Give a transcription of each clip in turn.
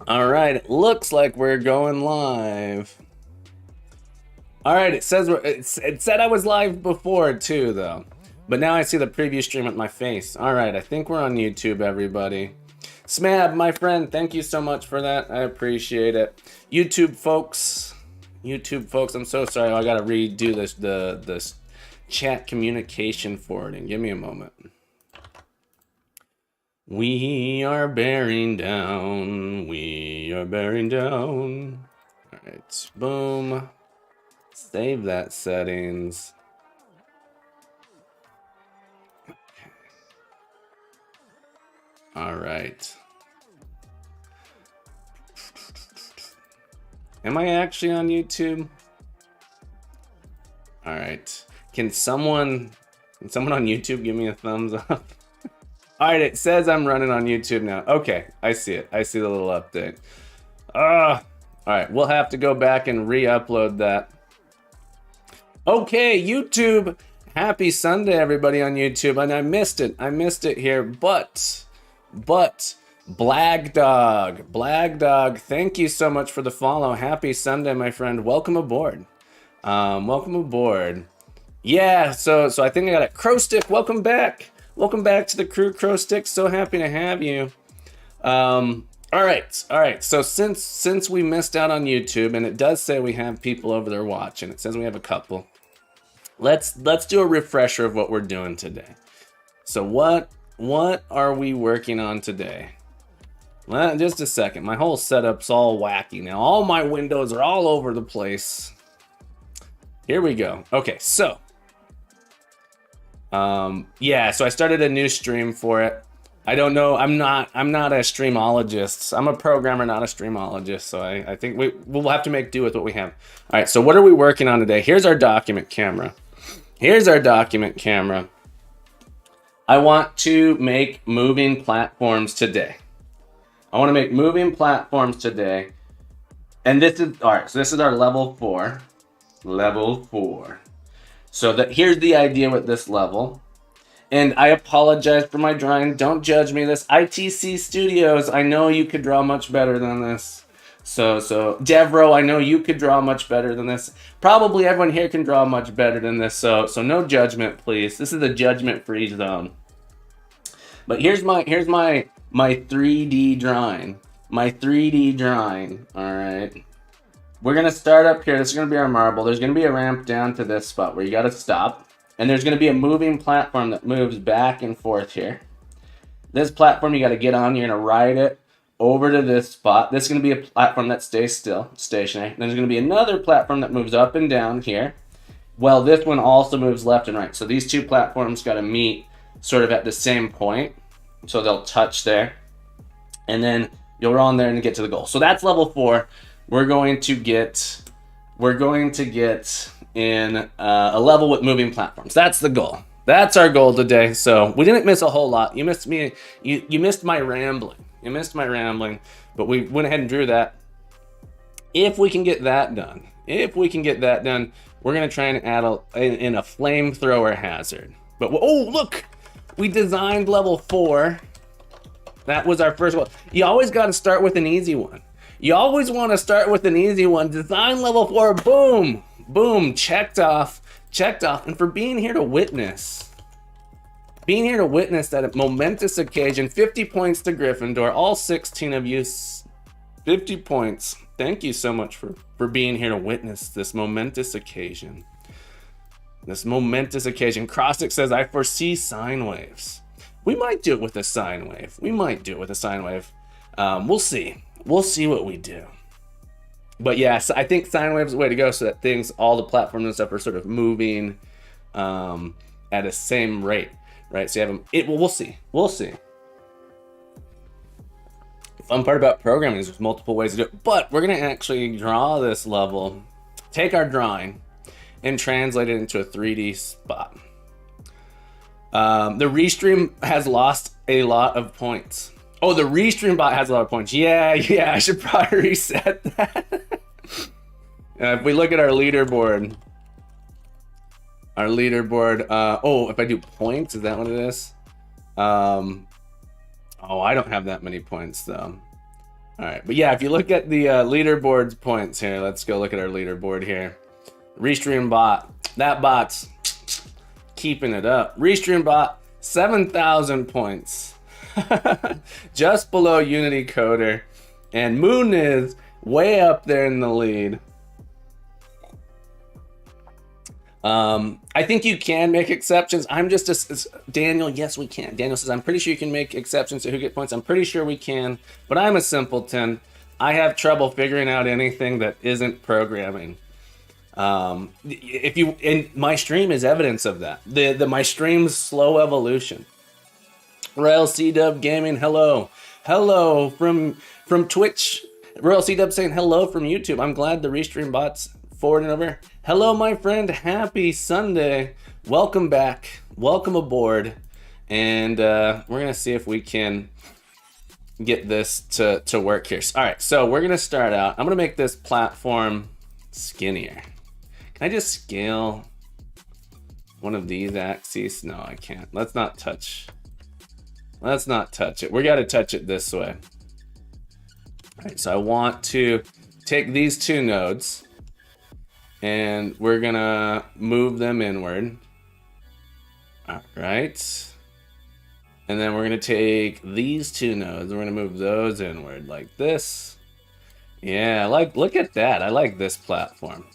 All right, it looks like we're going live. All right, it says it said I was live before too, though. But now I see the preview stream with my face. All right, I think we're on YouTube, everybody. Smab, my friend, thank you so much for that. I appreciate it. YouTube folks, I'm so sorry. I gotta redo this chat communication forwarding. Give me a moment. We are bearing down. We are bearing down. All right, boom. Save that settings. All right. Am I actually on YouTube? All right. Can someone on YouTube give me a thumbs up? All right, it says I'm running on YouTube now. Okay, I see it. I see the little update. All right, we'll have to go back and re-upload that. Okay, YouTube. Happy Sunday, everybody on YouTube. And I missed it here, but Blag Dog, thank you so much for the follow. Happy Sunday, my friend. Welcome aboard. Welcome aboard. Yeah, so I think I got it. Crowstick, welcome back. Welcome back to the crew, Crowstick. So happy to have you. All right. So since we missed out on YouTube, and it does say we have people over there watching, it says we have a couple. Let's do a refresher of what we're doing today. So what are we working on today? Well, just a second. My whole setup's all wacky now. All my windows are all over the place. Here we go. Okay, so yeah, so I started a new stream for it. I don't know. I'm not a streamologist. I'm a programmer, not a streamologist. So I think we'll have to make do with what we have. All right. So what are we working on today? Here's our document camera. I want to make moving platforms today. And this is all right. So this is our level 4. So here's the idea with this level. And I apologize for my drawing. Don't judge me. This ITC Studios, I know you could draw much better than this. So Devro, I know you could draw much better than this. Probably everyone here can draw much better than this. So no judgment, please. This is a judgment-free zone. But here's my 3D drawing. All right. We're gonna start up here. This is gonna be our marble. There's gonna be a ramp down to this spot where you gotta stop. And there's going to be a moving platform that moves back and forth here. This platform you got to get on. You're going to ride it over to this spot. This is going to be a platform that stays still, stationary. Then there's going to be another platform that moves up and down here. Well, this one also moves left and right. So these two platforms got to meet sort of at the same point. So they'll touch there. And then you'll run there and get to the goal. So that's level 4. We're going to get in a level with moving platforms. That's the goal. That's our goal today. So we didn't miss a whole lot. You missed me. You missed my rambling. But we went ahead and drew that. If we can get that done, we're gonna try and add in a flamethrower hazard. But oh, look, we designed level 4. That was our first one. You always got to start with an easy one. You always want to start with an easy one. Design level 4. Boom. Boom, checked off. And for being here to witness that momentous occasion, 50 points to Gryffindor, all 16 of you, 50 points. Thank you so much for being here to witness this momentous occasion. Crosstick says, I foresee sine waves. We might do it with a sine wave. We'll see. We'll see what we do. But yes, I think sine wave's the way to go, so that all the platforms and stuff are sort of moving at a same rate, right? So you have them. We'll see. The fun part about programming is there's multiple ways to do it. But we're gonna actually draw this level, take our drawing, and translate it into a 3D spot. The restream has lost a lot of points. Oh, the restream bot has a lot of points. Yeah, I should probably reset that. If we look at our leaderboard, oh, if I do points, is that what it is? Oh, I don't have that many points though. All right, but yeah, if you look at the leaderboard's points here, let's go look at our leaderboard here. Restream bot, that bot's keeping it up. Restream bot, 7,000 points, just below Unity Coder, and Moon is way up there in the lead. I think you can make exceptions. I'm just Daniel. Yes, we can. Daniel says, I'm pretty sure you can make exceptions to who get points. I'm pretty sure we can, but I'm a simpleton. I have trouble figuring out anything that isn't programming. If you, and my stream is evidence of that. My stream's slow evolution. Royal C-Dub Gaming, hello. Hello from Twitch. Royal C-Dub saying hello from YouTube. I'm glad the Restream bot's forward and over. Hello, my friend. Happy Sunday. Welcome back. Welcome aboard. And we're going to see if we can get this to work here. All right, so we're going to start out. I'm going to make this platform skinnier. Can I just scale one of these axes? No, I can't. Let's not touch it. We got to touch it this way. All right, so I want to take these two nodes and we're gonna move them inward. All right. And then we're gonna take these two nodes, we're gonna move those inward like this. Yeah, look at that. I like this platform.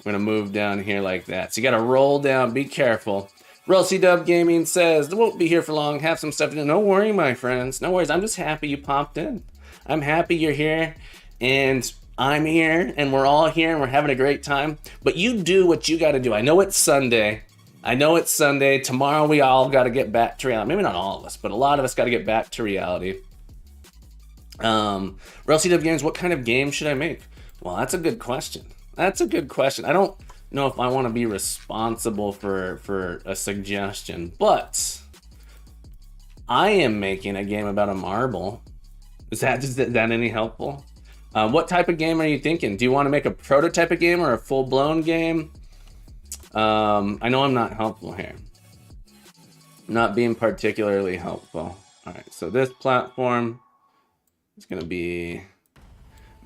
We're gonna move down here like that. So you gotta roll down, be careful. Royal C-Dub Gaming says, they won't be here for long, have some stuff to do. No worry, my friends, no worries. I'm just happy you popped in. I'm happy you're here, and I'm here, and we're all here, and we're having a great time. But you do what you got to do. I know it's Sunday. Tomorrow we all got to get back to reality. Maybe not all of us, but a lot of us got to get back to reality. Royal C-Dub Games, what kind of game should I make? Well, that's a good question. I don't know if I want to be responsible for a suggestion, but I am making a game about a marble. Is that any helpful? What type of game are you thinking? Do you want to make a prototype of game or a full-blown game? I know I'm not helpful here. I'm not being particularly helpful. All right, so this platform is going to be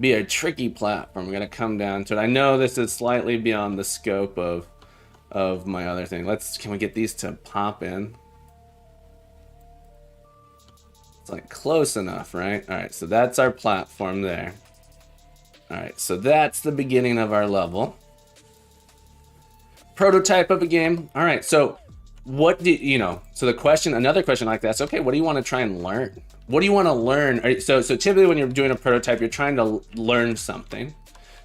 a tricky platform. We're going to come down to it. I know this is slightly beyond the scope of my other thing. Can we get these to pop in? It's like close enough, right? All right, so that's our platform there. All right, so that's the beginning of our level. Prototype of a game. All right, so what do you know? So another question like that's okay. What do you want to try and learn? What do you want to learn? So typically when you're doing a prototype, you're trying to learn something.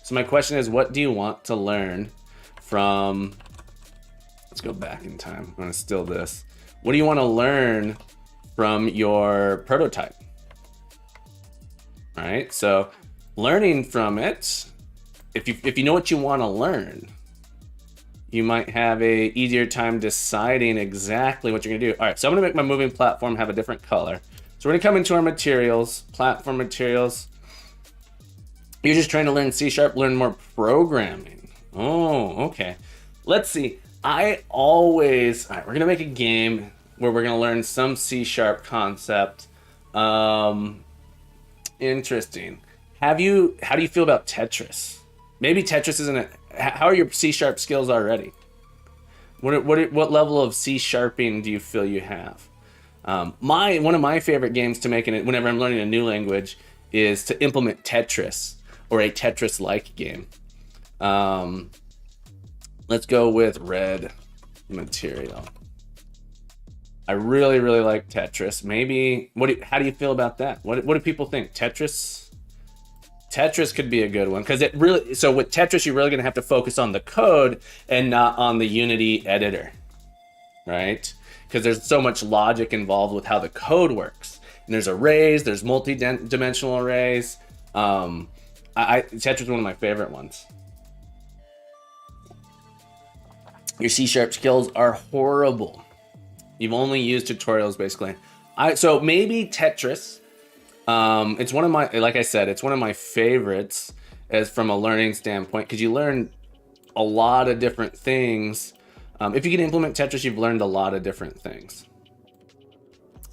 So my question is, what do you want to learn from? Let's go back in time. I'm gonna steal this. What do you want to learn from your prototype? All right, so learning from it, if you know what you want to learn, you might have a easier time deciding exactly what you're gonna do. All right, so I'm gonna make my moving platform have a different color. So we're gonna come into our materials, platform materials. You're just trying to learn C#, learn more programming. Oh, okay. Let's see. All right, we're gonna make a game where we're gonna learn some C# concept. Interesting. How do you feel about Tetris? Maybe Tetris isn't it. How are your C# skills already? What level of C#ing do you feel you have? One of my favorite games to make whenever I'm learning a new language is to implement Tetris or a Tetris-like game. Let's go with red material. I really, really like Tetris. Maybe how do you feel about that? What do people think? Tetris could be a good one because so with Tetris you're really going to have to focus on the code and not on the Unity editor, right? Because there's so much logic involved with how the code works. And there's arrays, there's multi-dimensional arrays. Tetris is one of my favorite ones. Your C# skills are horrible. You've only used tutorials basically. So maybe Tetris. It's one of my, like I said, it's one of my favorites as from a learning standpoint because you learn a lot of different things. If you can implement Tetris, you've learned a lot of different things.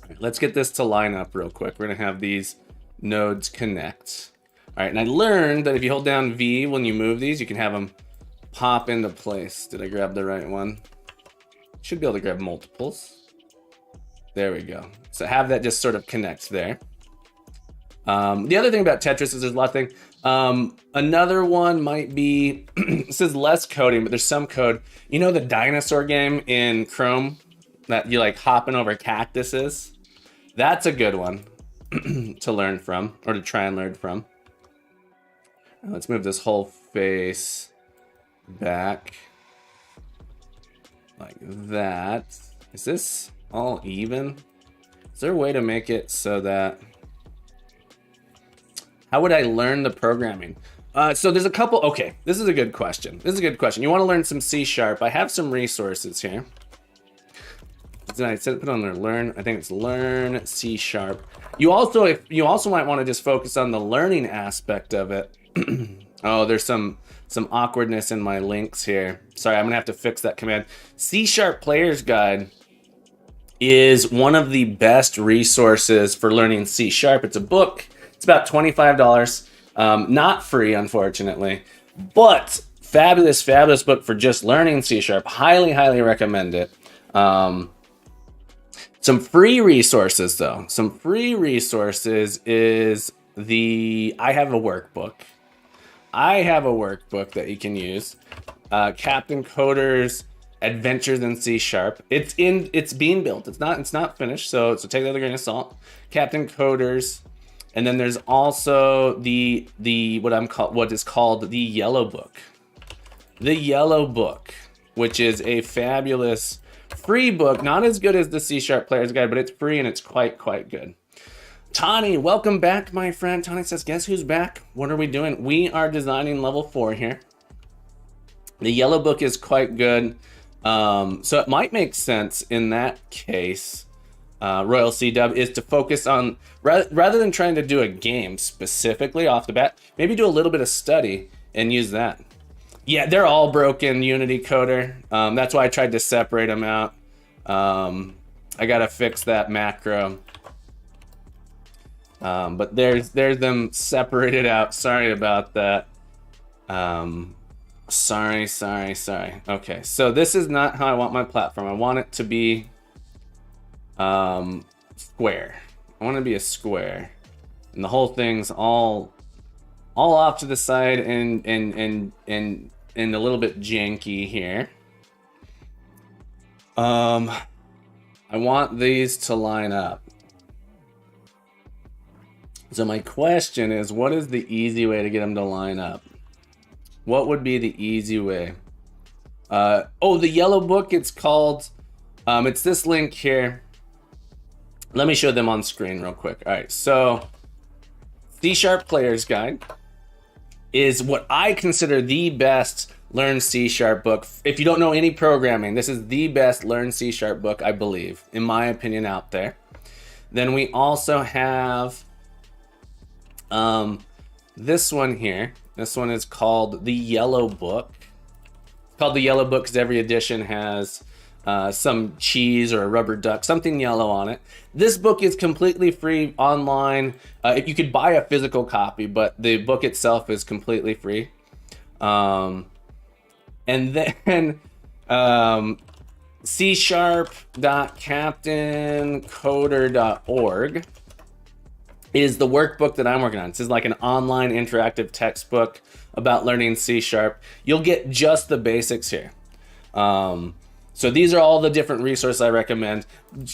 All right, let's get this to line up real quick. We're gonna have these nodes connect. All right, and I learned that if you hold down V when you move these, you can have them pop into place. Did I grab the right one? Should be able to grab multiples. There we go. So have that just sort of connect there. The other thing about Tetris is there's a lot of things. Another one might be, this is less coding, but there's some code. You know the dinosaur game in Chrome that you like hopping over cactuses? That's a good one to learn from, or to try and learn from. Let's move this whole face back like that. Is this all even? Is there a way to make it so that... How would I learn the programming? So there's a couple... Okay, this is a good question. This is a good question. You want to learn some C#. I have some resources here. I said put on there, learn. I think it's learn C#. You also might want to just focus on the learning aspect of it. Oh, there's some awkwardness in my links here. Sorry, I'm gonna have to fix that command. C# Player's Guide is one of the best resources for learning C#. It's a book. It's about $25. Not free, unfortunately, but fabulous, fabulous book for just learning C#. Highly, highly recommend it. Some free resources, though. Some free resources is I have a workbook. I have a workbook that you can use. Captain Coder's Adventures in C#. It's being built. It's not finished, so take that with a grain of salt. Captain Coder's, and then there's also what is called the Yellow Book. The Yellow Book, which is a fabulous free book, not as good as the C# Player's Guide, but it's free and it's quite good. Tani, welcome back, my friend. Tani says, guess who's back? What are we doing? We are designing level 4 here. The Yellow Book is quite good. So it might make sense in that case, Royal C-Dub, is to focus on, rather than trying to do a game specifically off the bat, maybe do a little bit of study and use that. Yeah, they're all broken, Unity Coder. That's why I tried to separate them out. I gotta fix that macro. But there's them separated out. Sorry about that. Sorry. Okay, so this is not how I want my platform. I want it to be square. I want it to be a square, and the whole thing's all off to the side and a little bit janky here. I want these to line up. So my question is, what is the easy way to get them to line up? What would be the easy way? Oh, the Yellow Book, it's called, it's this link here. Let me show them on screen real quick. All right, so C# Player's Guide is what I consider the best Learn C# book. If you don't know any programming, this is the best Learn C# book, I believe, in my opinion, out there. Then we also have this one here. This one is called the Yellow Book. It's called the Yellow Book because every edition has some cheese or a rubber duck, something yellow on it. This book is completely free online. You could buy a physical copy, but the book itself is completely free. And then c#.captaincoder.org is the workbook that I'm working on. This is like an online interactive textbook about learning C#. You'll get just the basics here. So these are all the different resources I recommend.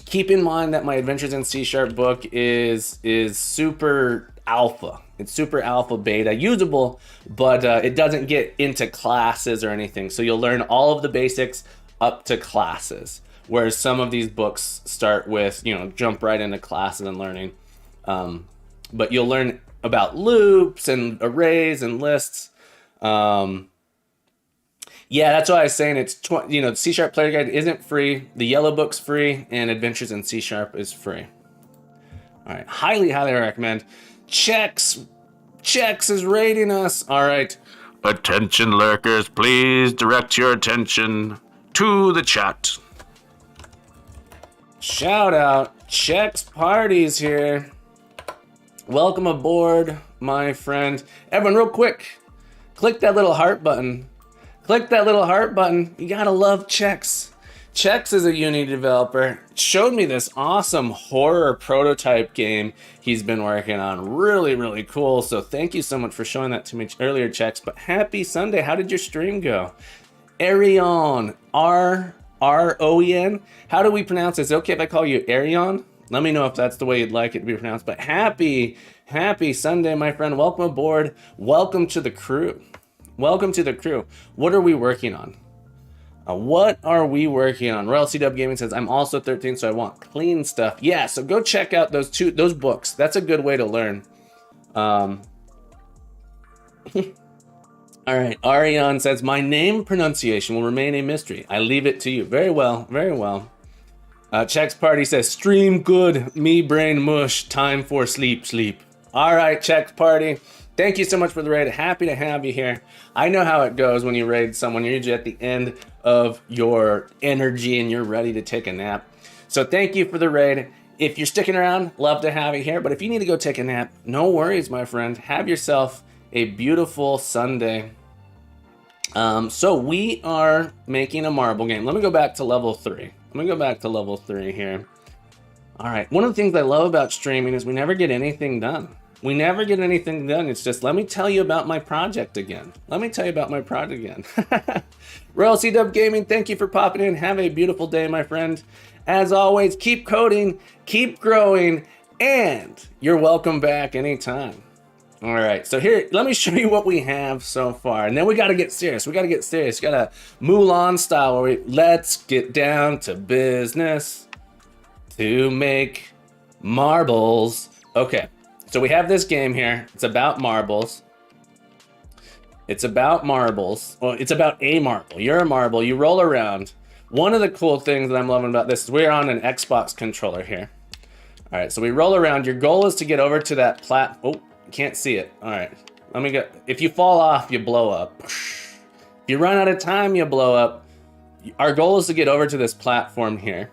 Keep in mind that my Adventures in C# book is super alpha. It's super alpha beta usable, but it doesn't get into classes or anything. So you'll learn all of the basics up to classes, whereas some of these books start with, jump right into classes and learning. But you'll learn about loops and arrays and lists. Yeah, that's why I was saying it's, C# Player Guide isn't free. The Yellow Book's free, and Adventures in C# is free. All right, highly, highly recommend. Chex is rating us. All right. Attention lurkers, please direct your attention to the chat. Shout out, Chex Parties here. Welcome aboard, my friend. Everyone, real quick, click that little heart button. Click that little heart button. You gotta love Chex. Chex is a Unity developer. Showed me this awesome horror prototype game he's been working on. Really, really cool. So thank you so much for showing that to me earlier, Chex. But happy Sunday. How did your stream go? Arion. R-O-E-N. How do we pronounce this? Okay if I call you Arion? Let me know if that's the way you'd like it to be pronounced. But happy Sunday, my friend. Welcome aboard. Welcome to the crew. Welcome to the crew. What are we working on? What are we working on? Royal CW Gaming says, I'm also 13, so I want clean stuff. Yeah, so go check out those books. That's a good way to learn. All right, Arion says, my name pronunciation will remain a mystery. I leave it to you. Very well, very well. Chex Party says, stream good, me brain mush, time for sleep. All right, Chex Party. Thank you so much for the raid. Happy to have you here. I know how it goes when you raid someone. You're usually at the end of your energy and you're ready to take a nap. So thank you for the raid. If you're sticking around, love to have you here. But if you need to go take a nap, no worries, my friend. Have yourself a beautiful Sunday. So we are making a marble game. Let me go back to level 3. Here. All right. One of the things I love about streaming is we never get anything done. It's just, let me tell you about my project again. Royal CW Gaming, thank you for popping in. Have a beautiful day, my friend. As always, keep coding, keep growing, and you're welcome back anytime. All right, so here, let me show you what we have so far. And then we got to get serious. We got a Mulan style where let's get down to business to make marbles. Okay, so we have this game here. It's about marbles. Well, it's about a marble. You're a marble. You roll around. One of the cool things that I'm loving about this is we're on an Xbox controller here. All right, so we roll around. Your goal is to get over to that Oh, can't see it. All right, let me go. If you fall off, you blow up. If you run out of time, you blow up. Our goal is to get over to this platform here.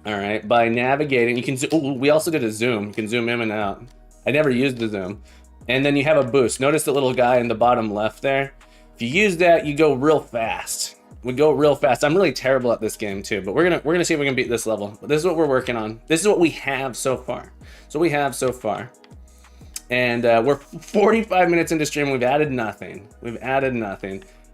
All right, by navigating, you can. Oh, we also did a zoom. You can zoom in and out. I never used the zoom. And then you have a boost. Notice the little guy in the bottom left there. If you use that, you go real fast. We go real fast. I'm really terrible at this game too, but we're gonna see if we can beat this level. But this is what we're working on. This is what we have so far. And we're 45 minutes into stream. We've added nothing. All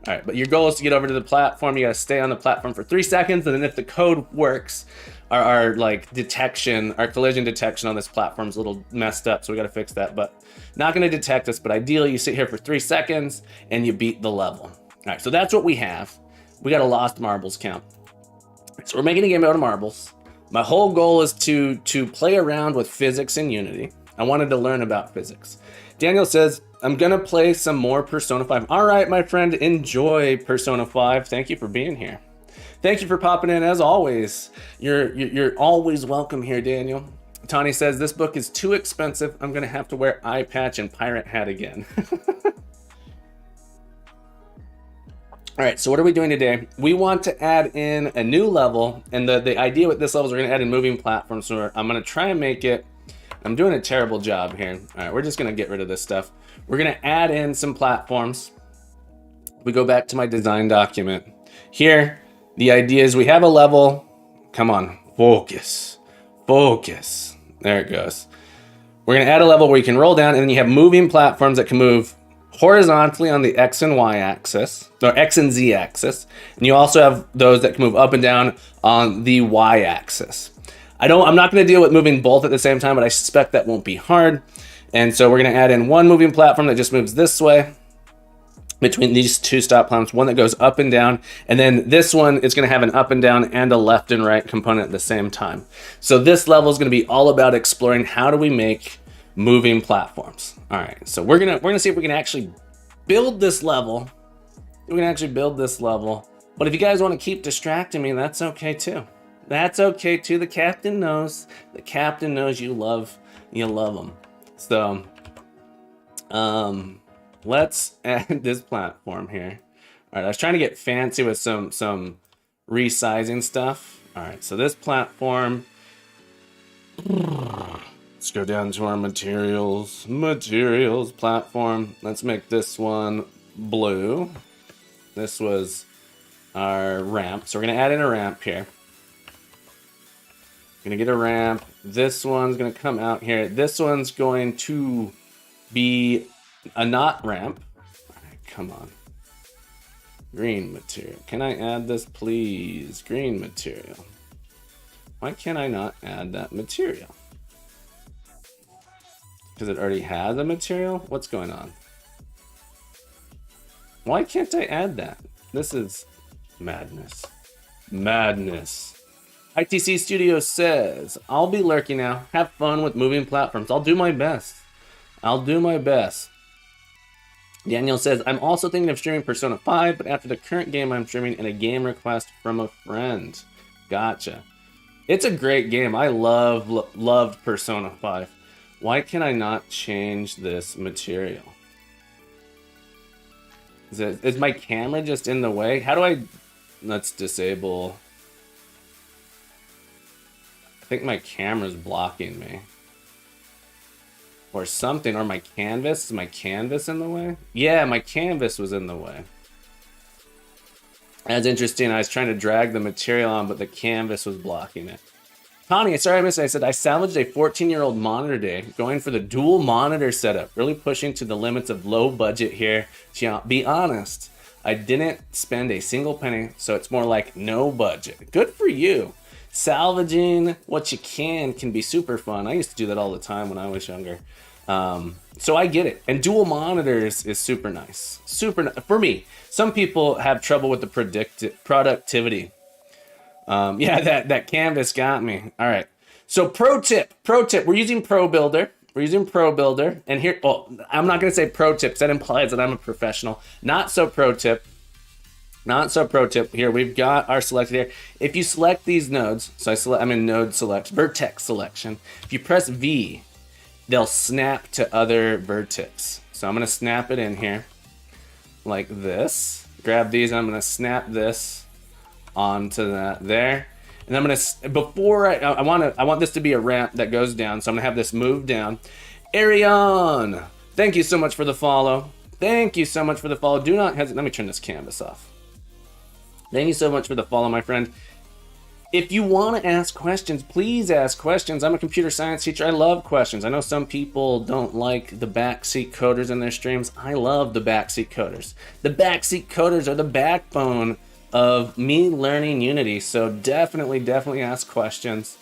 right, but your goal is to get over to the platform. You gotta stay on the platform for 3 seconds, and then if the code works, our collision detection on this platform is a little messed up, so we gotta fix that. But not gonna detect us. But ideally, you sit here for 3 seconds and you beat the level. All right, so that's what we have. We got a lost marbles count. So we're making a game out of marbles. My whole goal is to play around with physics in Unity. I wanted to learn about physics. Daniel says, I'm gonna play some more Persona 5. All right, my friend, enjoy Persona 5. Thank you for being here. Thank you for popping in as always. You're always welcome here, Daniel. Tawny says, this book is too expensive. I'm gonna have to wear eye patch and pirate hat again. All right, so what are we doing today? We want to add in a new level, and the idea with this level is we're gonna add in moving platforms. So I'm gonna try and make it, I'm doing a terrible job here. All right, we're just gonna get rid of this stuff. We're gonna add in some platforms. We go back to my design document. Here, the idea is we have a level. Come on, focus. There it goes. We're gonna add a level where you can roll down, and then you have moving platforms that can move horizontally on the X and Y axis, or X and Z axis. And you also have those that can move up and down on the Y axis. I'm not gonna deal with moving both at the same time, but I suspect that won't be hard. And so we're gonna add in one moving platform that just moves this way between these two stop platforms, one that goes up and down, and then this one is gonna have an up and down and a left and right component at the same time. So this level is gonna be all about exploring how do we make moving platforms. All right, so we're gonna see if we can actually build this level. But if you guys want to keep distracting me, that's okay too. The captain knows. You love them. So, let's add this platform here. All right, I was trying to get fancy with some resizing stuff. All right, so this platform. Let's go down to our materials platform. Let's make this one blue. This was our ramp. So we're gonna add in a ramp here. Gonna get a ramp. This one's gonna come out here. This one's going to be a not ramp. All right, come on. Green material. Can I add this, please? Green material. Why can't I not add that material? Because it already has a material? What's going on? Why can't I add that? This is madness. Madness. ITC Studio says, I'll be lurking now. Have fun with moving platforms. I'll do my best. I'll do my best. Daniel says, I'm also thinking of streaming Persona 5, but after the current game I'm streaming and a game request from a friend. Gotcha. It's a great game. I loved Persona 5. Why can I not change this material? Is my camera just in the way? How do I... Let's disable... I think my camera's blocking me. Or something, or my canvas. Is my canvas in the way? Yeah, my canvas was in the way. That's interesting. I was trying to drag the material on, but the canvas was blocking it. Connie, sorry I missed it. I said I salvaged a 14-year-old monitor day, going for the dual monitor setup, really pushing to the limits of low budget here. To be honest, I didn't spend a single penny, so it's more like no budget. Good for you. Salvaging what you can be super fun. I used to do that all the time when I was younger. So I get it. And dual monitors is super nice. For me. Some people have trouble with the productivity. Yeah, that canvas got me. All right. So pro tip, we're using Pro Builder. And here, I'm not going to say pro tips. That implies that I'm a professional. Not so pro tip. Here, we've got our selected here. If you select these nodes, I'm in node select, vertex selection. If you press V, they'll snap to other vertex. So I'm going to snap it in here like this. Grab these and I'm going to snap this onto that there. And I'm going to, I want this to be a ramp that goes down. So I'm going to have this move down. Arion, thank you so much for the follow. Do not hesitate. Let me turn this canvas off. Thank you so much for the follow, my friend. If you want to ask questions, please ask questions. I'm a computer science teacher. I love questions. I know some people don't like the backseat coders in their streams. I love the backseat coders. The backseat coders are the backbone of me learning Unity. So definitely ask questions.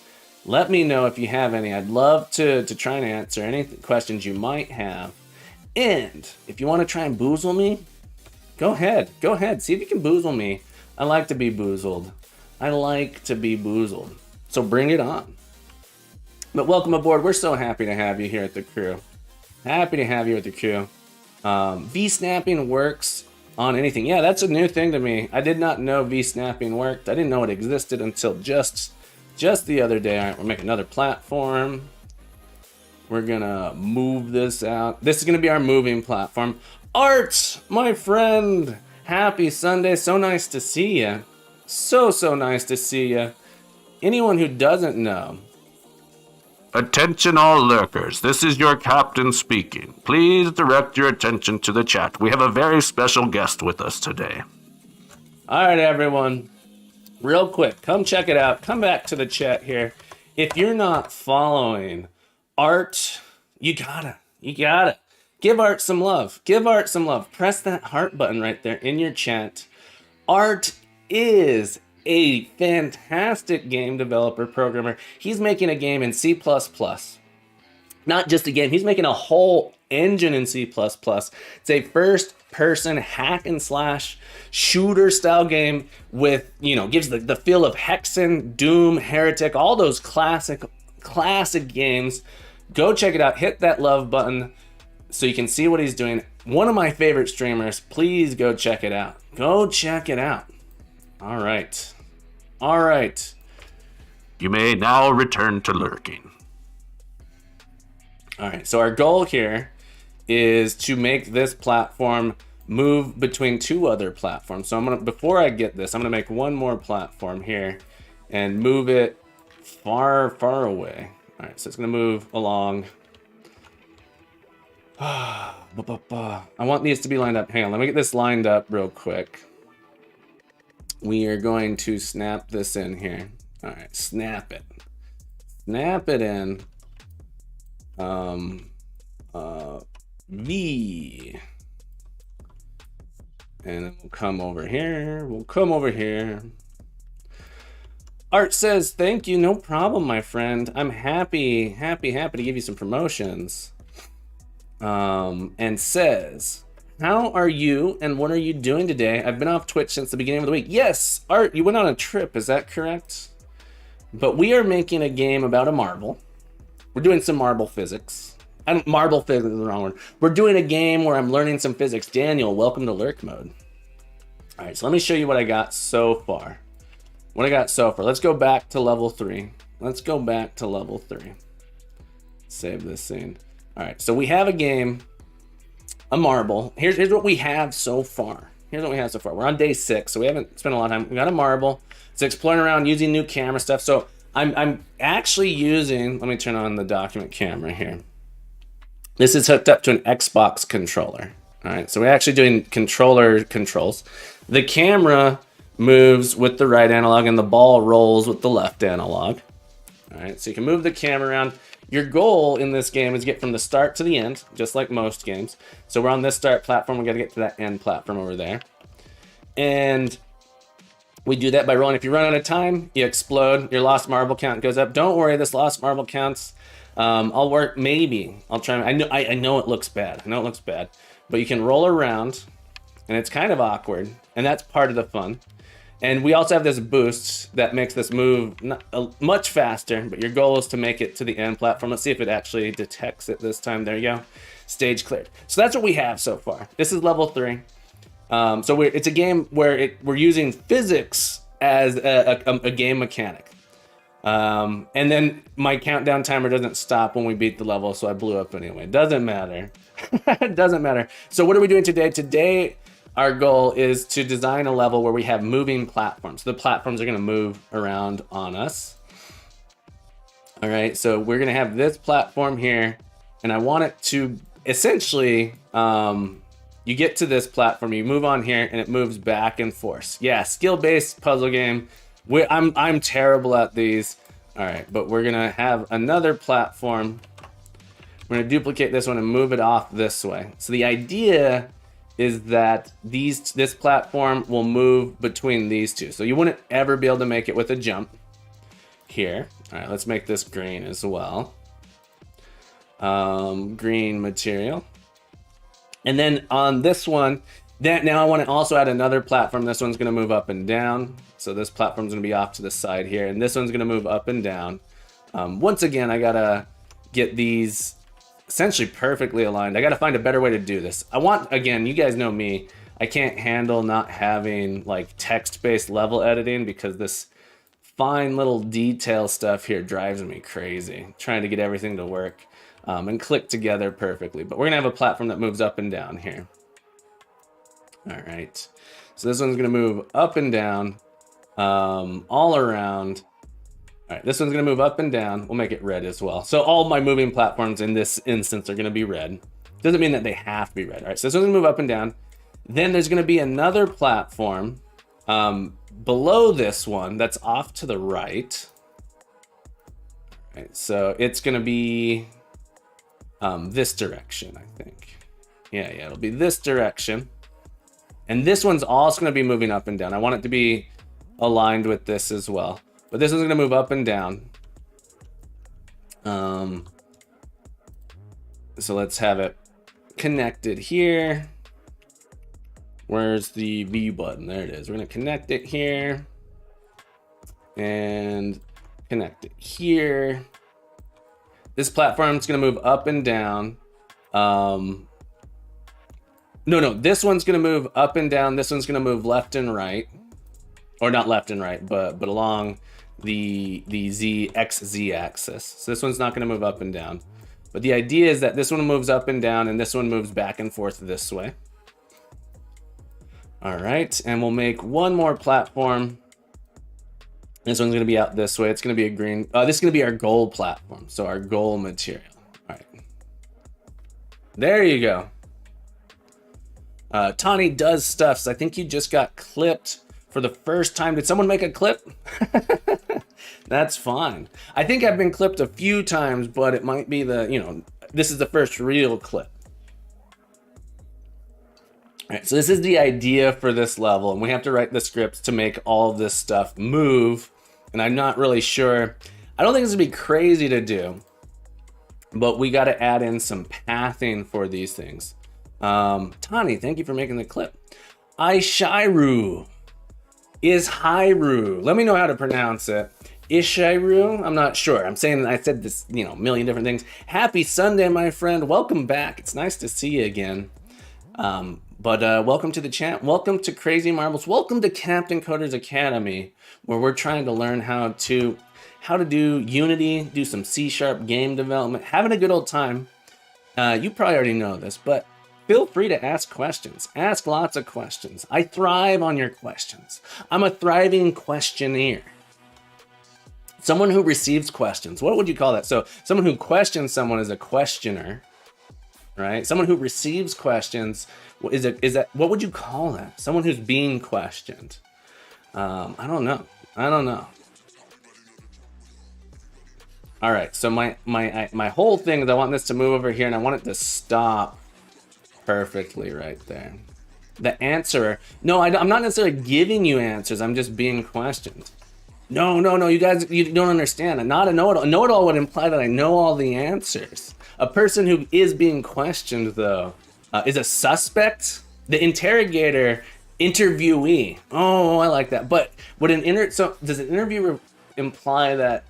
Let me know if you have any. I'd love to try and answer any questions you might have. And if you want to try and boozle me, go ahead. See if you can boozle me. I like to be boozled. So bring it on. But welcome aboard. We're so happy to have you here at the crew. V-snapping works on anything. Yeah, that's a new thing to me. I did not know V-snapping worked. I didn't know it existed until just the other day. All right, we'll make another platform. We're gonna move this out. This is gonna be our moving platform. Art, my friend. Happy Sunday. So nice to see you. So nice to see you. Anyone who doesn't know. Attention all lurkers. This is your captain speaking. Please direct your attention to the chat. We have a very special guest with us today. All right, everyone. Real quick, come check it out. Come back to the chat here. If you're not following Art, you gotta. Give Art some love. Press that heart button right there in your chat. Art is a fantastic game developer, programmer. He's making a game in C++. Not just a game, he's making a whole engine in C++. It's a first-person hack and slash shooter style game with, gives the feel of Hexen, Doom, Heretic, all those classic games. Go check it out. Hit that love button so you can see what he's doing. One of my favorite streamers. Please go check it out. All right. You may now return to lurking. All right, so our goal here is to make this platform move between two other platforms. So before I get this, I'm gonna make one more platform here and move it far away. All right, so it's gonna move along. I want these to be lined up. Hang on, let me get this lined up real quick. We are going to snap this in here. All right, snap it. Snap it in. V. And then we'll come over here. We'll come over here. Art says, thank you, no problem, my friend. I'm happy to give you some promotions. And says, how are you and what are you doing today? I've been off Twitch since the beginning of the week. Yes, Art, you went on a trip, is that correct? But we are making a game about a marble. We're doing some marble physics. Marble physics is the wrong word. We're doing a game where I'm learning some physics. Daniel, welcome to Lurk Mode. All right, so let me show you what I got so far. Let's go back to level 3. Save this scene. All right, so we have a game, a marble. Here's what we have so far. We're on day 6, so we haven't spent a lot of time. We got a marble. It's exploring around using new camera stuff. So I'm actually using, let me turn on the document camera here. This is hooked up to an Xbox controller. All right, so we're actually doing controller controls. The camera moves with the right analog and the ball rolls with the left analog. All right, so you can move the camera around. Your goal in this game is get from the start to the end, just like most games. So we're on this start platform. We got to get to that end platform over there. And we do that by rolling. If you run out of time, you explode. Your lost marble count goes up. Don't worry, this lost marble counts. I'll work, maybe. I'll try. I know it looks bad. But you can roll around, and it's kind of awkward. And that's part of the fun. And we also have this boost that makes this move much faster, but your goal is to make it to the end platform. Let's see if it actually detects it this time. There you go. Stage cleared. So that's what we have so far. This is level 3. So it's a game where we're using physics as a game mechanic. And then my countdown timer doesn't stop when we beat the level, so I blew up anyway. Doesn't matter. It doesn't matter. So what are we doing today? Today, our goal is to design a level where we have moving platforms. The platforms are going to move around on us. All right, so we're going to have this platform here, and I want it to essentially, you get to this platform, you move on here, and it moves back and forth. Yeah, skill-based puzzle game. I'm terrible at these. All right, but we're going to have another platform. We're going to duplicate this one and move it off this way. So the idea is that this platform will move between these two. So you wouldn't ever be able to make it with a jump here. All right, let's make this green as well. Green material. And then on this one, now I want to also add another platform. This one's going to move up and down. So this platform's going to be off to the side here. And this one's going to move up and down. Once again, I got to get these essentially perfectly aligned. I got to find a better way to do this. Again, you guys know me. I can't handle not having like text-based level editing because this fine little detail stuff here drives me crazy. Trying to get everything to work and click together perfectly. But we're going to have a platform that moves up and down here. All right. So this one's going to move up and down all around. All right, this one's going to move up and down. We'll make it red as well. So all my moving platforms in this instance are going to be red. Doesn't mean that they have to be red. All right, so this one's going to move up and down. Then there's going to be another platform below this one that's off to the right. All right, so it's going to be this direction, I think. Yeah, it'll be this direction. And this one's also going to be moving up and down. I want it to be aligned with this as well. But this one's going to move up and down. So let's have it connected here. Where's the V button? There it is. We're going to connect it here. And connect it here. This platform is going to move up and down. No, this one's going to move up and down. This one's going to move left and right. Or not left and right, but along the XZ axis. So this one's not going to move up and down. But the idea is that this one moves up and down and this one moves back and forth this way. All right, and we'll make one more platform. This one's going to be out this way. It's going to be a green. This is going to be our goal platform. So our goal material. All right. There you go. Tawny does stuff. So I think you just got clipped for the first time. Did someone make a clip? That's fine. I think I've been clipped a few times, but it might be this is the first real clip. All right, so this is the idea for this level, and we have to write the scripts to make all of this stuff move. And I'm not really sure. I don't think this would be crazy to do, but we got to add in some pathing for these things. Tani, thank you for making the clip. Aishiru is Hyru. Let me know how to pronounce it. Ishiru? I'm not sure. I said this, a million different things. Happy Sunday, my friend. Welcome back. It's nice to see you again. But welcome to the chat. Welcome to Crazy Marbles. Welcome to Captain Coders Academy, where we're trying to learn how to do Unity, do some C# game development, having a good old time. You probably already know this, but feel free to ask questions. Ask lots of questions. I thrive on your questions. I'm a thriving questionnaire. Someone who receives questions. What would you call that? So someone who questions someone is a questioner, right? Someone who receives questions is that what would you call that? Someone who's being questioned. I don't know. All right, so my whole thing is I want this to move over here and I want it to stop perfectly right there. The answer, no, I'm not necessarily giving you answers. I'm just being questioned. No, you guys, you don't understand. I'm not a know-it-all. A know-it-all would imply that I know all the answers. A person who is being questioned, though, is a suspect. The interrogator, interviewee. Oh, I like that. But would so does an interviewer imply that?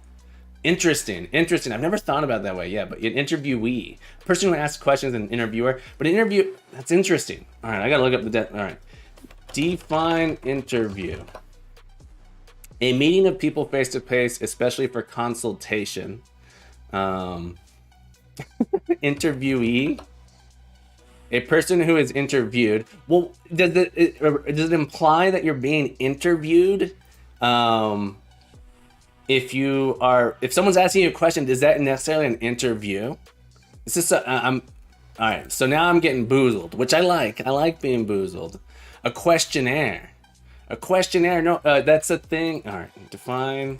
Interesting. I've never thought about it that way. Yeah, but an interviewee, a person who asks questions, an interviewer. But an interview, that's interesting. All right, I gotta look up the all right. Define interview. A meeting of people face to face, especially for consultation. Interviewee. A person who is interviewed. Well, does it imply that you're being interviewed? If someone's asking you a question, is that necessarily an interview? It's just all right. So now I'm getting boozled, which I like. I like being boozled. A questionnaire. No, that's a thing. All right, define.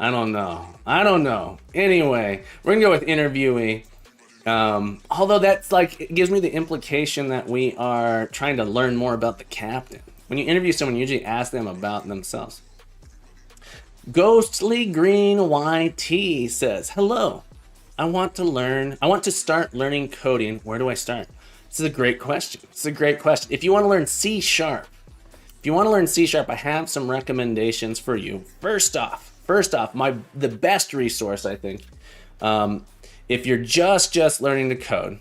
I don't know. Anyway, we're gonna go with interviewee. Although that's it gives me the implication that we are trying to learn more about the captain. When you interview someone, you usually ask them about themselves. Ghostly Green YT says, hello. I want to start learning coding. Where do I start? This is a great question. If you want to learn C#, I have some recommendations for you. First off, the best resource, I think, if you're just learning to code,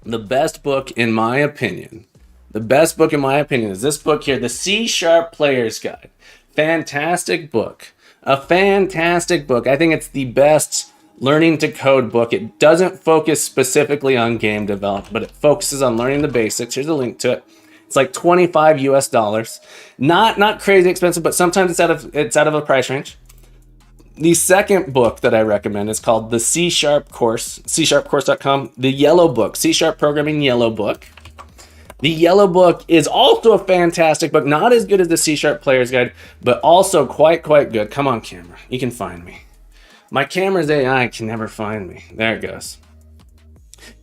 the best book in my opinion is this book here, the C# Player's Guide. Fantastic book. A fantastic book. I think it's the best learning to code book. It doesn't focus specifically on game development, but it focuses on learning the basics. Here's a link to it. It's like $25 US. Not crazy expensive, but sometimes it's out of a price range. The second book that I recommend is called the C# Course, csharpcourse.com, the Yellow Book, C# Programming Yellow Book. The Yellow Book is also a fantastic book, not as good as the C# Player's Guide, but also quite good. Come on, camera, you can find me. My camera's AI can never find me. There it goes.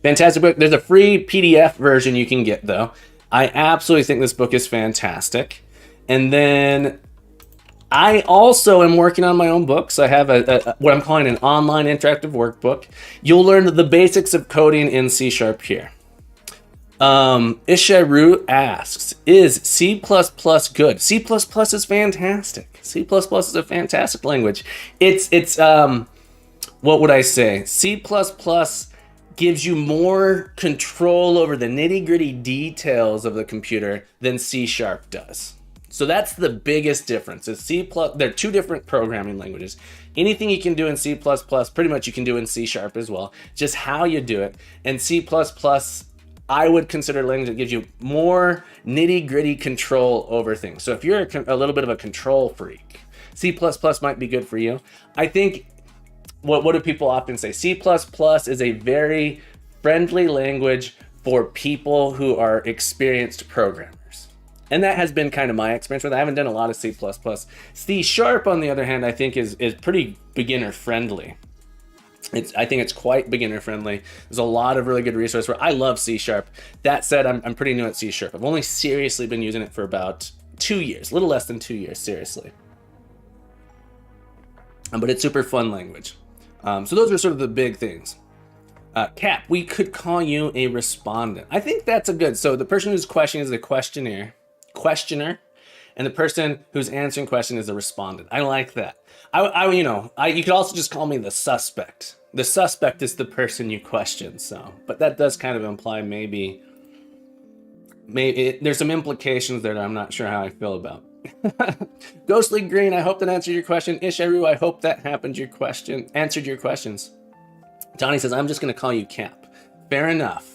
Fantastic book. There's a free PDF version you can get, though. I absolutely think this book is fantastic. And then I also am working on my own books. I have what I'm calling an online interactive workbook. You'll learn the basics of coding in C# here. Ishiru asks, is C++ good? C++ is fantastic. C++ is a fantastic language. It's what would I say? C++ gives you more control over the nitty-gritty details of the computer than C# does. So that's the biggest difference. Is they're two different programming languages. Anything you can do in C++, pretty much you can do in C# as well. Just how you do it. And C++, I would consider a language that gives you more nitty-gritty control over things. So if you're a little bit of a control freak, C++ might be good for you. I think, what do people often say? C++ is a very friendly language for people who are experienced programmers. And that has been kind of my experience with it. I haven't done a lot of C++. C#, on the other hand, I think is pretty beginner friendly. I think it's quite beginner friendly. There's a lot of really good resources where I love C#. That said, I'm pretty new at C#. I've only seriously been using it for about 2 years, a little less than 2 years, seriously. But it's super fun language. So those are sort of the big things. Cap, we could call you a respondent. I think that's a good, so the person who's questioning is the questioner, and the person who's answering question is the respondent. I like that. You could also just call me the suspect. The suspect is the person you question, so, but that does kind of imply maybe there's some implications there that I'm not sure how I feel about. Ghostly Green, I hope that answered your question. Isharu, I hope that answered your questions. Johnny says, I'm just going to call you Cap. Fair enough.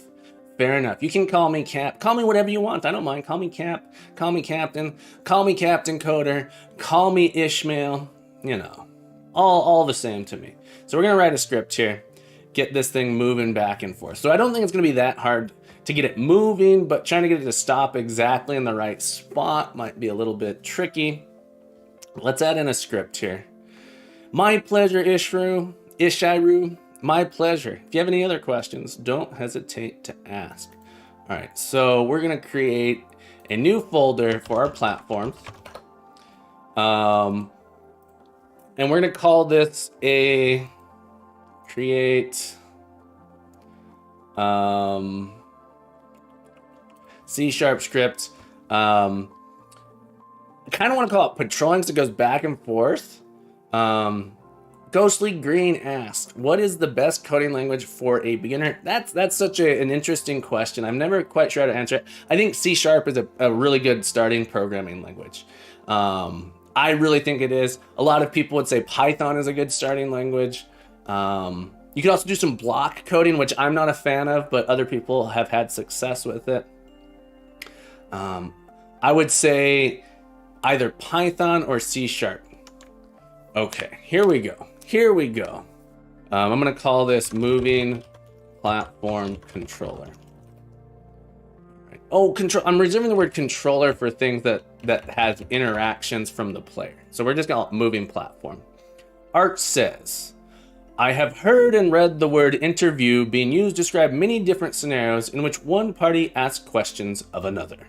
Fair enough. You can call me Cap. Call me whatever you want. I don't mind. Call me Cap. Call me Captain. Call me Captain Coder. Call me Ishmael. You know, all the same to me. So we're going to write a script here. Get this thing moving back and forth. So I don't think it's going to be that hard to get it moving, but trying to get it to stop exactly in the right spot might be a little bit tricky. Let's add in a script here. My pleasure, Ishiru. My pleasure. If you have any other questions, don't hesitate to ask. All right, so we're gonna create a new folder for our platforms. And we're gonna call this a create C# script. I kind of want to call it patrolling, so it goes back and forth. Ghostly Green asked, what is the best coding language for a beginner? That's such an interesting question. I'm never quite sure how to answer it. I think C# is a really good starting programming language. I really think it is. A lot of people would say Python is a good starting language. You could also do some block coding, which I'm not a fan of, but other people have had success with it. I would say either Python or C#. Okay, here we go. I'm gonna call this moving platform controller. Right. Oh, control. I'm reserving the word controller for things that has interactions from the player. So we're just gonna call it moving platform. Art says, I have heard and read the word interview being used to describe many different scenarios in which one party asks questions of another.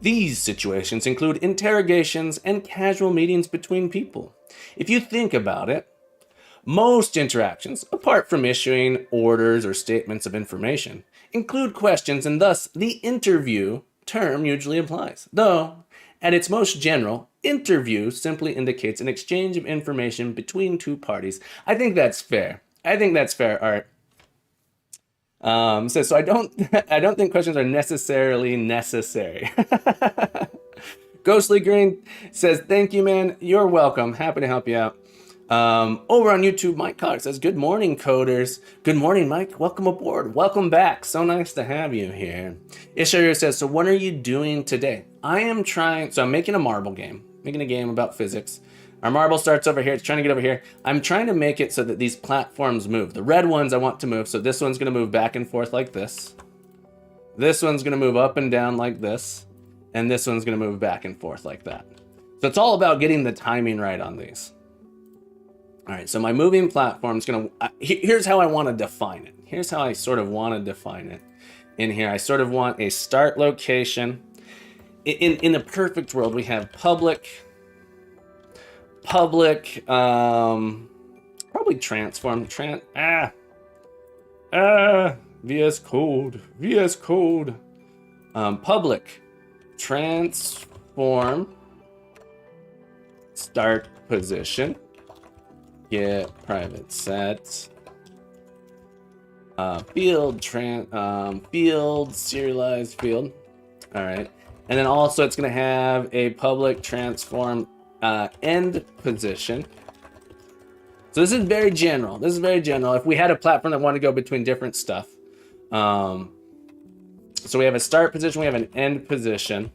These situations include interrogations and casual meetings between people. If you think about it, most interactions, apart from issuing orders or statements of information, include questions, and thus the interview term usually applies. Though, at its most general, interview simply indicates an exchange of information between two parties. I think that's fair. Art. So I don't think questions are necessarily necessary. Ghostly Green says, thank you, man. You're welcome. Happy to help you out. Over on YouTube, Mike Cox says, good morning, coders. Good morning, Mike. Welcome aboard. Welcome back. So nice to have you here. Isharu says, so what are you doing today? I'm making a marble game, making a game about physics. Our marble starts over here. It's trying to get over here. I'm trying to make it so that these platforms move. The red ones I want to move. So this one's going to move back and forth like this. This one's going to move up and down like this. And this one's going to move back and forth like that. So it's all about getting the timing right on these. All right, so my moving platform is going to, here's how I want to define it. Here's how I sort of want to define it. In here, I sort of want a start location. In the perfect world, we have public, probably transform, VS Code, public, transform, start position, get private set, field, serialized field. All right. And then also it's going to have a public transform end position. So this is very general. If we had a platform that wanted to go between different stuff. So we have a start position, we have an end position.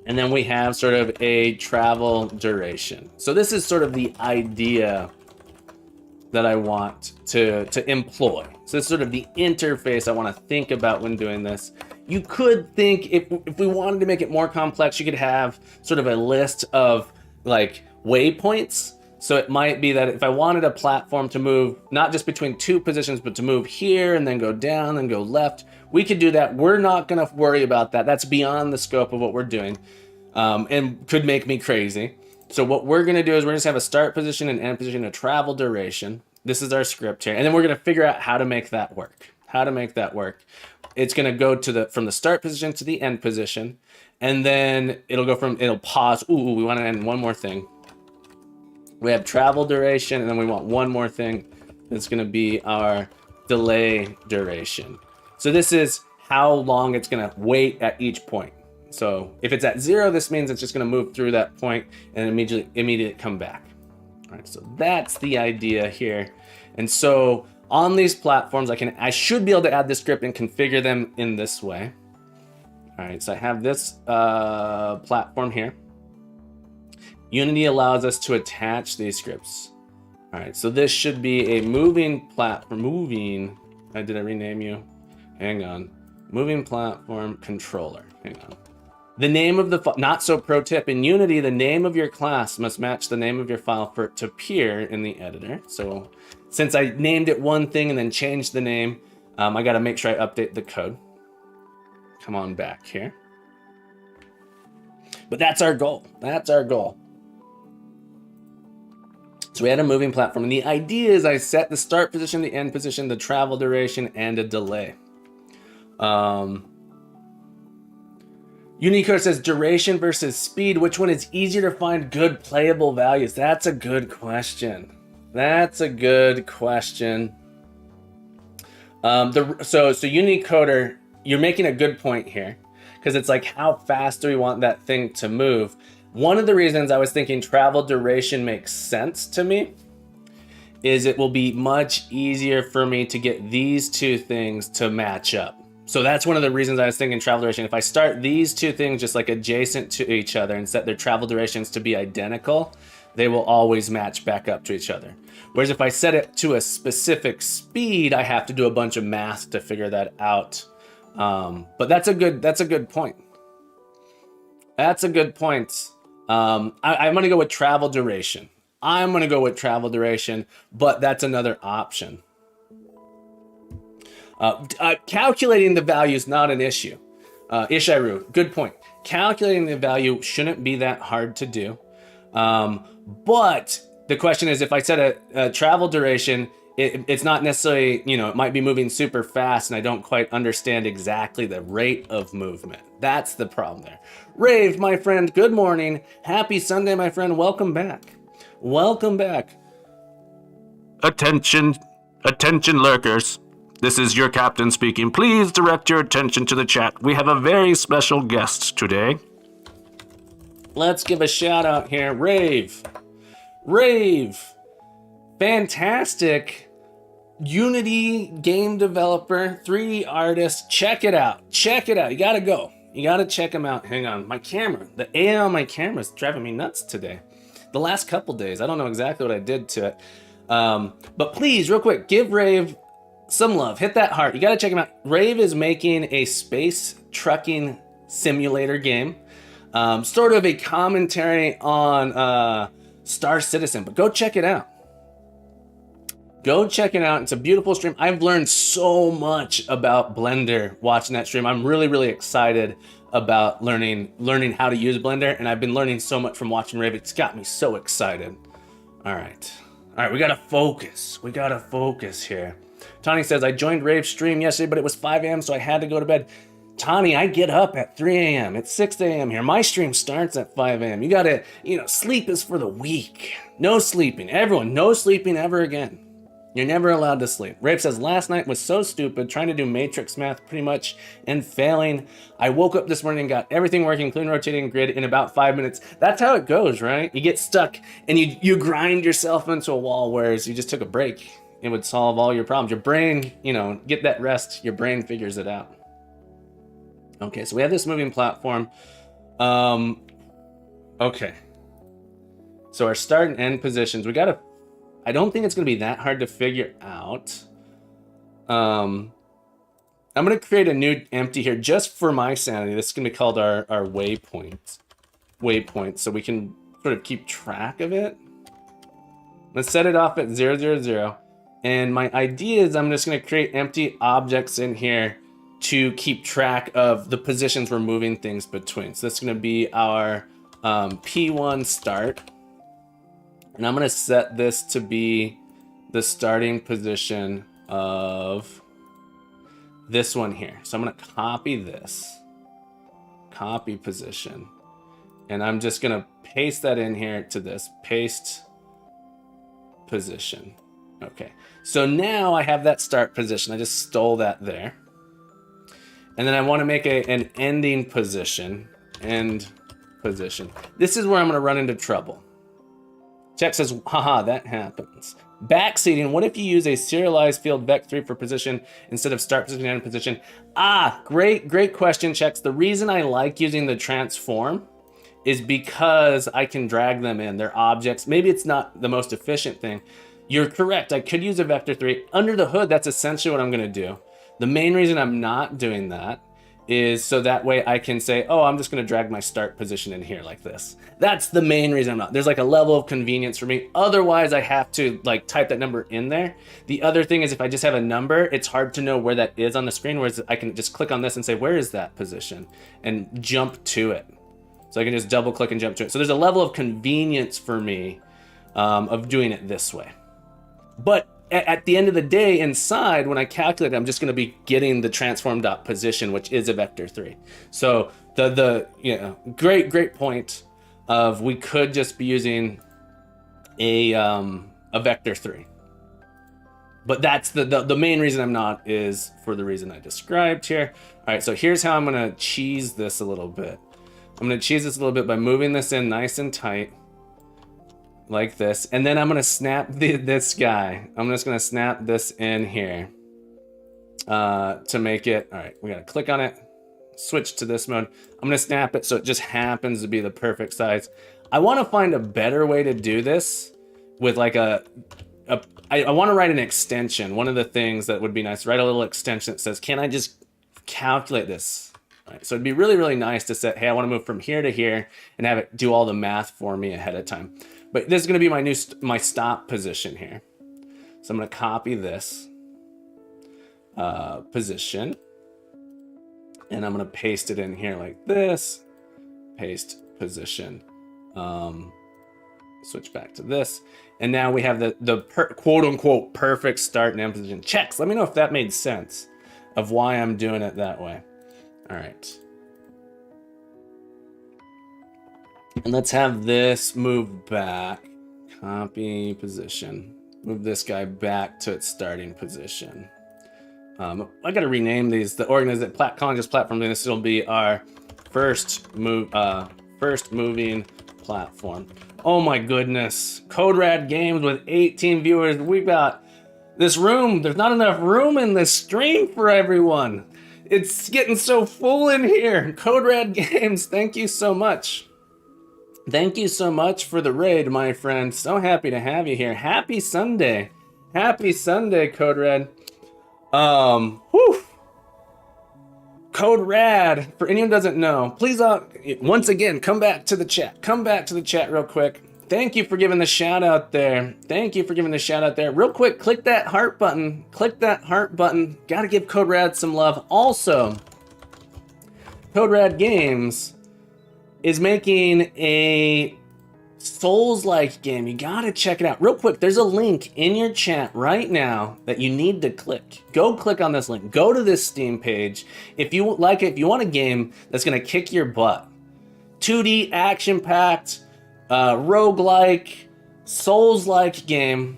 And then we have sort of a travel duration. So this is sort of the idea that I want to employ. So it's sort of the interface I want to think about when doing this. You could think if we wanted to make it more complex, you could have sort of a list of like waypoints. So it might be that if I wanted a platform to move not just between two positions, but to move here and then go down and go left, we could do that. We're not going to worry about that. That's beyond the scope of what we're doing, and could make me crazy. So what we're going to do is we're going to have a start position and end position, a travel duration. This is our script here. And then we're going to figure out how to make that work. It's going to go to from the start position to the end position. And then it'll pause. Ooh, we want to end one more thing. We have travel duration, and then we want one more thing. That's going to be our delay duration. So this is how long it's going to wait at each point. So if it's at 0, this means it's just going to move through that point and immediately come back. All right, so that's the idea here. And so on these platforms, I should be able to add this script and configure them in this way. All right, so I have this platform here. Unity allows us to attach these scripts. All right, so this should be a moving platform. Did I rename you? Hang on. Moving platform controller. Hang on. The name of the not so pro tip in Unity, the name of your class must match the name of your file for it to appear in the editor. So since I named it one thing and then changed the name, I got to make sure I update the code. Come on back here. But that's our goal. So we had a moving platform, and the idea is I set the start position, the end position, the travel duration, and a delay. Unicode says duration versus speed. Which one is easier to find good playable values? That's a good question. So Unicoder, you're making a good point here, because it's like, how fast do we want that thing to move? One of the reasons I was thinking travel duration makes sense to me is it will be much easier for me to get these two things to match up. So that's one of the reasons I was thinking travel duration. If I start these two things just like adjacent to each other and set their travel durations to be identical, they will always match back up to each other. Whereas if I set it to a specific speed, I have to do a bunch of math to figure that out. But that's a good point. I'm gonna go with travel duration. But that's another option. Calculating the value is not an issue. Ishiru, good point. Calculating the value shouldn't be that hard to do. But the question is, if I set a travel duration, it's not necessarily, it might be moving super fast and I don't quite understand exactly the rate of movement. That's the problem there. Rave, my friend, good morning. Happy Sunday, my friend. Welcome back. Attention lurkers. This is your captain speaking. Please direct your attention to the chat. We have a very special guest today. Let's give a shout out here. Rave. Fantastic Unity game developer, 3D artist. Check it out. You gotta go. You gotta check him out. Hang on. My camera, the AI on my camera is driving me nuts today. The last couple days, I don't know exactly what I did to it. But please, real quick, give Rave some love. Hit that heart. You gotta check him out. Rave is making a space trucking simulator game. Sort of a commentary on Star Citizen, but go check it out. It's a beautiful stream. I've learned so much about Blender watching that stream. I'm really, really excited about learning how to use Blender, and I've been learning so much from watching Rave. It's got me so excited. All right, we gotta focus. Here. Tani says, I joined Rave's stream yesterday, but it was 5 a.m., so I had to go to bed. Tani, I get up at 3 a.m. It's 6 a.m. here. My stream starts at 5 a.m. You gotta, sleep is for the weak. No sleeping. Everyone, no sleeping ever again. You're never allowed to sleep. Rave says, last night was so stupid, trying to do matrix math pretty much and failing. I woke up this morning and got everything working, clean rotating grid in about 5 minutes. That's how it goes, right? You get stuck and you grind yourself into a wall, whereas you just took a break. It would solve all your problems. Your brain, get that rest. Your brain figures it out. Okay, so we have this moving platform. Okay. So our start and end positions, I don't think it's gonna be that hard to figure out. I'm gonna create a new empty here just for my sanity. This is gonna be called our waypoint. So we can sort of keep track of it. Let's set it off at 0, 0, 0. And my idea is I'm just gonna create empty objects in here to keep track of the positions we're moving things between. So that's gonna be our P1 start. And I'm gonna set this to be the starting position of this one here. So I'm gonna copy this, copy position, and I'm just gonna paste that in here to this, paste position. Okay, so now I have that start position. I just stole that there. And then I wanna make an ending position, end position. This is where I'm gonna run into trouble. Check says, haha, that happens. Backseating, what if you use a serialized field vec3 for position instead of start position and end position? Great question, Checks. The reason I like using the transform is because I can drag them in. They're objects. Maybe it's not the most efficient thing. You're correct, I could use a vector3. Under the hood, that's essentially what I'm gonna do. The main reason I'm not doing that is so that way I can say, oh, I'm just gonna drag my start position in here like this. That's the main reason I'm not. There's like a level of convenience for me. Otherwise, I have to like type that number in there. The other thing is if I just have a number, it's hard to know where that is on the screen, whereas I can just click on this and say, where is that position? And jump to it. So I can just double click and jump to it. So there's a level of convenience for me of doing it this way. But at the end of the day, inside, when I calculate, I'm just going to be getting the transform.position, which is a vector3. So the great point of we could just be using a vector3. But that's the main reason I'm not is for the reason I described here. All right, so here's how I'm going to cheese this a little bit. I'm going to cheese this a little bit by moving this in nice and tight. Like this, and then I'm gonna snap this guy. I'm just gonna snap this in here to make it. All right, we gotta click on it, switch to this mode. I'm gonna snap it so it just happens to be the perfect size. I want to find a better way to do this with like I want to write an extension. One of the things that would be nice, write a little extension that says, can I just calculate this? Right, so it'd be really nice to say, hey, I want to move from here to here and have it do all the math for me ahead of time. But this is going to be my stop position here. So I'm going to copy this position, and I'm going to paste it in here like this. Paste position. Switch back to this, and now we have the quote unquote perfect start and end position. Checks. Let me know if that made sense of why I'm doing it that way. All right. And let's have this move back. Copy position. Move this guy back to its starting position. I got to rename these. The organization calling this platform. This will be our first moving platform. Oh my goodness! CodeRad Games with 18 viewers. We got this room. There's not enough room in this stream for everyone. It's getting so full in here. CodeRad Games, thank you so much. Thank you so much for the raid, my friend. So happy to have you here. Happy Sunday. Happy Sunday, CodeRad. Whew. CodeRad, for anyone who doesn't know, please, once again, come back to the chat. Come back to the chat real quick. Thank you for giving the shout out there. Thank you for giving the shout out there. Real quick, click that heart button. Click that heart button. Gotta give CodeRad some love. Also, CodeRad Games is making a Souls-like game. You gotta check it out. Real quick, there's a link in your chat right now that you need to click. Go click on this link. Go to this Steam page. If you like it, if you want a game that's gonna kick your butt. 2D, action-packed, roguelike, Souls-like game.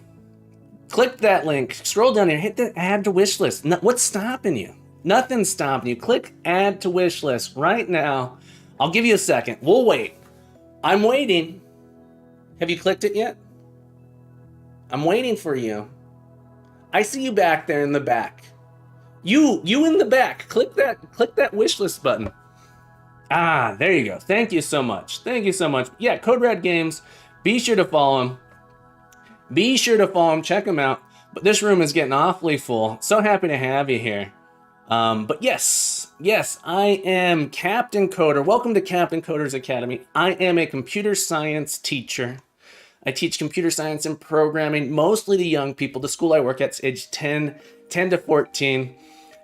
Click that link. Scroll down here. Hit the add to wish list. What's stopping you? Nothing's stopping you. Click add to wish list right now. I'll give you a second. We'll wait. I'm waiting. Have you clicked it yet? I'm waiting for you. I see you back there in the back. You in the back. Click that wish list button. Ah, there you go. Thank you so much. Thank you so much. Yeah, Code Red Games. Be sure to follow him. Be sure to follow him. Check him out. But this room is getting awfully full. So happy to have you here. But yes, I am Captain Coder. Welcome to Captain Coder's Academy. I am a computer science teacher. I teach computer science and programming, mostly to young people. The school I work at is age 10 to 14.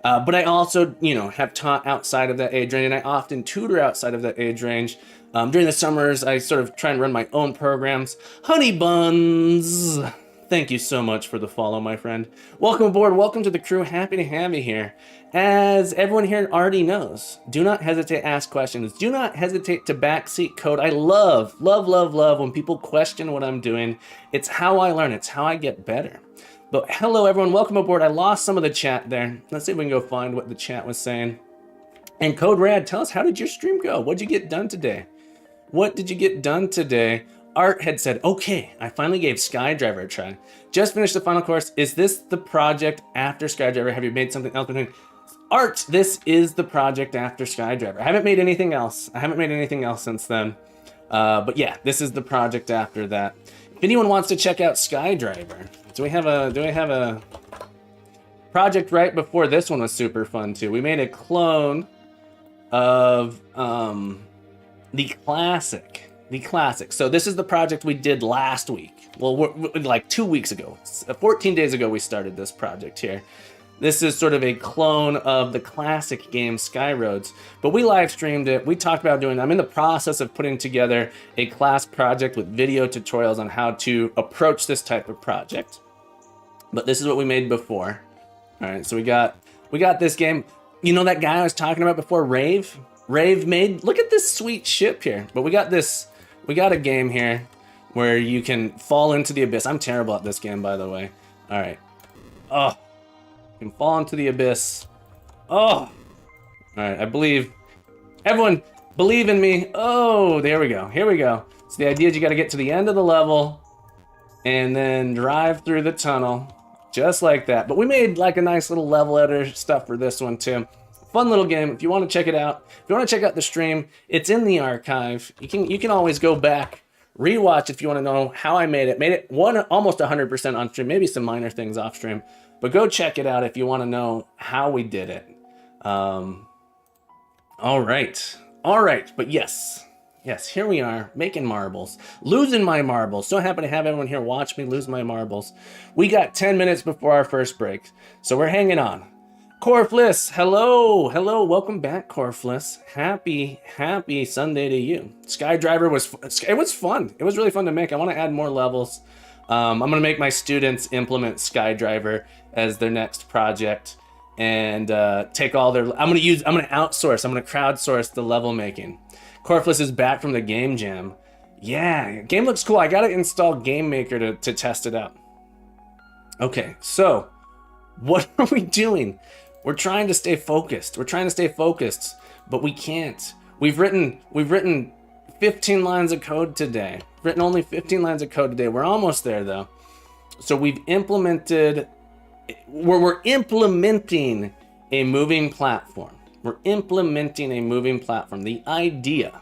But I also, have taught outside of that age range, and I often tutor outside of that age range. During the summers, I sort of try and run my own programs. Honey Buns, thank you so much for the follow, my friend. Welcome aboard. Welcome to the crew. Happy to have you here. As everyone here already knows, do not hesitate to ask questions. Do not hesitate to backseat code. I love when people question what I'm doing. It's how I learn. It's how I get better. But hello, everyone. Welcome aboard. I lost some of the chat there. Let's see if we can go find what the chat was saying. And Code Rad, tell us, how did your stream go? What'd you get done today? What did you get done today? Art had said, okay, I finally gave SkyDriver a try. Just finished the final course. Is this the project after SkyDriver? Have you made something else between? Art, this is the project after SkyDriver. I haven't made anything else. I haven't made anything else since then. But yeah, this is the project after that. If anyone wants to check out SkyDriver, do we have a project right before this one was super fun too? We made a clone of the classic. So this is the project we did last week. Well, like 2 weeks ago, 14 days ago, we started this project here. This is sort of a clone of the classic game Skyroads, but we live streamed it. We talked about doing, I'm in the process of putting together a class project with video tutorials on how to approach this type of project. But this is what we made before. All right, so we got this game. You know that guy I was talking about before, Rave? Rave made, look at this sweet ship here. But we got a game here where you can fall into the abyss. I'm terrible at this game, by the way. All right. Oh. Can fall into the abyss. Oh! All right, I believe. Everyone, believe in me. Oh, there we go. Here we go. So the idea is you got to get to the end of the level and then drive through the tunnel, just like that. But we made like a nice little level editor stuff for this one too. Fun little game. If you want to check it out, if you want to check out the stream, it's in the archive. You can always go back, rewatch if you want to know how I made it. Made it almost 100% on stream, maybe some minor things off stream. But go check it out if you want to know how we did it. All right. But yes, here we are making marbles, losing my marbles. So happy to have everyone here watch me lose my marbles. We got 10 minutes before our first break, so we're hanging on. Corfliss, hello, welcome back, Corfliss. Happy Sunday to you. SkyDriver was fun. It was really fun to make. I want to add more levels. I'm gonna make my students implement SkyDriver as their next project and take all their. I'm gonna crowdsource the level making. Corfliss is back from the game jam. Yeah, game looks cool. I gotta install Game Maker to test it out. Okay, so what are we doing? We're trying to stay focused. But we can't. We've written 15 lines of code today. Written only 15 lines of code today. We're almost there though. So we're implementing a moving platform. The idea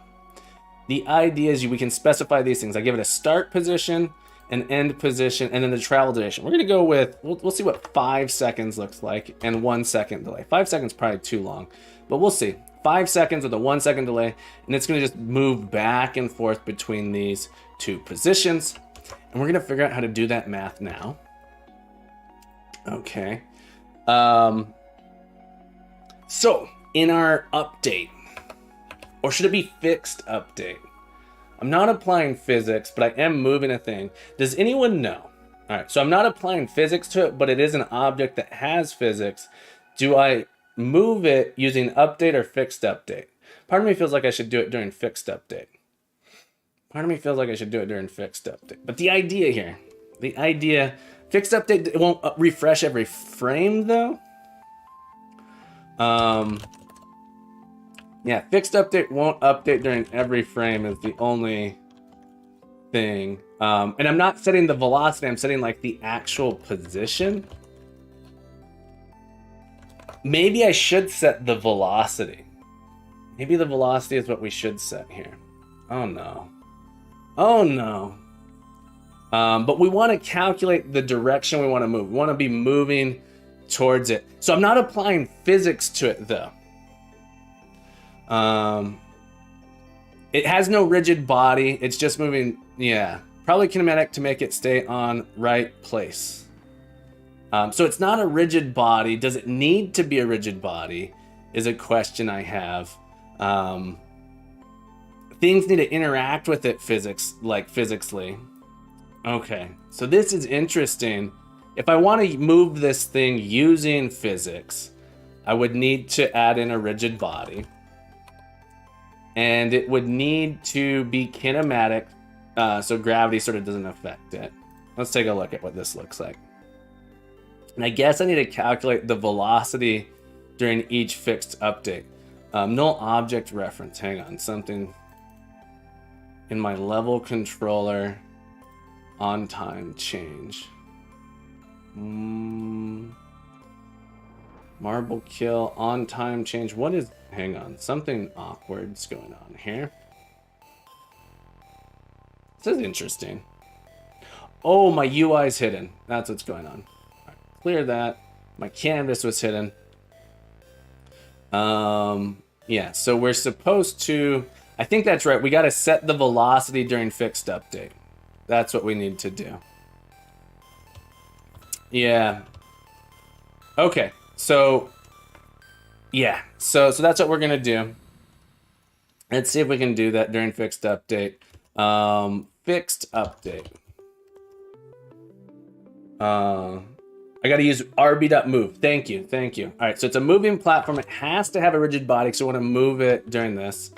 is we can specify these things. I give it a start position, an end position, and then the travel duration. We're gonna go with, we'll see what 5 seconds looks like and 1 second delay. 5 seconds probably too long, but we'll see. 5 seconds with a 1 second delay, and it's gonna just move back and forth between these two positions. And we're gonna figure out how to do that math now. Okay. So in our update, or should it be fixed update? I'm not applying physics, but I am moving a thing. Does anyone know? All right, so I'm not applying physics to it, but it is an object that has physics. Do I move it using update or fixed update? Part of me feels like I should do it during fixed update. But the idea here, fixed update, it won't refresh every frame though. Yeah, fixed update won't update during every frame is the only thing. And I'm not setting the velocity, I'm setting like the actual position. Maybe I should set the velocity. Maybe the velocity is what we should set here. Oh no. Oh no. But we want to calculate the direction we want to move. We want to be moving towards it. So I'm not applying physics to it though. It has no rigid body. It's just moving, yeah. Probably kinematic to make it stay on right place. So it's not a rigid body. Does it need to be a rigid body is a question I have. Things need to interact with it physically. Okay, so this is interesting. If I want to move this thing using physics, I would need to add in a rigid body. And it would need to be kinematic, so gravity sort of doesn't affect it. Let's take a look at what this looks like. And I guess I need to calculate the velocity during each fixed update. Null object reference, hang on, something in my level controller. On time change. Marble kill, on time change. What is, hang on, something awkward's going on here. This is interesting. Oh, my UI's hidden. That's what's going on. Right, clear that. My canvas was hidden. Yeah, so we're supposed to, I think that's right. We got to set the velocity during fixed update. That's what we need to do. Yeah. Okay. So, yeah. So that's what we're going to do. Let's see if we can do that during fixed update. Fixed update. I got to use rb.move. Thank you. Thank you. All right. So it's a moving platform. It has to have a rigid body. So I want to move it during this.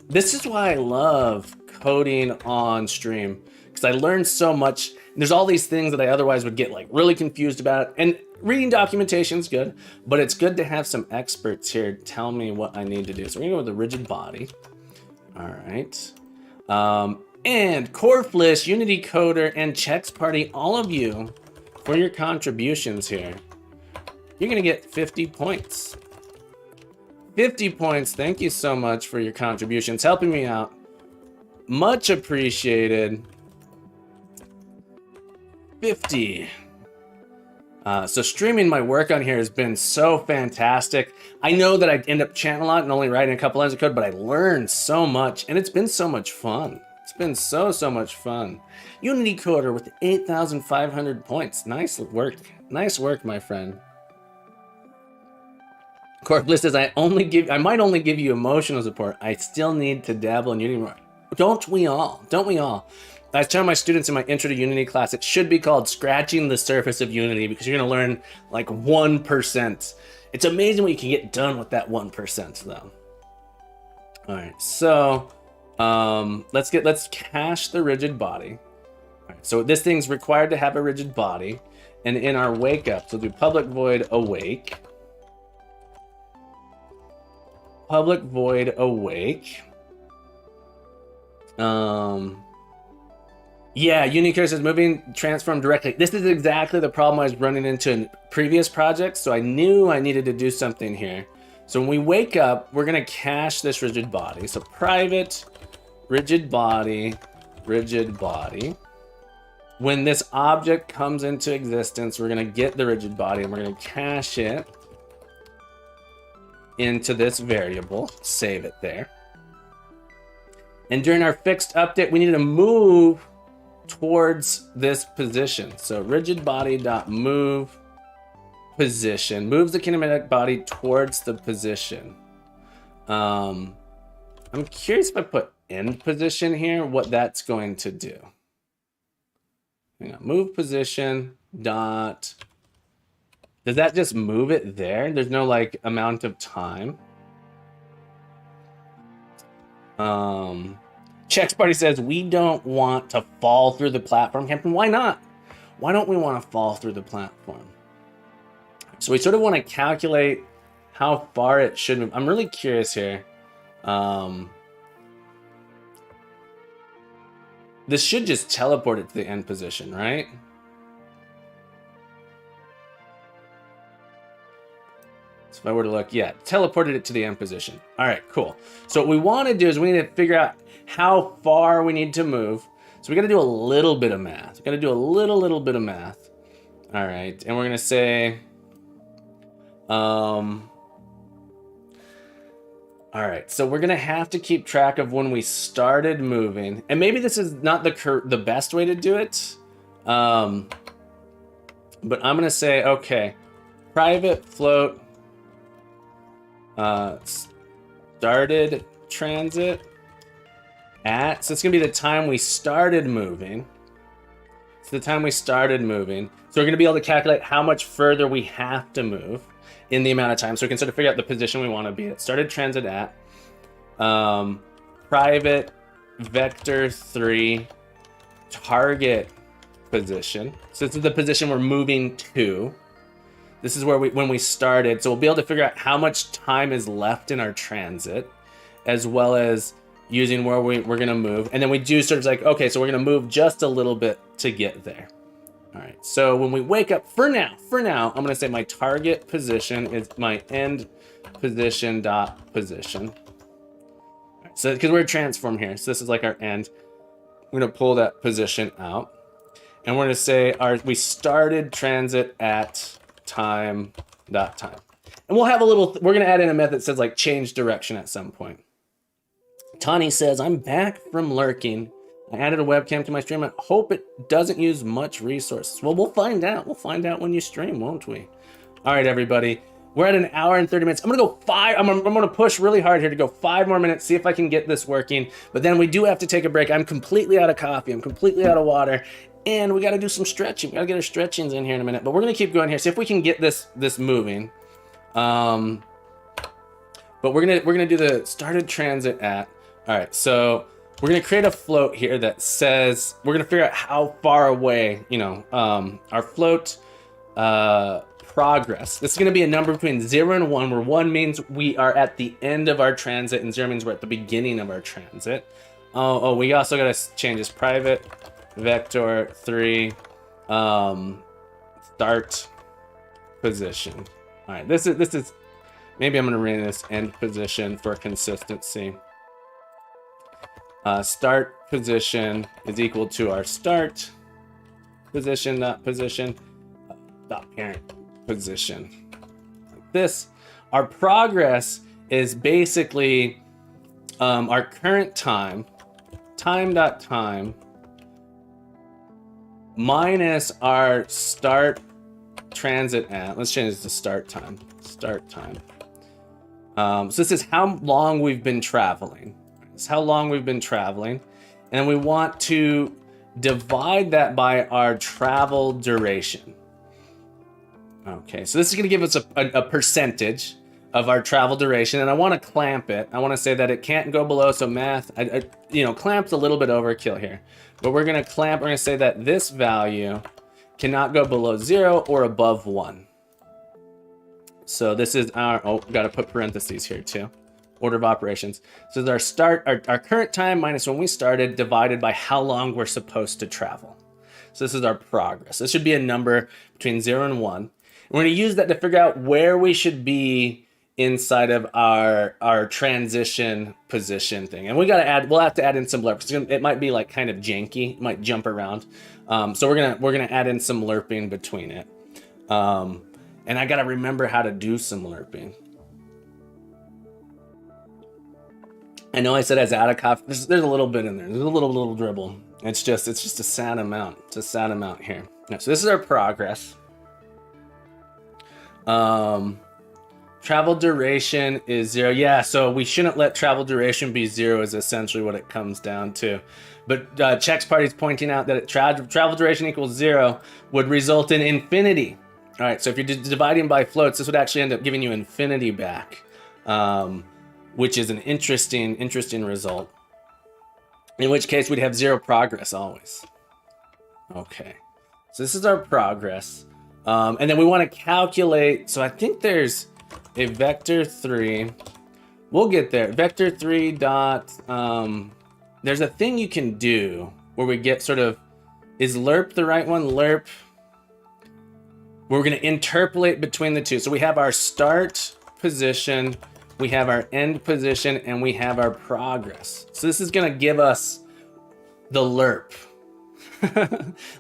This is why I love coding on stream. Because I learned so much. There's all these things that I otherwise would get like really confused about. And reading documentation is good, but it's good to have some experts here tell me what I need to do. So we're gonna go with the rigid body. All right. And Corfless, Unity Coder, and Chex Party, all of you, for your contributions here. You're gonna get 50 points. 50 points. Thank you so much for your contributions, helping me out. Much appreciated. 50. So streaming my work on here has been so fantastic. I know that I end up chatting a lot and only writing a couple lines of code, but I learned so much and it's been so much fun. It's been so much fun. Unity Coder with 8,500 points. Nice work. Nice work, my friend. Corplist says, I might only give you emotional support. I still need to dabble in Unity more. Don't we all? Don't we all? I was telling my students in my Intro to Unity class, it should be called Scratching the Surface of Unity because you're going to learn like 1%. It's amazing what you can get done with that 1% though. All right, so let's cache the rigid body. All right, so this thing's required to have a rigid body. And in our wake up, so do public void awake. Public void awake. Yeah, Unicode says moving transform directly. This is exactly the problem I was running into in previous projects, so I knew I needed to do something here. So when we wake up, we're gonna cache this rigid body. So private rigid body, rigid body. When this object comes into existence, we're gonna get the rigid body and we're gonna cache it into this variable, save it there. And during our fixed update, we need to move towards this position. So rigid body dot move position moves the kinematic body towards the position. I'm curious if I put end position here, what that's going to do. Hang on, move position dot. Does that just move it there? There's no like amount of time. Chex Party says, we don't want to fall through the platform. Captain, why not? Why don't we want to fall through the platform? So we sort of want to calculate how far it should move. I'm really curious here. This should just teleport it to the end position, right? So if I were to look, yeah, teleported it to the end position. All right, cool. So what we want to do is we need to figure out how far we need to move. So we got to do a little bit of math. We got to do a little bit of math. All right, and we're gonna say, all right, so we're gonna have to keep track of when we started moving, and maybe this is not the best way to do it, but I'm gonna say, okay, private float started transit at, so it's gonna be the time we started moving. It's the time we started moving. So we're gonna be able to calculate how much further we have to move in the amount of time. So we can sort of figure out the position we wanna be at. Started transit at, private vector 3 target position. So this is the position we're moving to. This is where when we started. So we'll be able to figure out how much time is left in our transit, as well as using where we're gonna move. And then we do sort of like, okay, so we're gonna move just a little bit to get there. All right, so when we wake up, for now, I'm gonna say my target position is my end position dot position. All right, so because we're transform here, so this is like our end. I'm gonna pull that position out, and we're gonna say we started transit at time dot time. And we'll have a little, we're gonna add in a method that says like change direction at some point. Tani says, I'm back from lurking. I added a webcam to my stream. I hope it doesn't use much resources. Well, we'll find out. We'll find out when you stream, won't we? All right, everybody. We're at 1 hour and 30 minutes. I'm gonna go I'm gonna push really hard here to go 5 more minutes, see if I can get this working. But then we do have to take a break. I'm completely out of coffee. I'm completely out of water. And we gotta do some stretching. We gotta get our stretchings in here in a minute. But we're gonna keep going here, see if we can get this moving. But we're gonna do the started transit at. All right, so we're gonna create a float here that says, we're gonna figure out how far away, our float progress. This is gonna be a number between 0 and 1, where 1 means we are at the end of our transit and 0 means we're at the beginning of our transit. Oh, we also gotta change this private vector 3 start position. All right, this is, maybe I'm gonna rename this end position for consistency. Start position is equal to our start position dot position dot parent position. Like this. Our progress is basically our current time dot time minus our start transit at. Let's change this to start time. So this is how long we've been traveling. It's how long we've been traveling, and we want to divide that by our travel duration. Okay, so this is going to give us a percentage of our travel duration, and I want to clamp it. I want to say that it can't go below, so math, clamp's a little bit overkill here, but we're going to clamp, we're going to say that this value cannot go below 0 or above 1. So this is our, got to put parentheses here too. Order of operations. So this is our current time minus when we started divided by how long we're supposed to travel. So this is our progress. This should be a number between 0 and 1. And we're going to use that to figure out where we should be inside of our transition position thing. And we'll have to add in some lerp. It might be like kind of janky. It might jump around. So we're gonna add in some lerping between it. And I got to remember how to do some lerping. I know I said as out of coffee. There's a little bit in there. There's a little dribble. It's just a sad amount. It's a sad amount here. Yeah, so this is our progress. Travel duration is 0. Yeah, so we shouldn't let travel duration be 0 is essentially what it comes down to. But Chex Party's pointing out that travel duration equals 0 would result in infinity. All right, so if you're dividing by floats, this would actually end up giving you infinity back. Which is an interesting result. In which case we'd have 0 progress always. Okay, so this is our progress. And then we want to calculate, so I think there's a vector 3. We'll get there. Vector 3 dot, there's a thing you can do where we get sort of, is lerp the right one? Lerp. We're going to interpolate between the two. So we have our start position, we have our end position, and we have our progress. So this is gonna give us the lerp.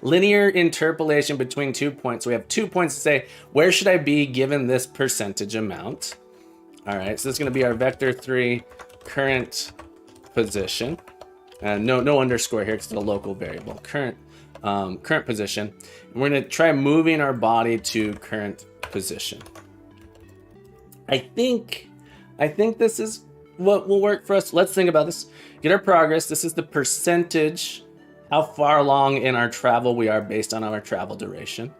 Linear interpolation between 2 points. So we have 2 points to say, where should I be given this percentage amount? All right, so this is gonna be our vector 3 current position. No underscore here because it's a local variable. Current position. And we're gonna try moving our body to current position. I think this is what will work for us. Let's think about this. Get our progress. This is the percentage, how far along in our travel we are based on our travel duration.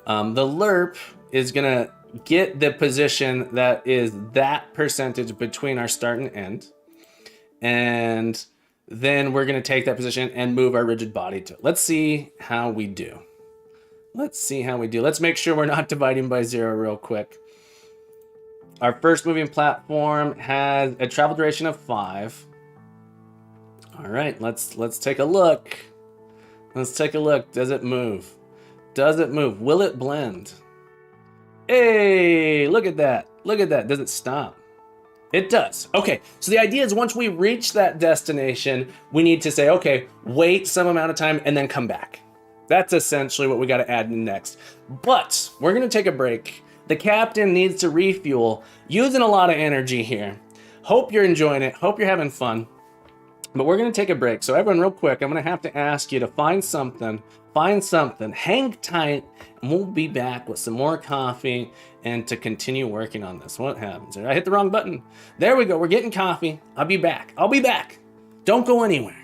The lerp is gonna get the position that is that percentage between our start and end. And then we're gonna take that position and move our rigid body to it. Let's see how we do. Let's make sure we're not dividing by 0 real quick. Our first moving platform has a travel duration of 5. All right, let's take a look. Let's take a look. Does it move? Does it move? Will it blend? Hey, look at that. Look at that. Does it stop? It does. Okay, so the idea is once we reach that destination, we need to say, okay, wait some amount of time and then come back. That's essentially what we got to add in next. But we're going to take a break. The captain needs to refuel, using a lot of energy here. Hope you're enjoying it. Hope you're having fun. But we're going to take a break. So everyone, real quick, I'm going to have to ask you to find something, hang tight, and we'll be back with some more coffee and to continue working on this. What happens? I hit the wrong button. There we go. We're getting coffee. I'll be back. Don't go anywhere.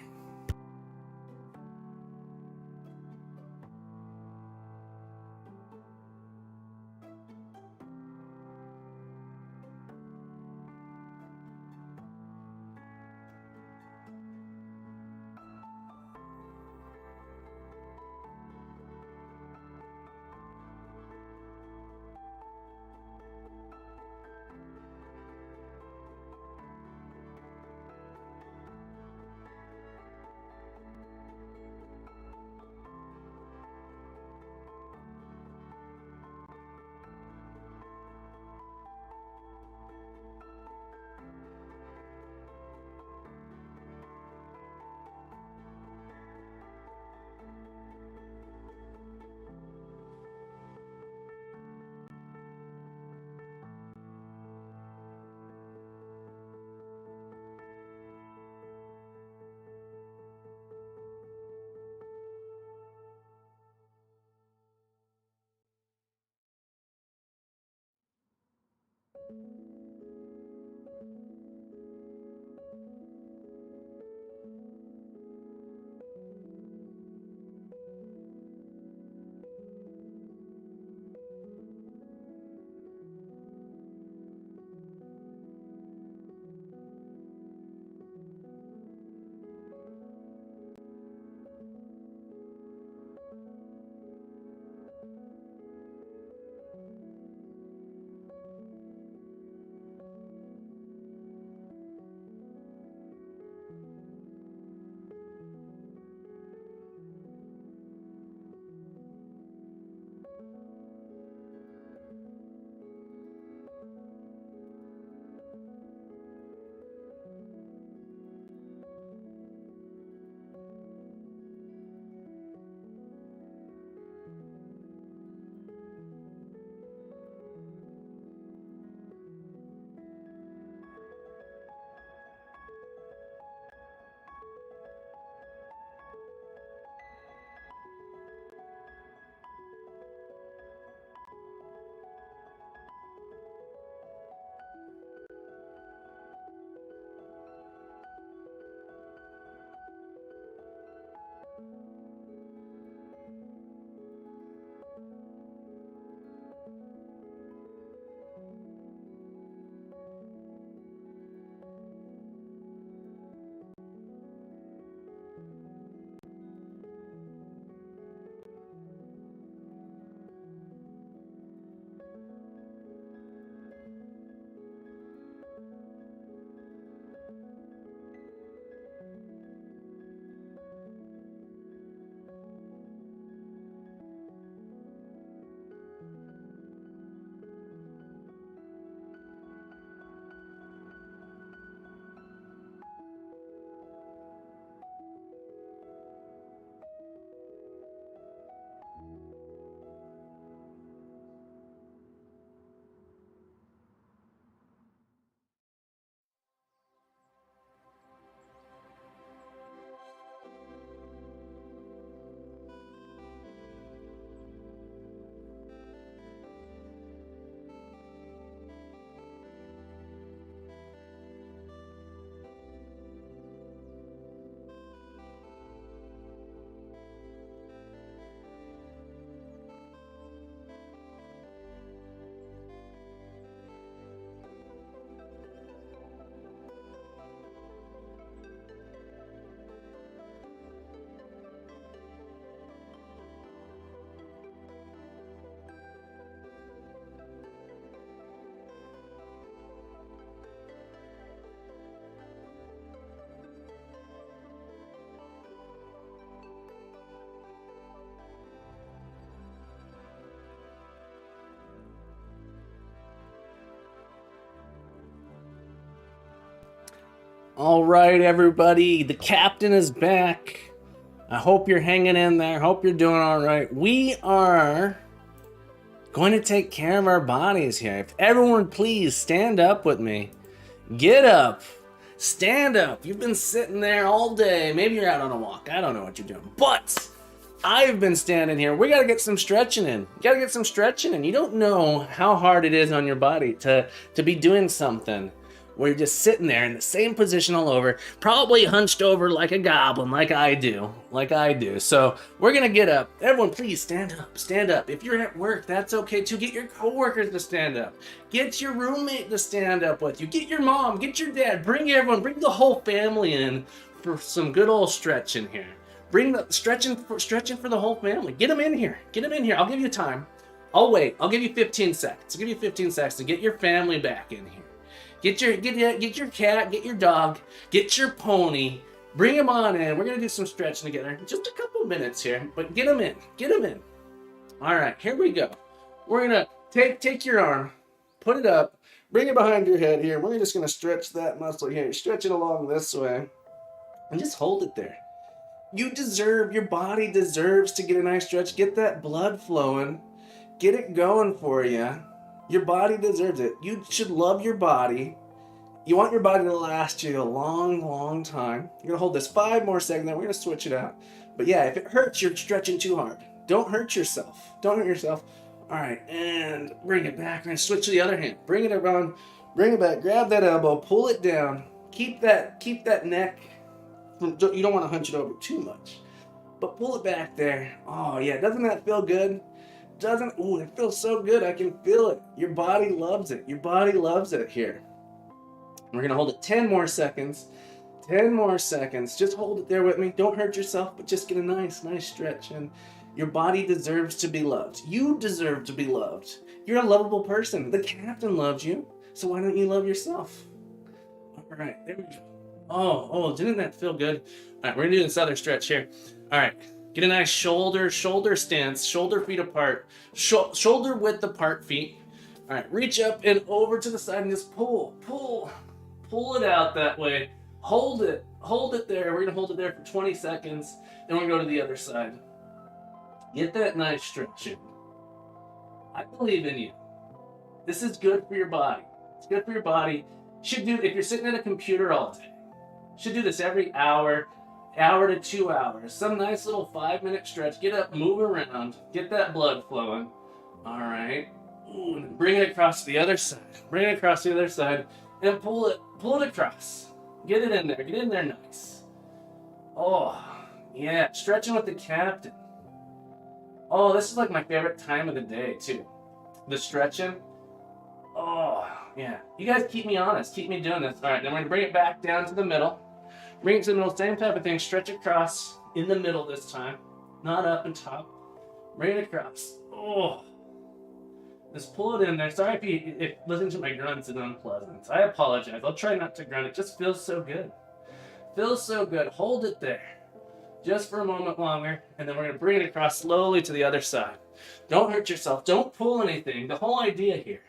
All right, everybody, the captain is back. I hope you're hanging in there. Hope you're doing all right. We are going to take care of our bodies here. If everyone please stand up with me. Get up. Stand up. You've been sitting there all day. Maybe you're out on a walk. I don't know what you're doing. But I've been standing here. We got to get some stretching in. You got to get some stretching in. You don't know how hard it is on your body to be doing something where you're just sitting there in the same position all over, probably hunched over like a goblin, like I do. So we're going to get up. Everyone, please stand up. Stand up. If you're at work, that's okay too. Get your coworkers to stand up. Get your roommate to stand up with you. Get your mom, get your dad. Bring everyone, bring the whole family in for some good old stretching here. Bring the stretching for the whole family. Get them in here. Get them in here. I'll give you time. I'll wait. I'll give you 15 seconds. I'll give you 15 seconds to get your family back in here. Get your cat, get your dog, get your pony, bring them on in. We're gonna do some stretching together. Just a couple minutes here, but get them in. Get them in. All right, here we go. We're gonna take your arm, put it up, bring it behind your head here. We're just gonna stretch that muscle here. Stretch it along this way, and just hold it there. Your body deserves to get a nice stretch. Get that blood flowing. Get it going for you. Your body deserves it. You should love your body. You want your body to last you a long, long time. You're going to hold this 5 more seconds, then we're going to switch it out. But yeah, if it hurts, you're stretching too hard. Don't hurt yourself. Don't hurt yourself. All right, and bring it back. We're going to switch to the other hand. Bring it around. Bring it back. Grab that elbow. Pull it down. Keep that neck. You don't want to hunch it over too much. But pull it back there. Oh, yeah. Doesn't that feel good? It feels so good. I can feel it. Your body loves it. Your body loves it here. We're going to hold it 10 more seconds. 10 more seconds. Just hold it there with me. Don't hurt yourself, but just get a nice stretch. And your body deserves to be loved. You deserve to be loved. You're a lovable person. The captain loves you. So why don't you love yourself? All right. There we go. Oh, didn't that feel good? All right, we're going to do this other stretch here. All right. Get a nice shoulder stance, shoulder feet apart, shoulder width apart feet. All right, reach up and over to the side and just pull it out that way. Hold it there. We're gonna hold it there for 20 seconds. Then we're gonna go to the other side. Get that nice stretch in. I believe in you. This is good for your body. It's good for your body. Should do if you're sitting at a computer all day. Should do this every hour to 2 hours. Some nice little 5-minute stretch. Get up, move around, get that blood flowing. All right. Ooh, and bring it across to the other side. Bring it across to the other side and pull it across. Get it in there. Get in there nice. Oh, yeah. Stretching with the captain. Oh, this is like my favorite time of the day, too. The stretching. Oh, yeah. You guys keep me honest. Keep me doing this. All right, then we're going to bring it back down to the middle. Bring it to the middle, same type of thing. Stretch across in the middle this time. Not up and top. Bring it across. Oh. Just pull it in there. Sorry if listening to my grunts is unpleasant. I apologize. I'll try not to grunt. It just feels so good. Feels so good. Hold it there. Just for a moment longer. And then we're going to bring it across slowly to the other side. Don't hurt yourself. Don't pull anything. The whole idea here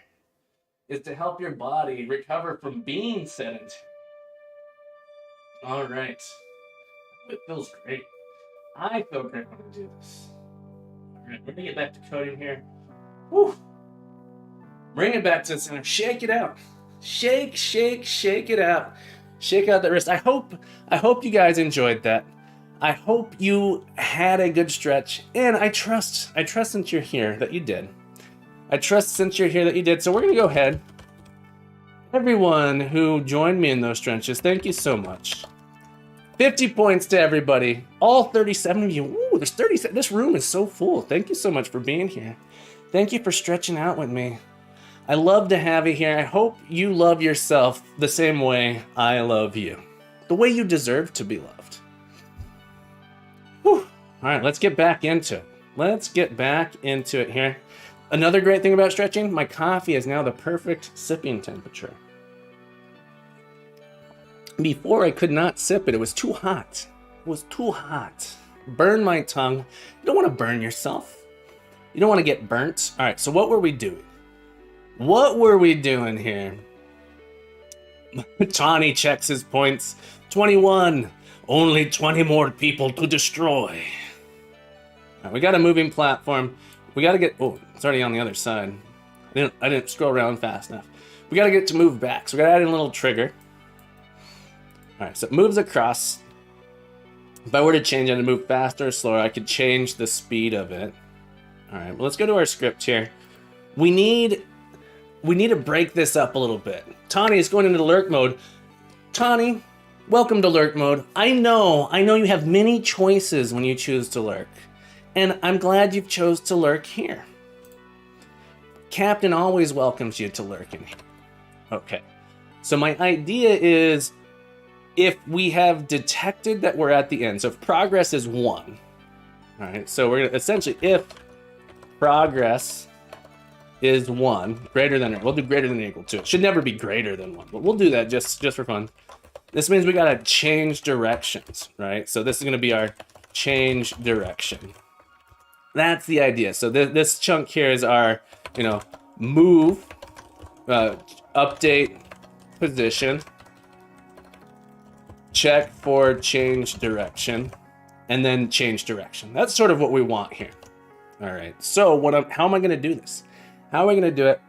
is to help your body recover from being sedentary. All right. It feels great. I feel great when I do this. All right, we're going to get back to coding here. Woo. Bring it back to the center. Shake it out. Shake it out. Shake out that wrist. I hope you guys enjoyed that. I hope you had a good stretch. And I trust since you're here that you did. So we're going to go ahead. Everyone who joined me in those stretches, thank you so much. 50 points to everybody. All 37 of you. Ooh, there's 37. This room is so full. Thank you so much for being here. Thank you for stretching out with me. I love to have you here. I hope you love yourself the same way I love you. The way you deserve to be loved. Whew. All right, let's get back into it. Here. Another great thing about stretching, my coffee is now the perfect sipping temperature. Before I could not sip it. It was too hot. Burn my tongue. You don't want to burn yourself. You don't want to get burnt. All right, so what were we doing? Here? Tawny checks his points. 21. Only 20 more people to destroy. Right, we got a moving platform. We got to get... Oh, it's already on the other side. I didn't scroll around fast enough. We got to get to move back. So we got to add in a little trigger. All right, so it moves across. If I were to change it to move faster or slower, I could change the speed of it. All right, well, let's go to our script here. We need to break this up a little bit. Tawny is going into lurk mode. Tawny, welcome to lurk mode. I know you have many choices when you choose to lurk. And I'm glad you've chose to lurk here. Captain always welcomes you to lurk in here. Okay, so my idea is if we have detected that we're at the end, so if progress is 1, all right, so we're gonna essentially, if progress is 1, greater than, we'll do greater than or equal to. It should never be greater than 1, but we'll do that just for fun. This means we gotta change directions, right? So this is gonna be our change direction. That's the idea. So this chunk here is our, move, update position, check for change direction, and then change direction. That's sort of what we want here. All right, so how am I gonna do this? How am I gonna do it?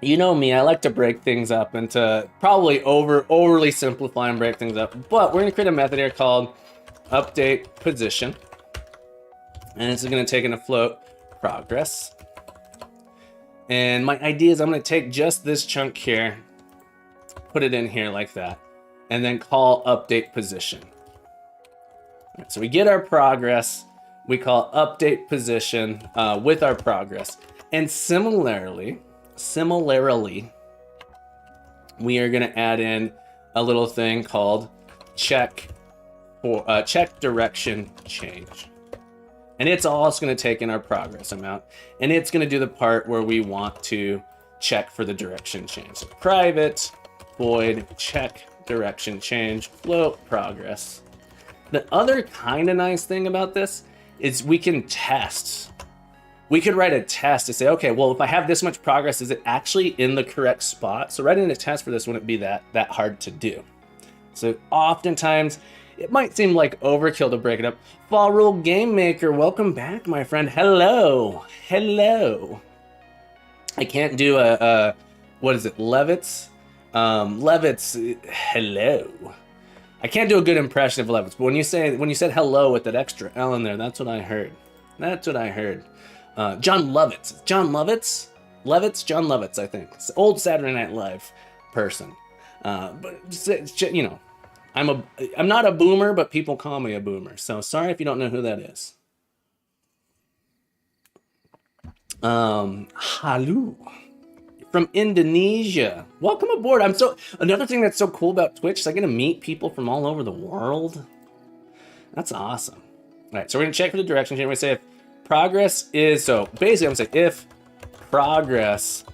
You know me, I like to break things up into probably overly simplify and break things up, but we're gonna create a method here called update position. And this is gonna take in a float progress. And my idea is I'm gonna take just this chunk here, put it in here like that, and then call update position. Right, so we get our progress, we call update position with our progress. And similarly, we are gonna add in a little thing called check direction change. And it's also going to take in our progress amount, and it's going to do the part where we want to check for the direction change. So private void check direction change float progress. The other kind of nice thing about this is we can test. We could write a test to say, okay, well, if I have this much progress, is it actually in the correct spot? So writing a test for this wouldn't be that hard to do. So oftentimes, it might seem like overkill to break it up. Fall Rule Game Maker, welcome back, my friend. Hello. I can't do what is it, Levitz? Levitz, hello. I can't do a good impression of Levitz, but when you said hello with that extra L in there, that's what I heard. John Lovitz. John Lovitz? John Lovitz, I think. It's an old Saturday Night Live person. But, I'm not a boomer, but people call me a boomer. So sorry if you don't know who that is. Halu from Indonesia. Welcome aboard. Another thing that's so cool about Twitch is I get to meet people from all over the world. That's awesome. All right, so we're gonna check for the direction change. We say if progress is, so basically I'm gonna say if progress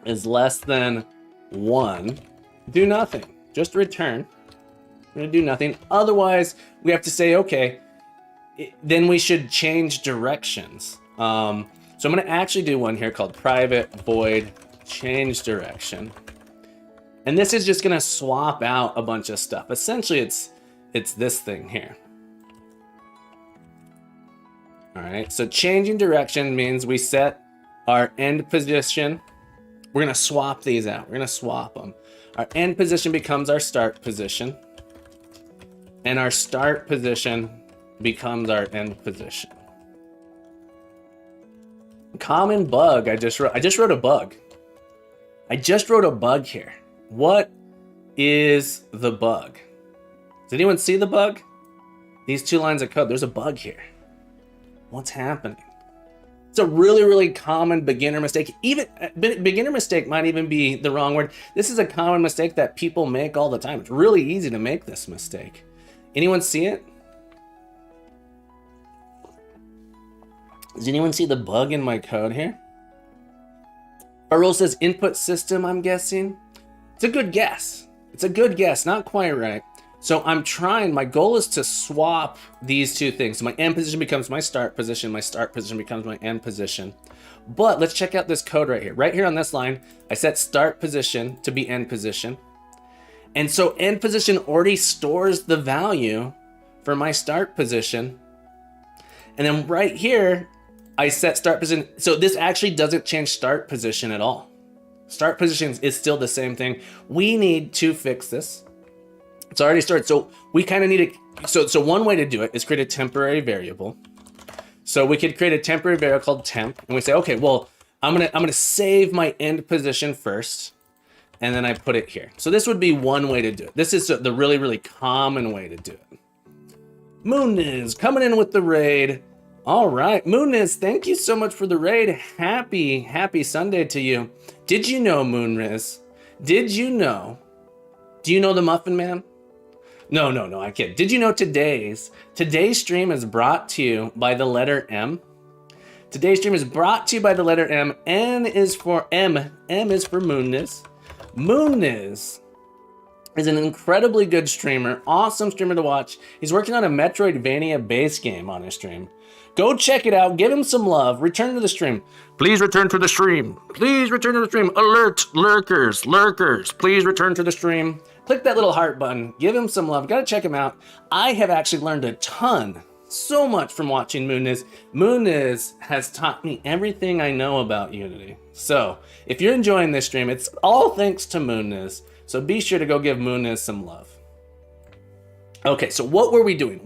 is less than 1, do nothing. Just return. We're gonna do nothing. Otherwise, we have to say, okay, then we should change directions. So I'm gonna actually do one here called private void change direction. And this is just gonna swap out a bunch of stuff. Essentially, it's this thing here. All right, so changing direction means we set our end position. We're gonna swap these out. We're gonna swap them. Our end position becomes our start position. And our start position becomes our end position. Common bug, I just wrote a bug. I just wrote a bug here. What is the bug? Does anyone see the bug? These 2 lines of code, there's a bug here. What's happening? It's a really, really common beginner mistake. Even beginner mistake might even be the wrong word. This is a common mistake that people make all the time. It's really easy to make this mistake. Anyone see it? Does anyone see the bug in my code here? Our rule says input system, I'm guessing. It's a good guess. Not quite right. So my goal is to swap these two things. So my end position becomes my start position becomes my end position. But let's check out this code right here. Right here on this line, I set start position to be end position. And so end position already stores the value for my start position. And then right here, I set start position. So this actually doesn't change start position at all. Start position is still the same thing. We need to fix this. It's already started. So we kind of need to, so one way to do it is create a temporary variable. So we could create a temporary variable called temp, and we say, okay, well, I'm gonna save my end position first, and then I put it here. So this would be one way to do it. This is the really, really common way to do it. Mooniz coming in with the raid. All right, Mooniz, thank you so much for the raid. Happy Sunday to you. Did you know, Moonriz? Did you know? Do you know the Muffin Man? No, I kid. Did you know today's stream is brought to you by the letter M? Today's stream is brought to you by the letter M. M is for Mooniz. Mooniz is an incredibly good streamer, awesome streamer to watch. He's working on a Metroidvania base game on his stream. Go check it out. Give him some love. Return to the stream. Please return to the stream. Please return to the stream. Alert, lurkers. Please return to the stream. Click that little heart button. Give him some love. Gotta check him out. I have actually learned a ton, so much from watching Mooniz. Mooniz has taught me everything I know about Unity. So if you're enjoying this stream, it's all thanks to Mooniz. So be sure to go give Mooniz some love. Okay, so what were we doing?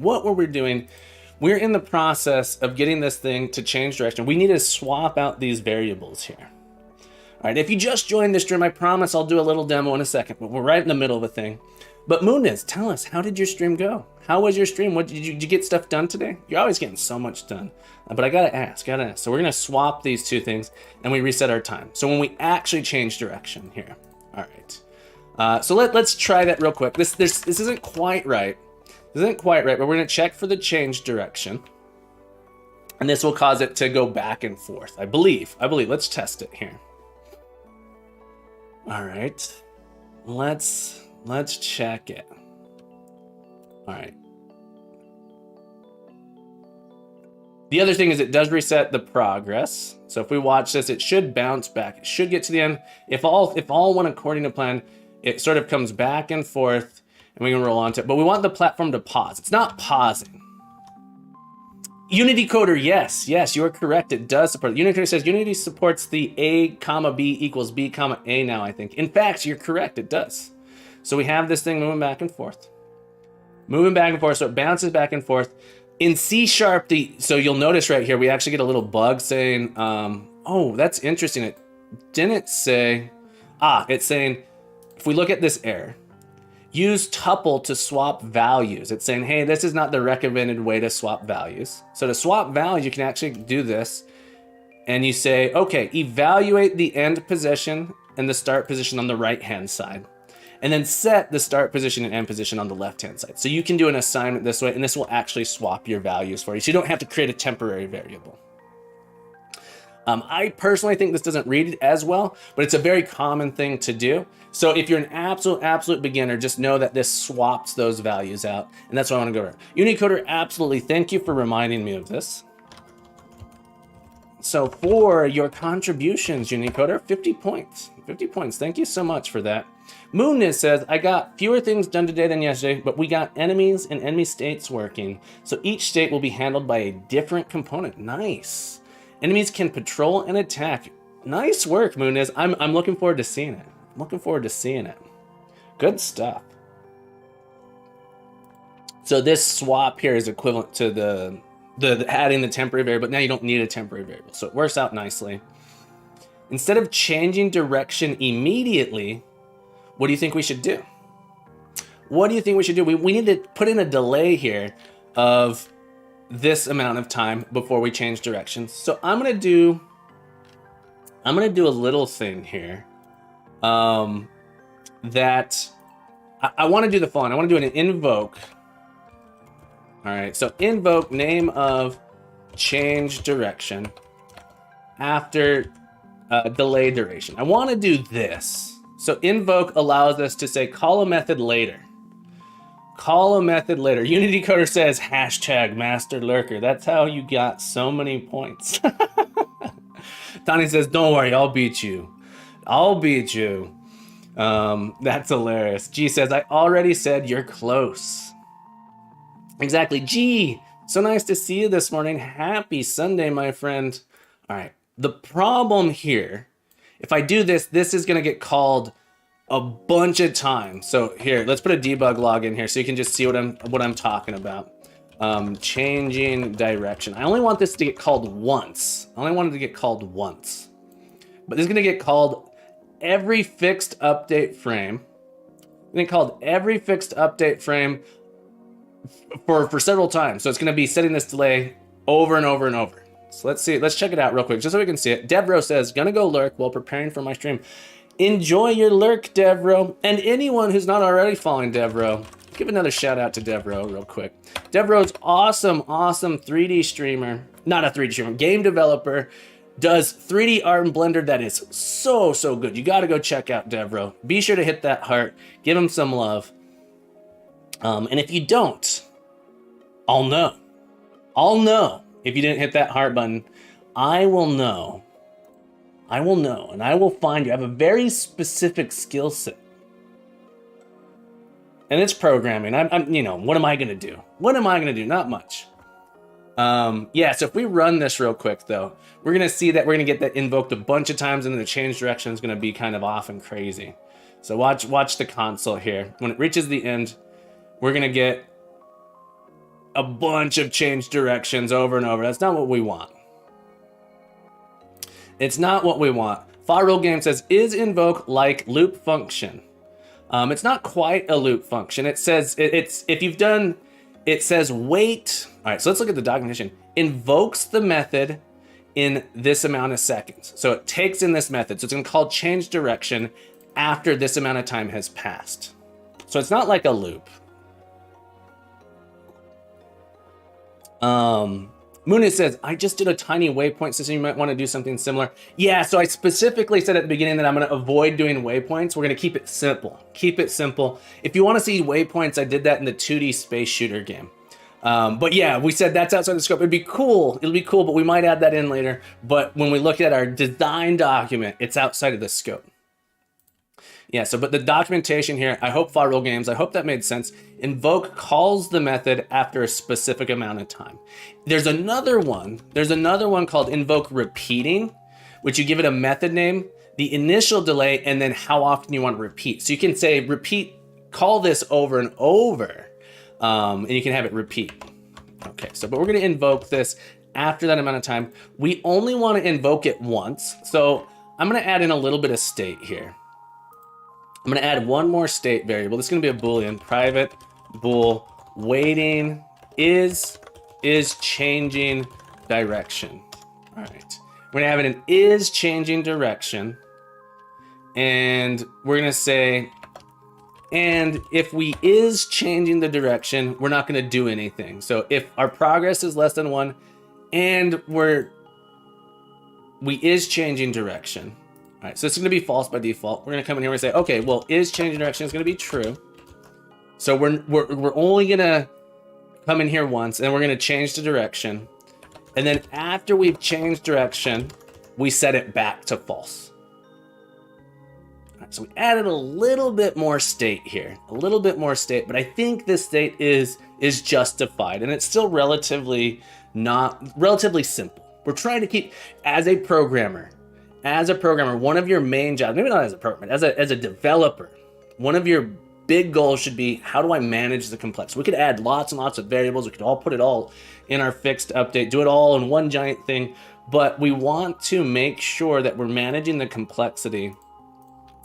We're in the process of getting this thing to change direction. We need to swap out these variables here. All right, if you just joined the stream, I promise I'll do a little demo in a second, but we're right in the middle of a thing. But Mooniz, tell us, how did your stream go? How was your stream? Did you get stuff done today? You're always getting so much done. But I gotta ask. So we're gonna swap these two things and we reset our time. So when we actually change direction here. All right. So let's try that real quick. This isn't quite right. But we're gonna check for the change direction. And this will cause it to go back and forth. I believe. Let's test it here. All right. Let's check it. All right. The other thing is it does reset the progress. So if we watch this, it should bounce back. It should get to the end. If all went according to plan, it sort of comes back and forth and we can roll onto it. But we want the platform to pause. It's not pausing. Unity Coder, yes, you are correct. It does support. Unity Coder says Unity supports the A, B equals B, A now, I think. In fact, you're correct, it does. So we have this thing moving back and forth. So it bounces back and forth. In C#, so you'll notice right here, we actually get a little bug saying, oh, that's interesting. It didn't say, it's saying, if we look at this error, use tuple to swap values. It's saying, hey, this is not the recommended way to swap values. So to swap values, you can actually do this. And you say, okay, evaluate the end position and the start position on the right-hand side. And then set the start position and end position on the left-hand side. So you can do an assignment this way, and this will actually swap your values for you. So you don't have to create a temporary variable. I personally think this doesn't read as well, but it's a very common thing to do. So if you're an absolute beginner, just know that this swaps those values out. And that's what I want to go over. Unicoder, absolutely. Thank you for reminding me of this. So for your contributions, Unicoder, 50 points. 50 points. Thank you so much for that. Mooniz says, I got fewer things done today than yesterday, but we got enemies and enemy states working. So each state will be handled by a different component. Nice. Enemies can patrol and attack. Nice work, Mooniz. I'm looking forward to seeing it. Good stuff. So this swap here is equivalent to the adding the temporary variable, but now you don't need a temporary variable. So it works out nicely. Instead of changing direction immediately, what do you think we should do? We need to put in a delay here of this amount of time before we change directions. So I'm gonna do a little thing here that I want to do the following. I want to do an invoke. All right, so invoke name of change direction after delay duration. I want to do this. So invoke allows us to say call a method later. Call a method later. Unity Coder says hashtag master lurker. That's how you got so many points. Tony says, don't worry, I'll beat you. I'll beat you. That's hilarious. G says, I already said you're close. Exactly. G, so nice to see you this morning. Happy Sunday, my friend. All right. The problem here, if I do this, this is going to get called a bunch of times. So here, let's put a debug log in here so you can just see what I'm talking about. Changing direction. I only want this to get called once. I only want it to get called once. But this is going to get called every fixed update frame. It's going to get called every fixed update frame for several times. So it's going to be setting this delay over and over and over. So let's see. Let's check it out real quick just so we can see it. Devro says, gonna go lurk while preparing for my stream. Enjoy your lurk, Devro. And anyone who's not already following Devro, give another shout out to Devro real quick. Devro's awesome 3D streamer. Not a 3D streamer, game developer. Does 3D art in Blender that is so good. You got to go check out Devro. Be sure to hit that heart. Give him some love. And if you don't, I'll know. I'll know if you didn't hit that heart button. I will know. I will know, and I will find you. I have a very specific skill set. And it's programming. I'm you know, what am I going to do? What am I going to do? Not much. Yeah, so if we run this real quick, though, we're going to see that we're going to get that invoked a bunch of times, and then the change direction is going to be kind of off and crazy. So watch the console here. When it reaches the end, we're going to get a bunch of change directions over and over. That's not what we want. It's not what we want. Firewall Game says, is invoke like loop function? It's not quite a loop function. It says, if you've done, it says wait. All right, so let's look at the documentation. Invokes the method in this amount of seconds. So it takes in this method. So it's gonna call change direction after this amount of time has passed. So it's not like a loop. Moonit says, I just did a tiny waypoint system. You might want to do something similar. Yeah, so I specifically said at the beginning that I'm going to avoid doing waypoints. We're going to keep it simple. Keep it simple. If you want to see waypoints, I did that in the 2D space shooter game. But yeah, we said that's outside the scope. It'd be cool. It'll be cool, but we might add that in later. But when we look at our design document, it's outside of the scope. Yeah, so but the documentation here, I hope Firewall Games, I hope that made sense. Invoke calls the method after a specific amount of time. There's another one called invoke repeating, which you give it a method name, the initial delay, and then how often you want to repeat. So you can say repeat, call this over and over, and you can have it repeat. Okay, so but we're gonna invoke this after that amount of time. We only want to invoke it once. So I'm gonna add in a little bit of state here. I'm going to add one more state variable. This is going to be a Boolean, private bool waiting is changing direction. All right. We're going to have it in is changing direction. And we're going to say, and if we is changing the direction, we're not going to do anything. So if our progress is less than 1 and we is changing direction. All right, so it's going to be false by default. We're going to come in here and say, okay, well, is changing direction is going to be true. So we're only going to come in here once, and we're going to change the direction. And then after we've changed direction, we set it back to false. All right, so we added a little bit more state here, a little bit more state, but I think this state is justified, and it's still relatively simple. We're trying to keep, as a programmer, one of your main jobs, maybe not as a programmer, as a developer, one of your big goals should be, how do I manage the complexity? We could add lots and lots of variables. We could all put it all in our fixed update, do it all in one giant thing. But we want to make sure that we're managing the complexity.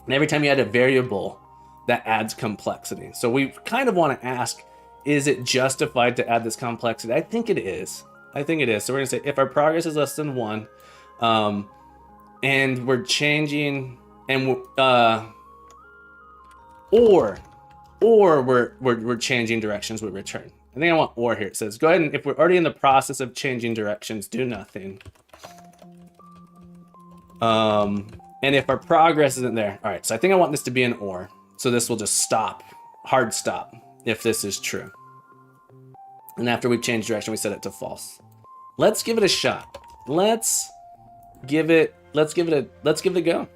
And every time you add a variable, that adds complexity. So we kind of want to ask, is it justified to add this complexity? I think it is. So we're going to say, if our progress is less than 1, and we're changing, and or we're changing directions, we return. I think I want or here. It says, go ahead and if we're already in the process of changing directions, do nothing. And if our progress isn't there, all right. So I think I want this to be an or. So this will just stop, hard stop. if this is true. And after we've changed direction, we set it to false. Let's give it a shot. Let's give it a go.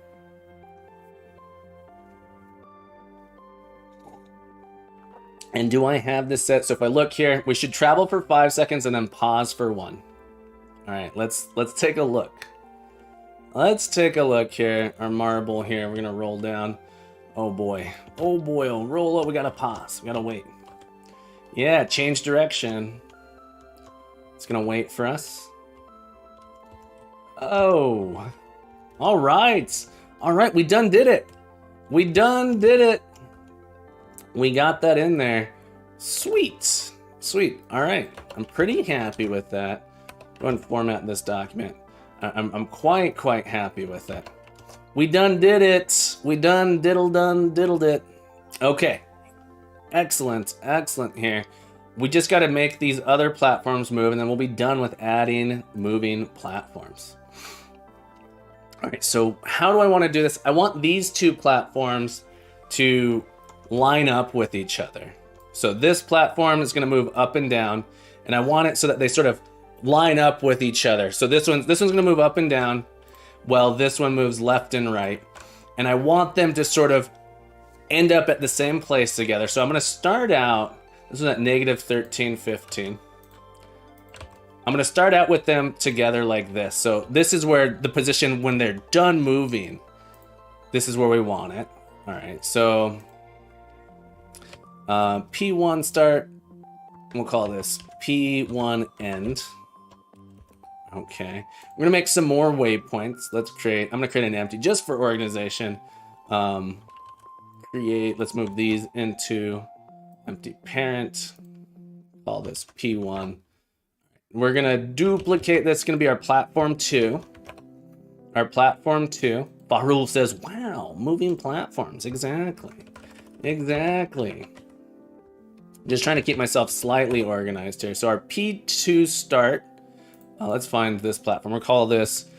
And do I have this set? So if I look here, we should travel for 5 seconds and then pause for 1. All right, let's take a look. Let's take a look here. Our marble here, we're gonna roll down. Oh boy, oh roll up. We gotta pause. We gotta wait. Yeah, change direction. It's gonna wait for us. Oh, all right. All right, we done did it. We done did it. We got that in there. Sweet, sweet. All right, I'm pretty happy with that. Go ahead and format this document. I'm quite happy with it. We done did it. We done diddled it. Okay, excellent here. We just got to make these other platforms move, and then we'll be done with adding moving platforms. All right, so how do I want to do this? I want these 2 platforms to line up with each other. So this platform is going to move up and down, and I want it so that they sort of line up with each other. So this one's going to move up and down, while this one moves left and right. And I want them to sort of end up at the same place together. So I'm going to start out, this is at -13, 15. I'm going to start out with them together like this. So this is where the position, when they're done moving, this is where we want it. All right, so P1 start, we'll call this P1 end. Okay, we're gonna make some more waypoints. I'm gonna create an empty just for organization. Let's move these into empty parent. Call this P1. We're gonna duplicate this. It's gonna be our platform 2. Our platform 2. Fahrul says, wow, moving platforms. Exactly. Just trying to keep myself slightly organized here. So our P2 start, let's find this platform. We'll call this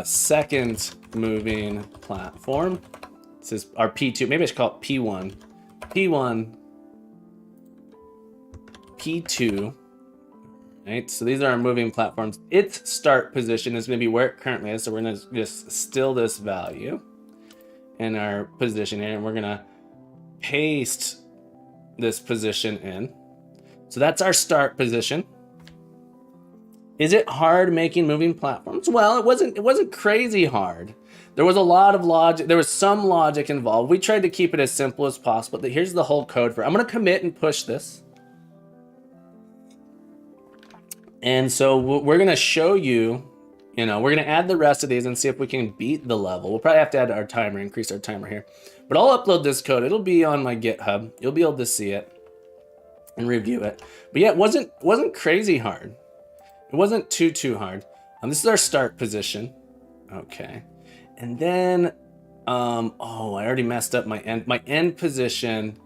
second moving platform. This is our P2. Maybe I should call it P1. P1, P2. Right, so these are our moving platforms. Its start position is going to be where it currently is. So we're going to just still this value in our position here, and we're going to paste this position in. So that's our start position. Is it hard making moving platforms? Well, it wasn't crazy hard. There was a lot of logic. There was some logic involved. We tried to keep it as simple as possible. But here's the whole code for it. I'm going to commit and push this. And so we're going to show you, we're going to add the rest of these and see if we can beat the level. We'll probably have to add our timer, increase our timer here. But I'll upload this code. It'll be on my GitHub. You'll be able to see it and review it. But yeah, it wasn't crazy hard. It wasn't too hard. This is our start position. Okay. And then, I already messed up my end. My end position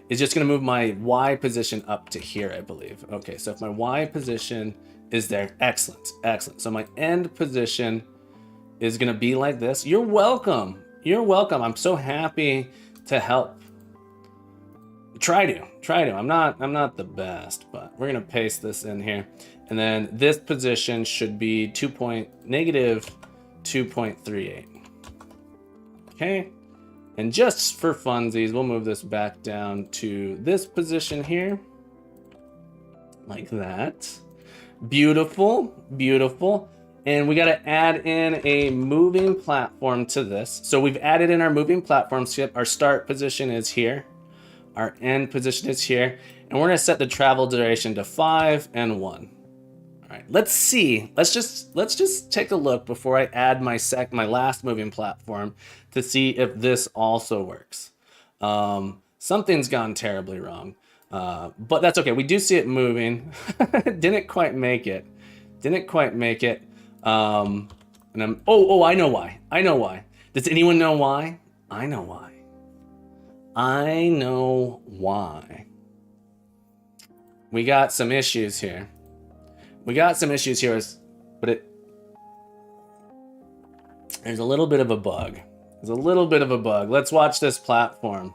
is just going to move my Y position up to here, I believe. Okay, so if my Y position is there, excellent. So my end position is going to be like this. You're welcome. I'm so happy to help. Try to. I'm not the best, but we're going to paste this in here. And then this position should be -2.38. Okay. And just for funsies, we'll move this back down to this position here. Like that. Beautiful. And we got to add in a moving platform to this. So we've added in our moving platform skip. Our start position is here. Our end position is here. And we're going to set the travel duration to 5 and 1. All right, let's see. Let's just take a look before I add my last moving platform to see if this also works. Something's gone terribly wrong, but that's okay. We do see it moving. Didn't quite make it. And I'm. Oh, I know why. Does anyone know why? I know why. We got some issues here. But there's a little bit of a bug. Let's watch this platform.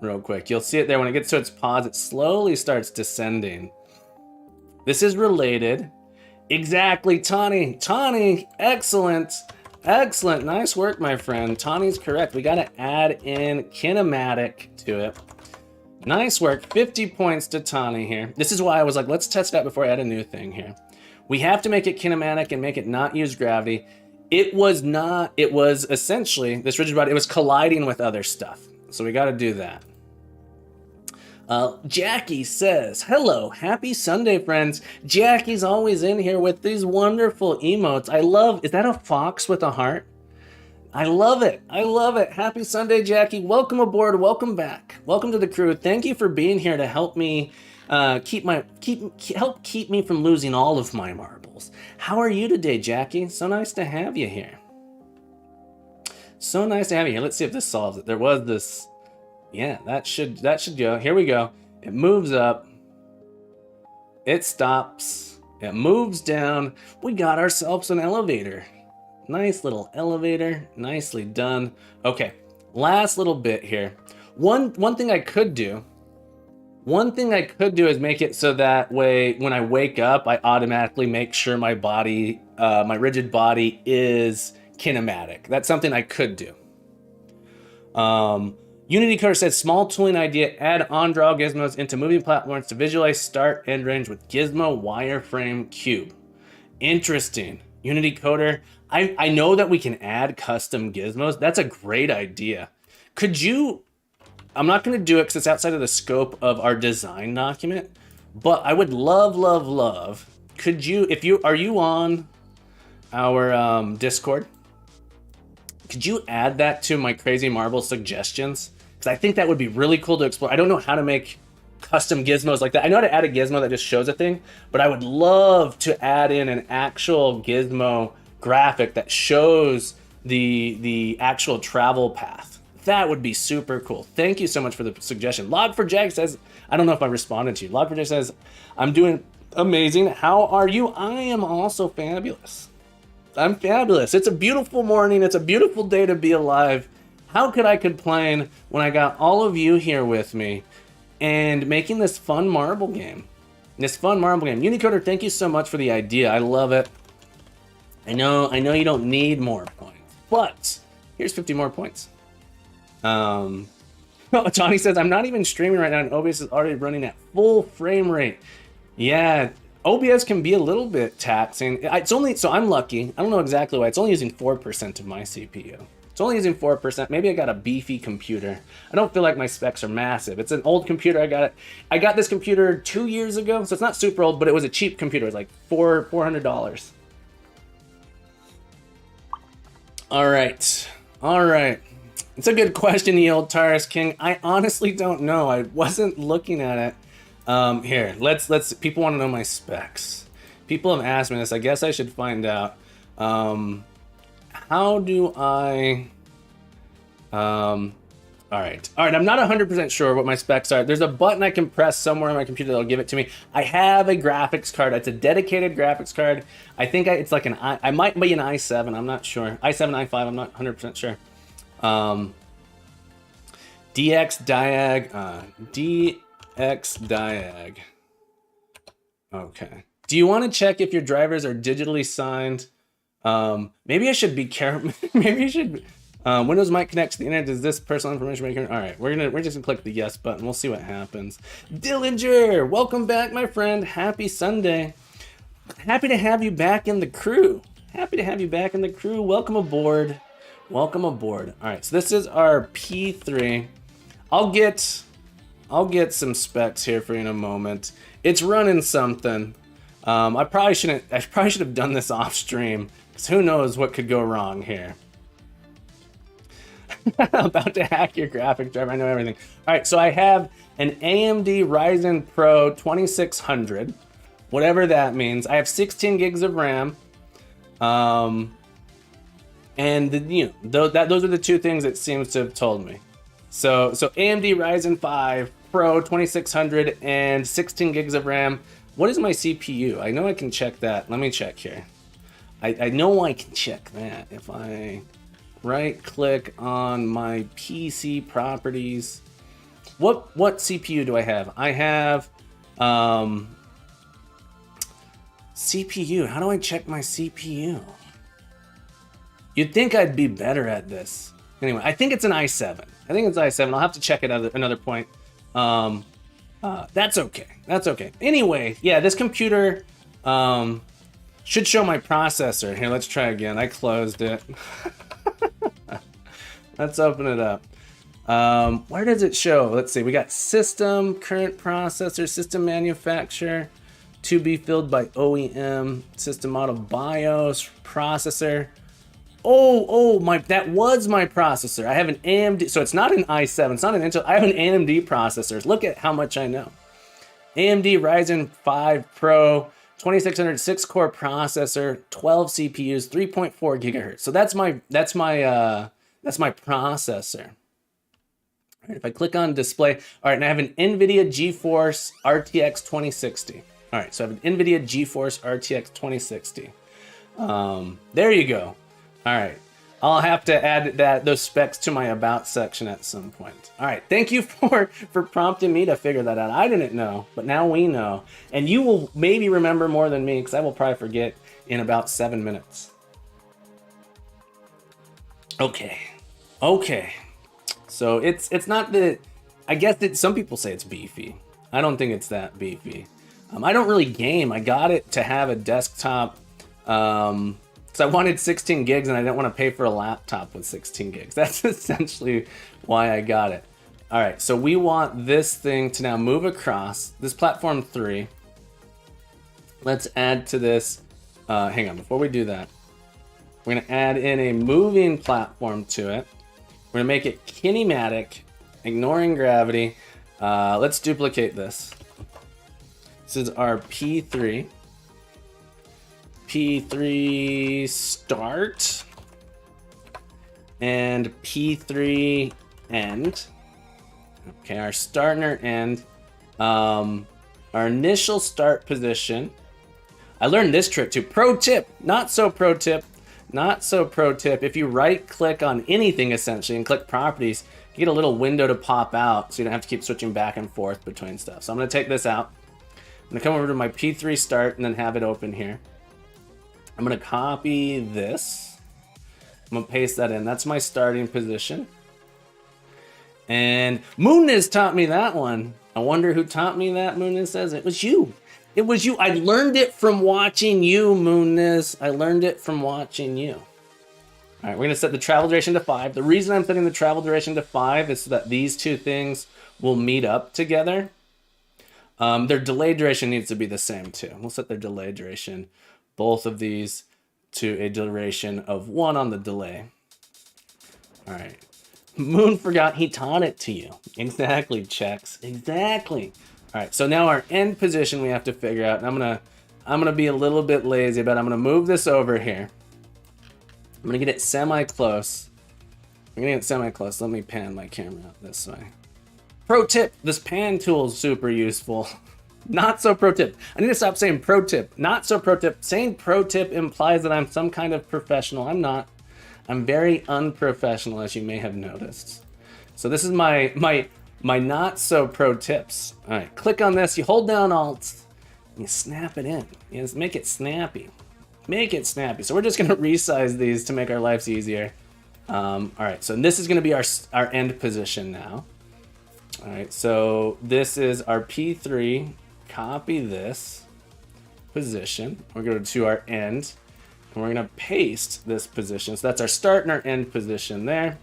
real quick. You'll see it there when it gets to its pause, it slowly starts descending. This is related. Exactly, Tawny. Tawny, excellent. Excellent. Nice work, my friend. Tawny's correct. We got to add in kinematic to it. Nice work. 50 points to Tawny here. This is why I was like, let's test it out before I add a new thing here. We have to make it kinematic and make it not use gravity. It was not, it was essentially, this rigid body, it was colliding with other stuff. So we got to do that. Jackie says, hello, happy Sunday, friends. Jackie's always in here with these wonderful emotes. I love, is that a fox with a heart? I love it. I love it. Happy Sunday, Jackie. Welcome aboard. Welcome back. Welcome to the crew. Thank you for being here to help me help keep me from losing all of my marbles. How are you today, Jackie? So nice to have you here. So nice to have you here. Let's see if this solves it. There was this. Yeah, that should go. Here we go. It moves up. It stops. It moves down. We got ourselves an elevator. Nice little elevator. Nicely done. Okay, last little bit here. One thing I could do is make it so that way when I wake up, I automatically make sure my body, my rigid body is kinematic. That's something I could do. Unity Coder says, small tooling idea, add on-draw gizmos into moving platforms to visualize start end range with gizmo wireframe cube. Interesting. Unity Coder, I know that we can add custom gizmos. That's a great idea. Could you, I'm not going to do it because it's outside of the scope of our design document, but I would love, could you, are you on our Discord? Could you add that to my Crazy Marble suggestions? Because I think that would be really cool to explore. I don't know how to make custom gizmos like that. I know how to add a gizmo that just shows a thing, but I would love to add in an actual gizmo graphic that shows the actual travel path. That would be super cool. Thank you so much for the suggestion. Log4Jag says, I don't know if I responded to you. Log4Jag says, I'm doing amazing. How are you? I am also fabulous. I'm fabulous. It's a beautiful morning. It's a beautiful day to be alive. How could I complain when I got all of you here with me and making this fun marble game? Unicoder, thank you so much for the idea. I love it. I know you don't need more points, but here's 50 more points. Johnny says, I'm not even streaming right now and OBS is already running at full frame rate. Yeah, OBS can be a little bit taxing. It's only, so I'm lucky. I don't know exactly why. It's only using 4% of my CPU. It's only using 4%. Maybe I got a beefy computer. I don't feel like my specs are massive. It's an old computer. I got this computer 2 years ago, so it's not super old, but it was a cheap computer. It was like $400. All right. It's a good question, the old Taurus King. I honestly don't know. I wasn't looking at it. Here, let's. People want to know my specs. People have asked me this. I guess I should find out. How do I? All right. I'm not 100% sure what my specs are. There's a button I can press somewhere on my computer that'll give it to me. I have a graphics card. It's a dedicated graphics card. I think it's like I might be an i7. I'm not sure. i7, i5. I'm not 100% sure. DX Diag. Okay. Do you want to check if your drivers are digitally signed? Maybe I should be careful. Maybe you should. Windows might connect to the internet. Does this personal information maker? All right, we're just gonna click the yes button. We'll see what happens. Dillinger, welcome back, my friend. Happy Sunday. Happy to have you back in the crew. Welcome aboard. All right, so this is our P3. I'll get some specs here for you in a moment. It's running something. I probably should have done this off stream, because who knows what could go wrong here. About to hack your graphic driver. I know everything. All right, so I have an AMD Ryzen Pro 2600, whatever that means. I have 16 gigs of RAM. And those are the two things it seems to have told me. So AMD Ryzen 5 Pro 2600 and 16 gigs of RAM. What is my CPU? I know I can check that. Let me check here. I know I can check that if I right click on my PC properties. what CPU do I have? I have CPU. How do I check my CPU? You'd think I'd be better at this. Anyway, I think it's an i7. I think it's i7. I'll have to check it at another point. That's okay. That's okay. Anyway, yeah, this computer should show my processor. Here, let's try again. I closed it. Let's open it up. Where does it show? Let's see. We got system, current processor, system manufacturer, to be filled by OEM, system model, BIOS, processor. Oh, that was my processor. I have an AMD, so it's not an i7, it's not an Intel. I have an AMD processor. Look at how much I know. AMD Ryzen 5 Pro, 2600 6-core processor, 12 CPUs, 3.4 gigahertz. So that's my processor. All right, if I click on display, all right, and I have an NVIDIA GeForce RTX 2060. All right, so I have an NVIDIA GeForce RTX 2060. There you go. All right, I'll have to add those specs to my about section at some point. All right, thank you for prompting me to figure that out. I didn't know, but now we know. And you will maybe remember more than me, because I will probably forget in about 7 minutes. Okay. So it's not the, I guess some people say it's beefy. I don't think it's that beefy. I don't really game. I got it to have a desktop, so I wanted 16 gigs and I didn't want to pay for a laptop with 16 gigs. That's essentially why I got it. All right, so we want this thing to now move across this platform 3. Let's add to this, hang on, before we do that, we're gonna add in a moving platform to it. We're gonna make it kinematic, ignoring gravity. Let's duplicate this. This is our P3 start and P3 end. Okay, our start and our end. Our initial start position. I learned this trick too. Pro tip, not so pro tip. If you right click on anything essentially and click properties, you get a little window to pop out so you don't have to keep switching back and forth between stuff. So I'm gonna take this out. I'm gonna come over to my P3 start and then have it open here. I'm gonna copy this. I'm gonna paste that in. That's my starting position. And Mooniz taught me that one. I wonder who taught me that, Mooniz says. It was you. It was you. I learned it from watching you, Mooniz. I learned it from watching you. All right, we're gonna set the travel duration to 5. The reason I'm setting the travel duration to 5 is so that these two things will meet up together. Their delay duration needs to be the same too. We'll set their delay duration, both of these, to a duration of 1 on the delay. All right. Moon forgot he taught it to you. Exactly, Checks. Exactly. All right, so now our end position we have to figure out. And I'm gonna be a little bit lazy, but I'm gonna move this over here. I'm gonna get it semi-close. I'm gonna get it semi-close. Let me pan my camera out this way. Pro tip, this pan tool is super useful. Not so pro tip. I need to stop saying pro tip. Not so pro tip. Saying pro tip implies that I'm some kind of professional. I'm not. I'm very unprofessional, as you may have noticed. So this is my not so pro tips. All right, click on this. You hold down Alt. And you snap it in. You just make it snappy. Make it snappy. So we're just gonna resize these to make our lives easier. All right, so this is gonna be our end position now. All right, so this is our P3. Copy this position. We're going to our end, and we're going to paste this position. So that's our start and our end position there.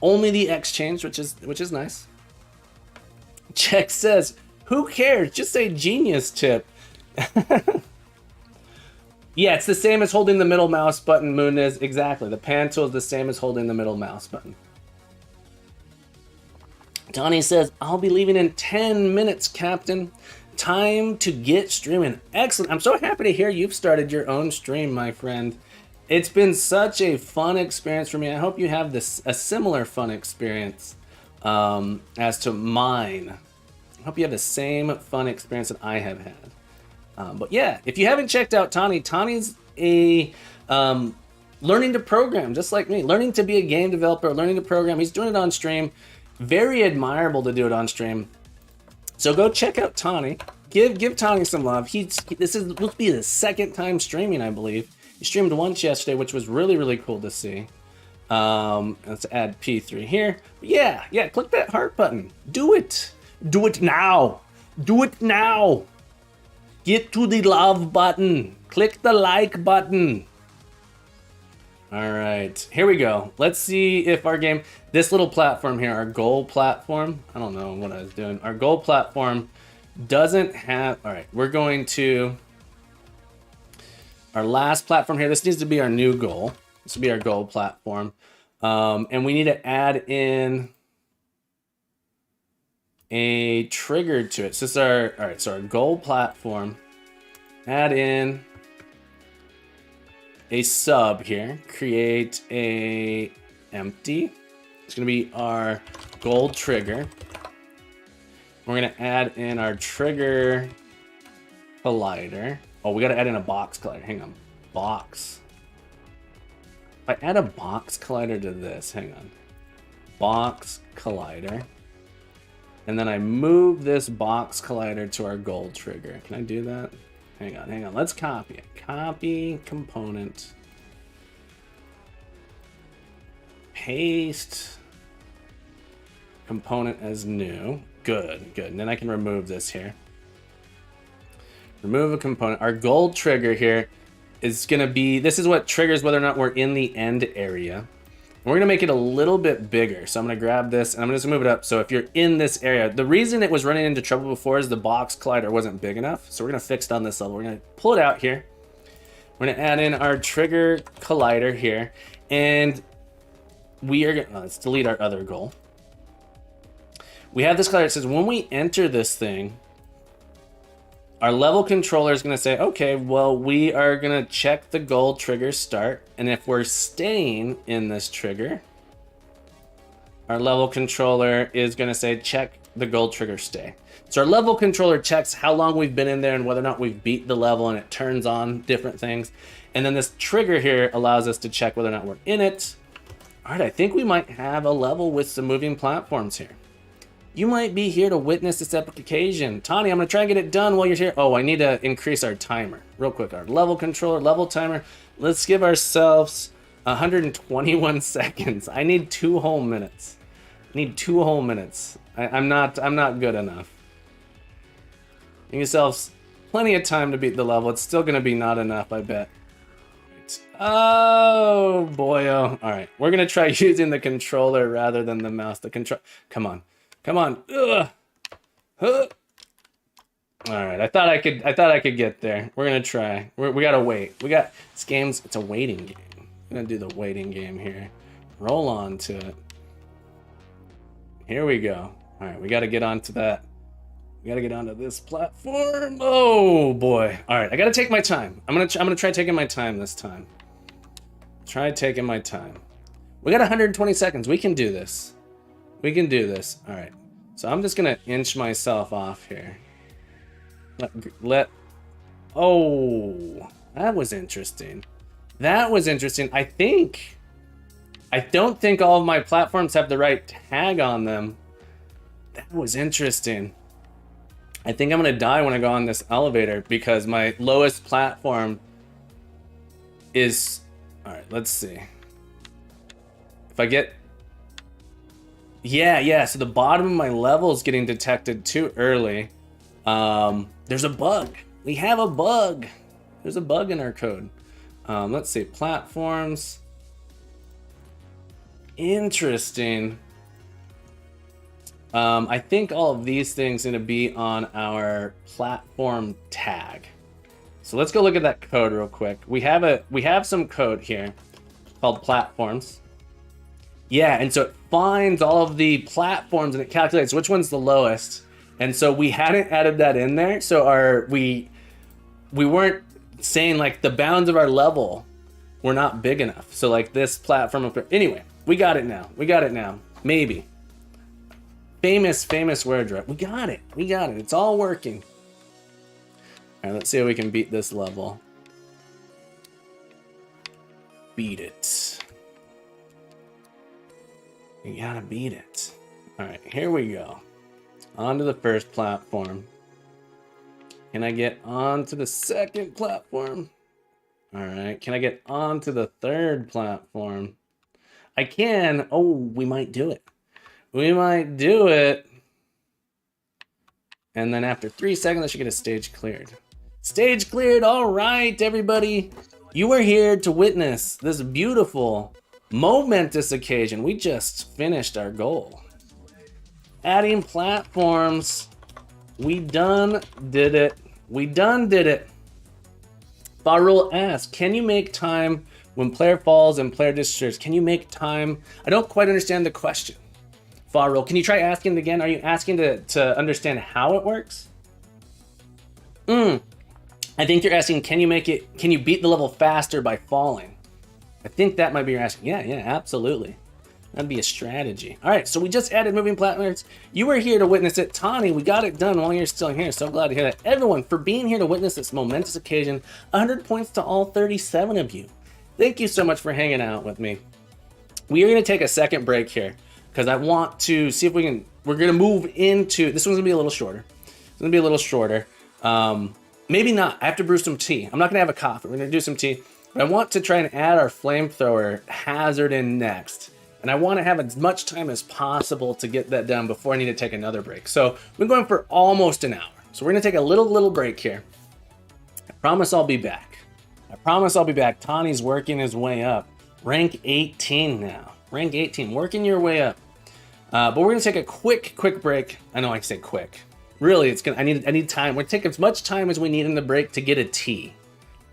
Only the X changed, which is nice. Check says, "Who cares? Just say genius tip." Yeah, it's the same as holding the middle mouse button. Moon is exactly. The pan tool is the same as holding the middle mouse button. Donnie says, "I'll be leaving in 10 minutes, Captain. Time to get streaming." Excellent. I'm so happy to hear you've started your own stream, my friend. It's been such a fun experience for me. I hope you have a similar fun experience as to mine. I hope you have the same fun experience that I have had. But yeah, if you haven't checked out Tawny, Tawny's a learning to program, just like me. Learning to be a game developer, learning to program. He's doing it on stream. Very admirable to do it on stream. So go check out Tawny. Give Tawny some love. This is supposed to be his second time streaming, I believe. He streamed once yesterday, which was really, really cool to see. Let's add P3 here. Yeah, click that heart button. Do it. Do it now. Do it now. Get to the love button. Click the like button. All right, here we go. Let's see if our game, this little platform here, our goal platform, I don't know what I was doing. Our goal platform doesn't have, all right, we're going to, our last platform here, this needs to be our new goal. This will be our goal platform. And we need to add in a trigger to it. So this is our, all right, so our goal platform, add in a sub here, create a empty. It's gonna be our goal trigger. We're gonna add in our trigger collider. Oh, we gotta add in a box collider. Hang on, box. If I add a box collider to this, hang on. Box collider. And then I move this box collider to our goal trigger. Can I do that? Hang on. Let's copy it. Copy component. Paste component as new. Good. And then I can remove this here. Remove a component. Our goal trigger here is going to be, this is what triggers whether or not we're in the end area. We're going to make it a little bit bigger. So I'm going to grab this and I'm going to move it up. So if you're in this area, the reason it was running into trouble before is the box collider wasn't big enough. So we're going to fix it on this level. We're going to pull it out here. We're going to add in our trigger collider here. And we are going to, let's delete our other goal. We have this collider that says when we enter this thing, our level controller is going to say, okay, well, we are going to check the goal trigger start. And if we're staying in this trigger, our level controller is going to say, check the goal trigger stay. So our level controller checks how long we've been in there and whether or not we've beat the level, and it turns on different things. And then this trigger here allows us to check whether or not we're in it. All right, I think we might have a level with some moving platforms here. You might be here to witness this epic occasion. Tawny, I'm gonna try and get it done while you're here. Oh, I need to increase our timer real quick. Our level controller, level timer. Let's give ourselves 121 seconds. I need 2 whole minutes. I'm not good enough. Give yourselves plenty of time to beat the level. It's still gonna be not enough, I bet. Oh boy, oh. All right, we're gonna try using the controller rather than the mouse. The control, come on. Ugh. Huh. All right, I thought I could get there. We're gonna try. We gotta wait. This game's, it's a waiting game. I'm gonna do the waiting game here. Roll on to it. Here we go. All right, we gotta get onto that. We gotta get onto this platform. Oh boy. All right, I gotta take my time. I'm gonna try taking my time this time. Try taking my time. We got 120 seconds. We can do this. All right. So I'm just gonna inch myself off here. Oh, that was interesting. I don't think all of my platforms have the right tag on them. That was interesting. I think I'm gonna die when I go on this elevator because my lowest platform is, all right, let's see. If I get, yeah, so the bottom of my level is getting detected too early. There's a bug. We have a bug. There's a bug in our code. Let's see, platforms. Interesting. I think all of these things are gonna be on our platform tag. So let's go look at that code real quick. We have some code here called platforms. Yeah, and so it finds all of the platforms and it calculates which one's the lowest. And so we hadn't added that in there. So we weren't saying like the bounds of our level were not big enough. So like this platform, anyway, we got it now. Maybe. Famous word drop. We got it. It's all working. All right, let's see if we can beat this level. Beat it. You gotta beat it. All right, here we go. Onto the first platform. Can I get onto the second platform? All right, can I get onto the third platform? I can. Oh, we might do it. We might do it. And then after 3 seconds, I should get a stage cleared. Stage cleared. All right, everybody. You are here to witness this beautiful, momentous occasion. We just finished our goal. Adding platforms. We done did it. We done did it. Farul asks, can you make time when player falls and player disappears? Can you make time? I don't quite understand the question. Farul, can you try asking it again? Are you asking to understand how it works? I think you're asking, can you beat the level faster by falling? I think that might be your asking. Yeah, absolutely. That'd be a strategy. All right, so we just added moving platforms. You were here to witness it. Tani, we got it done while you're still here. So glad to hear that. Everyone, for being here to witness this momentous occasion, 100 points to all 37 of you. Thank you so much for hanging out with me. We are going to take a second break here because I want to see if we can, we're going to move into, this one's going to be a little shorter. It's going to be a little shorter. Maybe not. I have to brew some tea. I'm not going to have a coffee. We're going to do some tea. But I want to try and add our flamethrower hazard in next. And I want to have as much time as possible to get that done before I need to take another break. So we're going for almost an hour. So we're going to take a little break here. I promise I'll be back. I promise I'll be back. Tani's working his way up. Rank 18 now. Rank 18. Working your way up. But we're going to take a quick break. I know I say quick. Really, it's gonna. I need time. We're gonna take as much time as we need in the break to get a tea.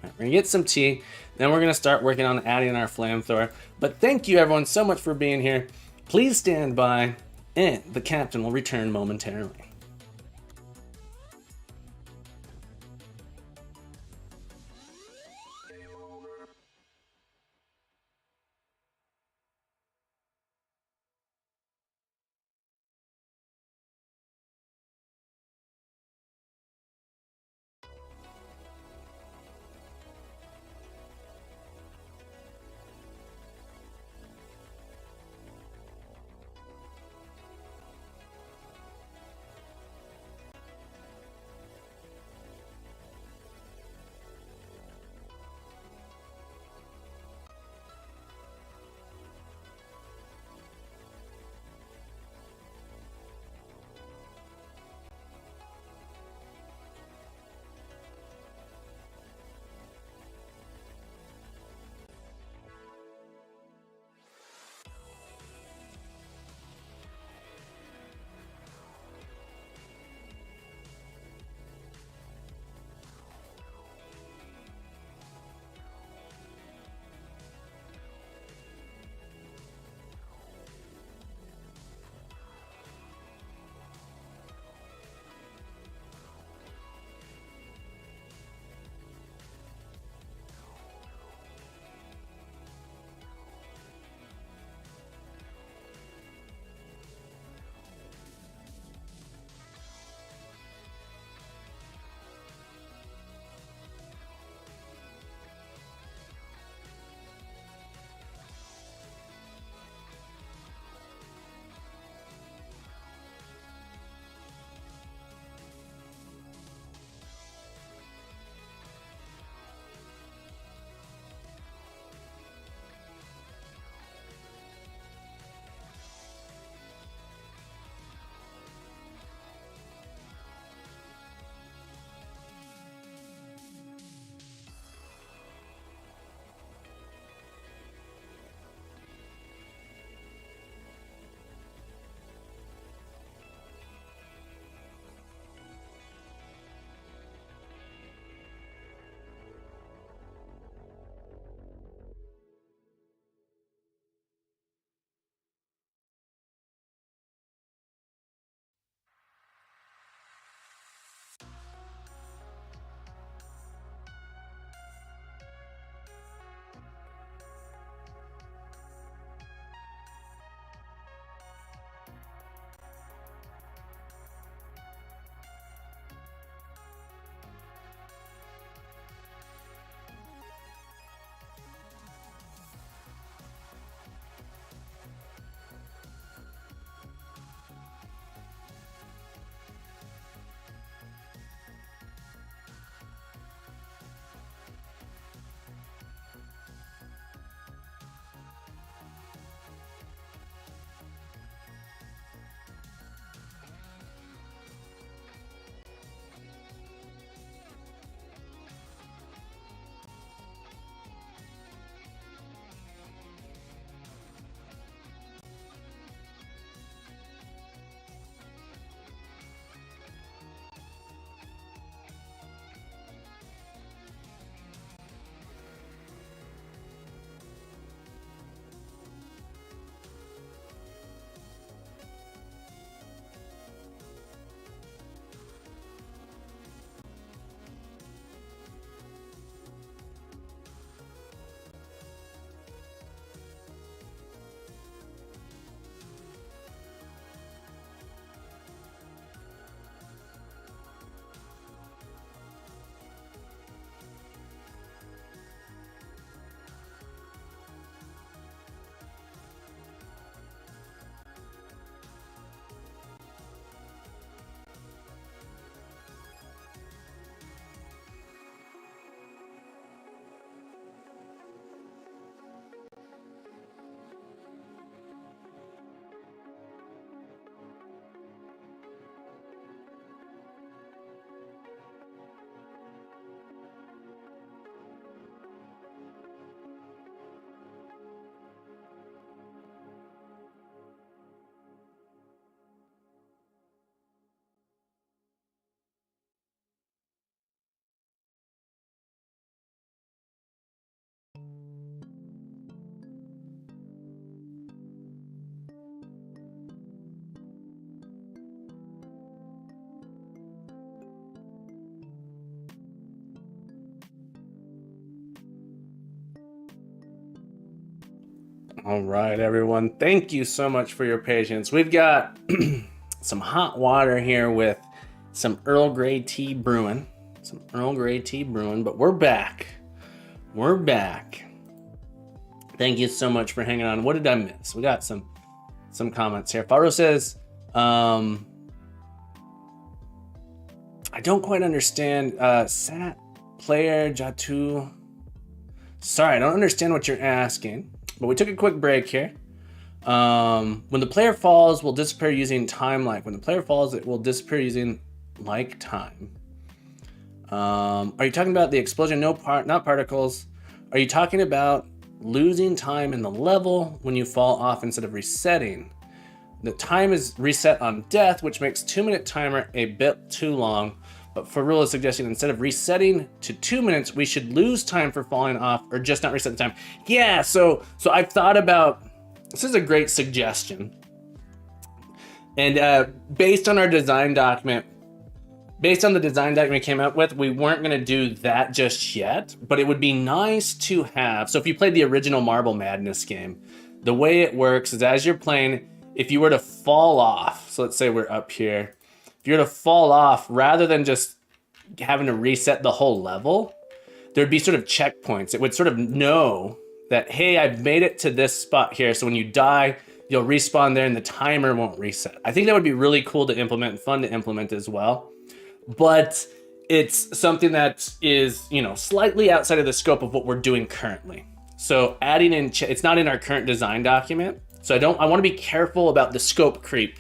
Right, we're gonna get some tea, then we're gonna start working on adding our flamethrower. But thank you everyone so much for being here. Please stand by, and the captain will return momentarily. All right, everyone. Thank you so much for your patience. We've got some hot water here with some Earl Grey tea brewing. But we're back. We're back. Thank you so much for hanging on. What did I miss? We got some comments here. Faro says, I don't quite understand. Sat player Jatu. Sorry, I don't understand what you're asking. But we took a quick break here. When the player falls, will disappear using time like. When the player falls, it will disappear using like time. Are you talking about the explosion? No, not particles. Are you talking about losing time in the level when you fall off instead of resetting? The time is reset on death, which makes 2-minute timer a bit too long. But for Rule is suggesting instead of resetting to 2 minutes, we should lose time for falling off or just not reset the time. Yeah, so I've thought about, this is a great suggestion. And based on our design document, based on the design document we came up with, we weren't going to do that just yet, but it would be nice to have. So if you played the original Marble Madness game, the way it works is as you're playing, if you were to fall off, so let's say we're up here, if you were to fall off, rather than just having to reset the whole level, there'd be sort of checkpoints. It would sort of know that, hey, I've made it to this spot here, so when you die, you'll respawn there and the timer won't reset. I think that would be really cool to implement and fun to implement as well. But it's something that is, slightly outside of the scope of what we're doing currently. So adding in, it's not in our current design document. So I want to be careful about the scope creep,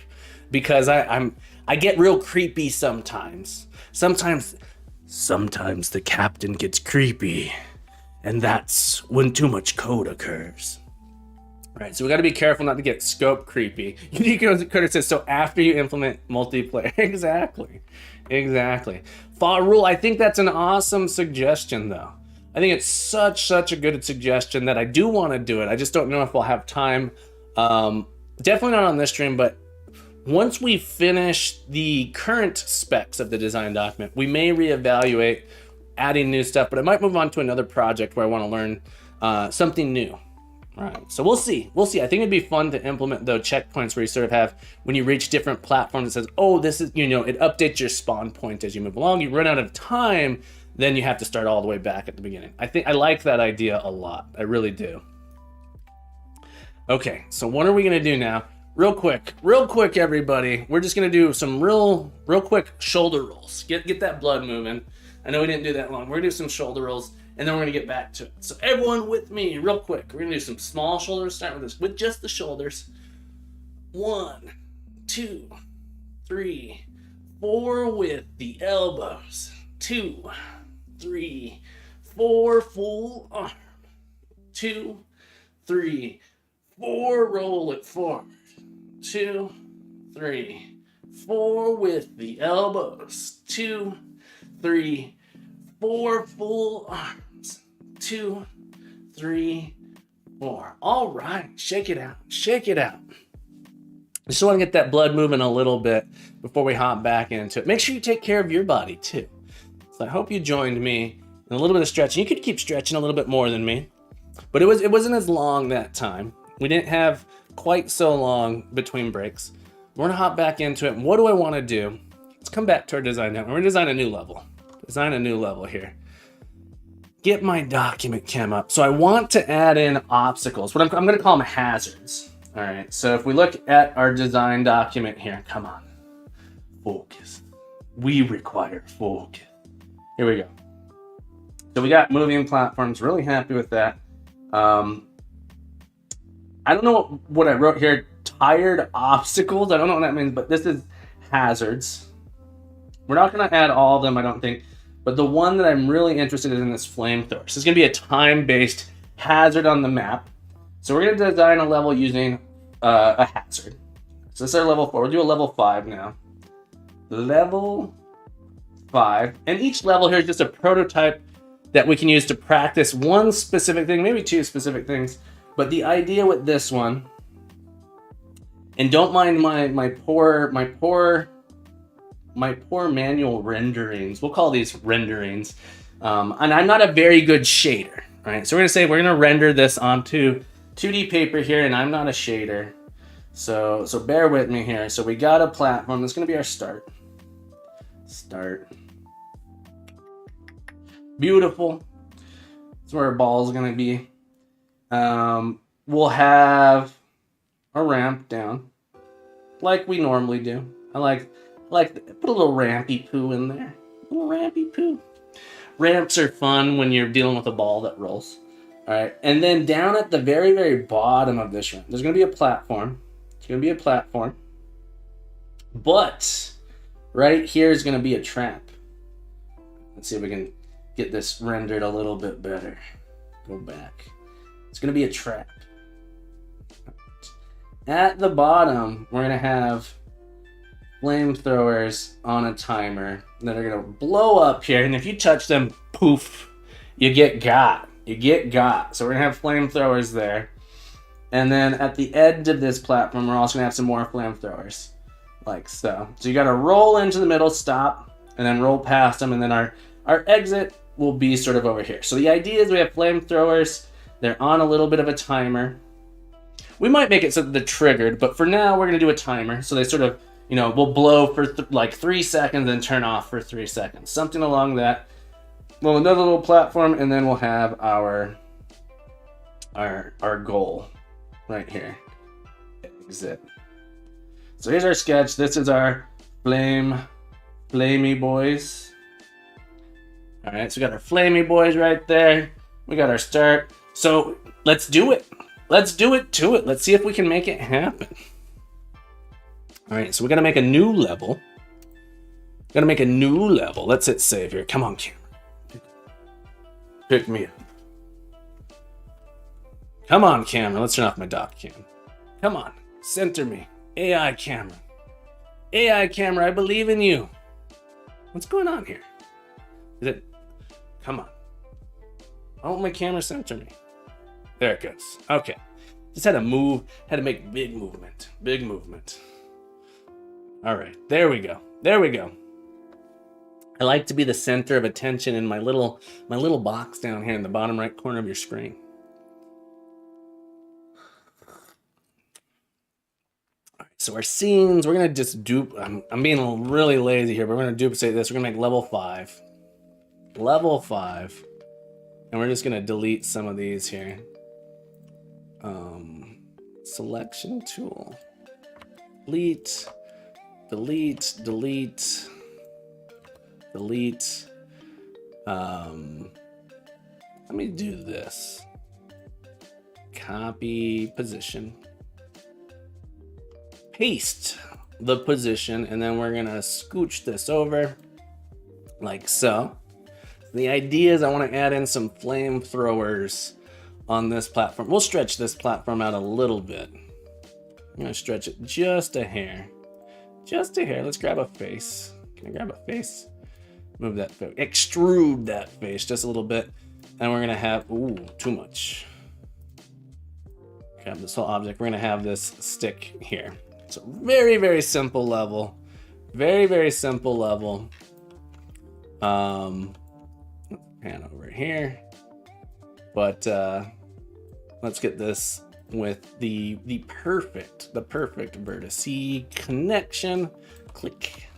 because I get real creepy sometimes. Sometimes the captain gets creepy, and that's when too much code occurs. Right, so we got to be careful not to get scope creepy. Curtis says, so after you implement multiplayer. Exactly. Fall rule, I think that's an awesome suggestion, though. I think it's such a good suggestion that I do want to do it. I just don't know if we'll have time. Definitely not on this stream, but once we finish the current specs of the design document, we may reevaluate adding new stuff, but I might move on to another project where I want to learn something new. All right, so we'll see. I think it'd be fun to implement those checkpoints where you sort of have, when you reach different platforms, it says, oh, this is, it updates your spawn point as you move along. You run out of time, then you have to start all the way back at the beginning. I like that idea a lot. I really do. Okay, so what are we gonna do now? Real quick, everybody. We're just gonna do some real quick shoulder rolls. Get that blood moving. I know we didn't do that long. We're gonna do some shoulder rolls, and then we're gonna get back to it. So everyone with me, real quick. We're gonna do some small shoulders. Start with just the shoulders. 1, 2, 3, 4 with the elbows. 2, 3, 4, full arm. 2, 3, 4, roll it forward. 2, 3, 4 with the elbows. 2, 3, 4, full arms. 2, 3, 4. All right, shake it out. Just want to get that blood moving a little bit before we hop back into it. Make sure you take care of your body too. So I hope you joined me in a little bit of stretching. You could keep stretching a little bit more than me, but it wasn't as long that time. We didn't have quite so long between breaks. We're gonna hop back into it. And what do I want to do? Let's come back to our design now. We're gonna design a new level. Here. Get my document cam up. So I want to add in obstacles. What I'm gonna call them hazards. All right. So if we look at our design document here, come on, focus. We require focus. Here we go. So we got moving platforms. Really happy with that. I don't know what I wrote here. Tired obstacles. I don't know what that means, but this is hazards. We're not going to add all of them, I don't think. But the one that I'm really interested in is flamethrower. So it's going to be a time-based hazard on the map. So we're going to design a level using a hazard. So this is our level 4. We'll do a level 5 now. Level 5. And each level here is just a prototype that we can use to practice one specific thing, maybe 2 specific things. But the idea with this one, and don't mind my poor manual renderings. We'll call these renderings. And I'm not a very good shader, right? So we're gonna render this onto 2D paper here, and I'm not a shader. So bear with me here. So we got a platform. That's gonna be our start. Start. Beautiful. That's where our ball is gonna be. We'll have a ramp down, like we normally do. I like to put a little rampy poo in there. A little rampy poo. Ramps are fun when you're dealing with a ball that rolls. All right, and then down at the very, very bottom of this ramp, there's gonna be a platform. It's gonna be a platform. But right here is gonna be a trap. Let's see if we can get this rendered a little bit better. Go back. It's gonna be a trap. At the bottom, we're gonna have flamethrowers on a timer that are gonna blow up here, and if you touch them, poof, you get got. You get got. So we're gonna have flamethrowers there. And then at the edge of this platform, we're also gonna have some more flamethrowers, like so. So you gotta roll into the middle, stop, and then roll past them, and then our exit will be sort of over here. So the idea is we have flamethrowers, they're on a little bit of a timer. We might make it so that they're triggered, but for now we're gonna do a timer. So they sort of, will blow for like 3 seconds and turn off for 3 seconds. Something along that. Well, another little platform, and then we'll have our goal right here. Exit. So here's our sketch. This is our flamey boys. All right, so we got our flamey boys right there. We got our start. So let's do it. Let's do it to it. Let's see if we can make it happen. All right, so we're gonna make a new level. Let's hit save here. Come on, camera. Pick me up. Come on, camera. Let's turn off my dock cam. Come on, center me. AI camera. AI camera, I believe in you. What's going on here? Is it? Come on. Why won't my camera center me? There it goes. Okay. Just had to move, had to make big movement. All right, there we go. I like to be the center of attention in my little box down here in the bottom right corner of your screen. All right, so our scenes, we're gonna just dupe. I'm being really lazy here, but we're gonna duplicate this. We're gonna make level 5, and we're just gonna delete some of these here. Selection tool. Delete. Let me do this. Copy position. Paste the position, and then we're gonna scooch this over like so. The idea is I want to add in some flamethrowers on this platform. We'll stretch this platform out a little bit. I'm gonna stretch it just a hair. Let's grab a face. Can I grab a face? Move that face. Extrude that face just a little bit. And we're gonna have, too much. Grab this whole object. We're gonna have this stick here. So very, very simple level. Very, very simple level. Pan over here. But let's get this with the perfect vertice connection. Click.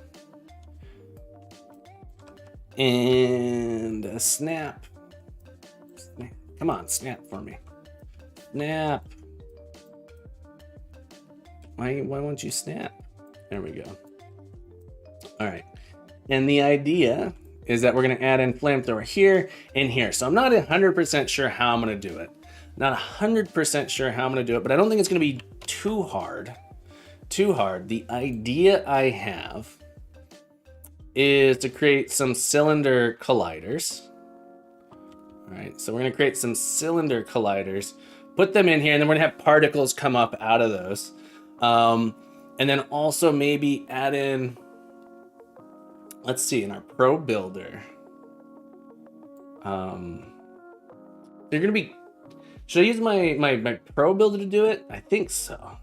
And a snap. Come on, snap for me. Snap. Why won't you snap? There we go. All right. And the idea is that we're going to add in flamethrower here and here. So I'm not 100% sure how I'm going to do it. Not 100% sure how I'm going to do it, but I don't think it's going to be too hard. The idea I have is to create some cylinder colliders. All right, so we're going to create some cylinder colliders, put them in here, and then we're going to have particles come up out of those. And then also maybe add in, let's see, in our Pro Builder. They're going to be, should I use my Pro Builder to do it? I think so.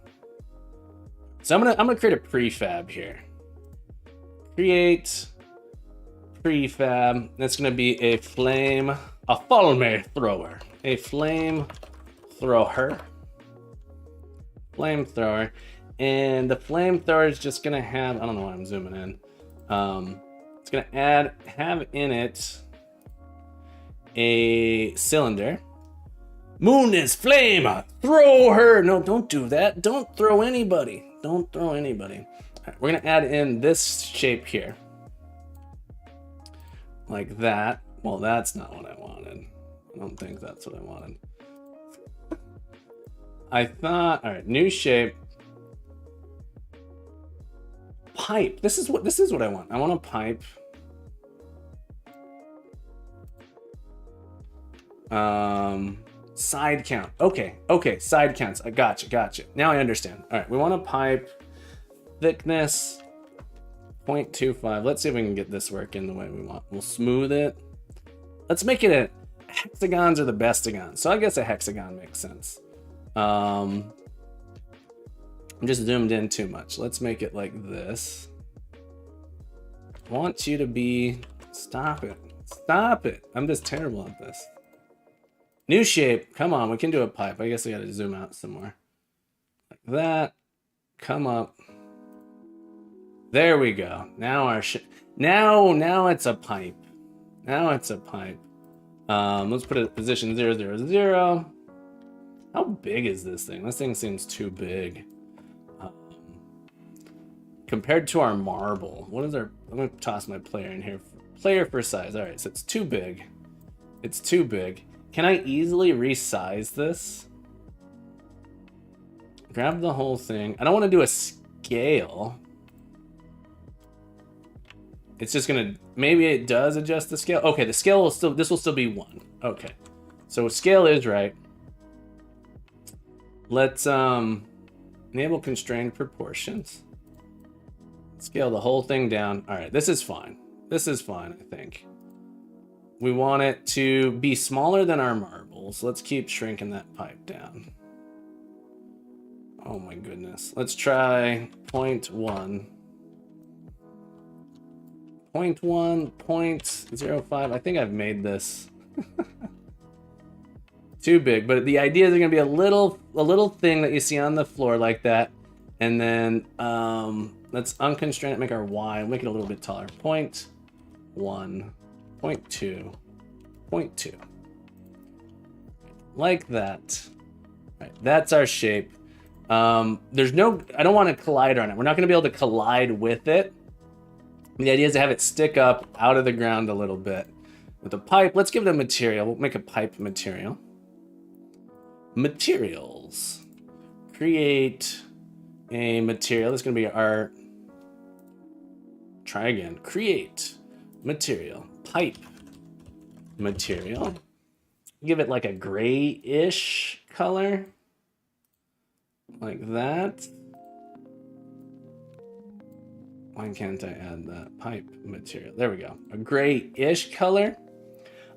So I'm gonna create a prefab here. Create prefab. That's gonna be a flame thrower. A flame thrower. flamethrower, and the flamethrower is just gonna have, I don't know why I'm zooming in. It's gonna have in it a cylinder. Moon is flame, throw her. No, don't do that. Don't throw anybody. Don't throw anybody. All right, we're gonna add in this shape here. Like that. Well, that's not what I wanted. I don't think that's what I wanted. I thought, all right, new shape. Pipe. This is what I want. I want a pipe. Side count. Okay, side counts. I gotcha. Now I understand. All right, we want a pipe. Thickness 0.25. Let's see if we can get this working the way we want. We'll smooth it. Let's make it a hexagons or the bestagons. So I guess a hexagon makes sense. I'm just zoomed in too much. Let's make it like this. I want you to be, stop it. I'm just terrible at this. New shape. Come on, we can do a pipe. I guess I gotta zoom out some more. Like that. Come up. There we go. Now our now it's a pipe. Now it's a pipe. Let's put it at position 000. How big is this thing? This thing seems too big. Compared to our marble, what is our? I'm gonna toss my player in here. Player for size. All right, so it's too big. It's too big. Can I easily resize this? Grab the whole thing. I don't want to do a scale. It's just gonna, maybe it does adjust the scale. Okay, the scale will still, this will still be 1. Okay, so scale is right. Let's enable constrained proportions. Scale the whole thing down. All right, this is fine. This is fine, I think. We want it to be smaller than our marbles. Let's keep shrinking that pipe down. Oh my goodness. Let's try 0.1. 0.1, 0.05. I think I've made this too big, but the idea is going to be a little thing that you see on the floor like that. And then let's unconstrain it, make our Y, make it a little bit taller. 0.1, 0.2, 0.2. Like that. All right, that's our shape. There's no, I don't want to collide on it. We're not going to be able to collide with it. The idea is to have it stick up out of the ground a little bit. With a pipe, let's give it a material. We'll make a pipe material. Materials. Create a material. This is going to be our, try again. Create material. Pipe material. Give it like a grayish color. Like that. Why can't I add that pipe material? There we go. A grayish color.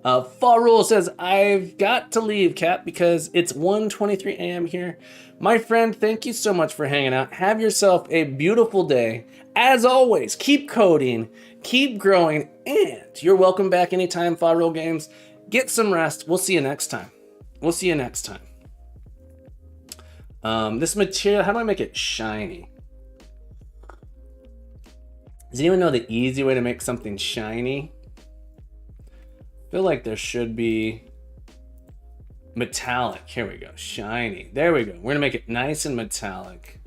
Fall Rule says, I've got to leave, Cap, because it's 1:23 a.m. here. My friend, thank you so much for hanging out. Have yourself a beautiful day. As always, keep coding, keep growing, and you're welcome back anytime, Fall Rule Games. Get some rest. We'll see you next time. We'll see you next time. This material, how do I make it shiny? Does anyone know the easy way to make something shiny? I feel like there should be metallic. Here we go. Shiny. There we go. We're gonna make it nice and metallic.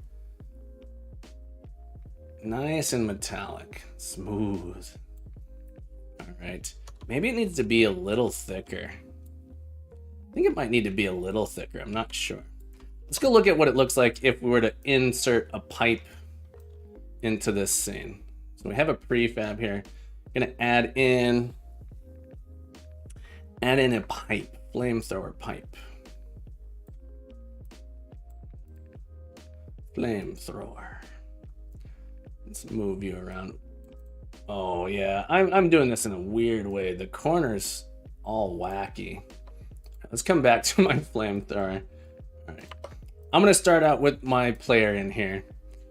Nice and metallic. Smooth. All right. Maybe it needs to be a little thicker. I think it might need to be a little thicker. I'm not sure. Let's go look at what it looks like if we were to insert a pipe into this scene. So we have a prefab here. I'm gonna add in a pipe, flamethrower pipe. Flamethrower. Let's move you around. Oh yeah, I'm doing this in a weird way. The corner's all wacky. Let's come back to my flamethrower. All right, I'm gonna start out with my player in here,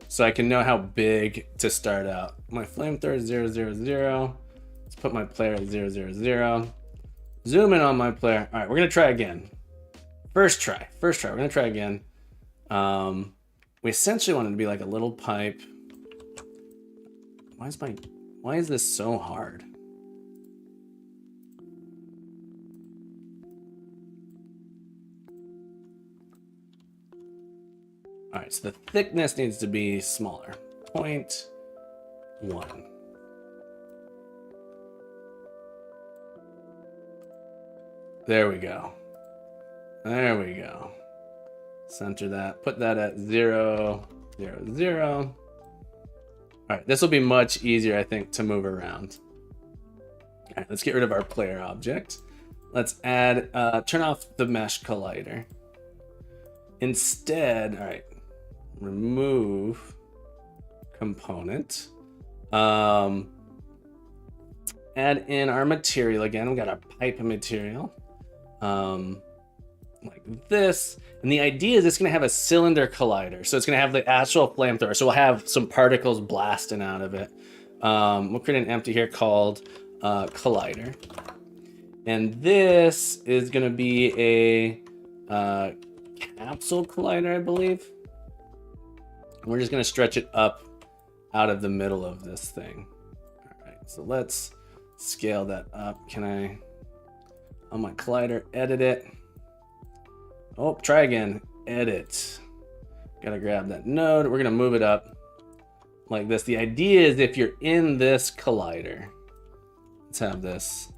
so I can know how big to start out. My flamethrower is 000. Let's put my player at 000. Zoom in on my player. All right, we're gonna try again. First try. We're gonna try again. We essentially want it to be like a little pipe. Why is this so hard? All right, so the thickness needs to be smaller. 0.1. There we go. There we go. Center that. Put that at 0, 0, 0. All right, this will be much easier, I think, to move around. All right, let's get rid of our player object. Let's add, turn off the mesh collider. Instead, all right, remove component. Add in our material again. We got our pipe material. Like this, and the idea is it's going to have a cylinder collider, so it's going to have the actual flamethrower, so we'll have some particles blasting out of it. We'll create an empty here called collider, and this is going to be a capsule collider, I believe. We're just going to stretch it up out of the middle of this thing. All right, so let's scale that up. Can I, on my collider, edit it? Oh, try again. Edit. Gotta grab that node. We're gonna move it up like this. The idea is if you're in this collider, let's have this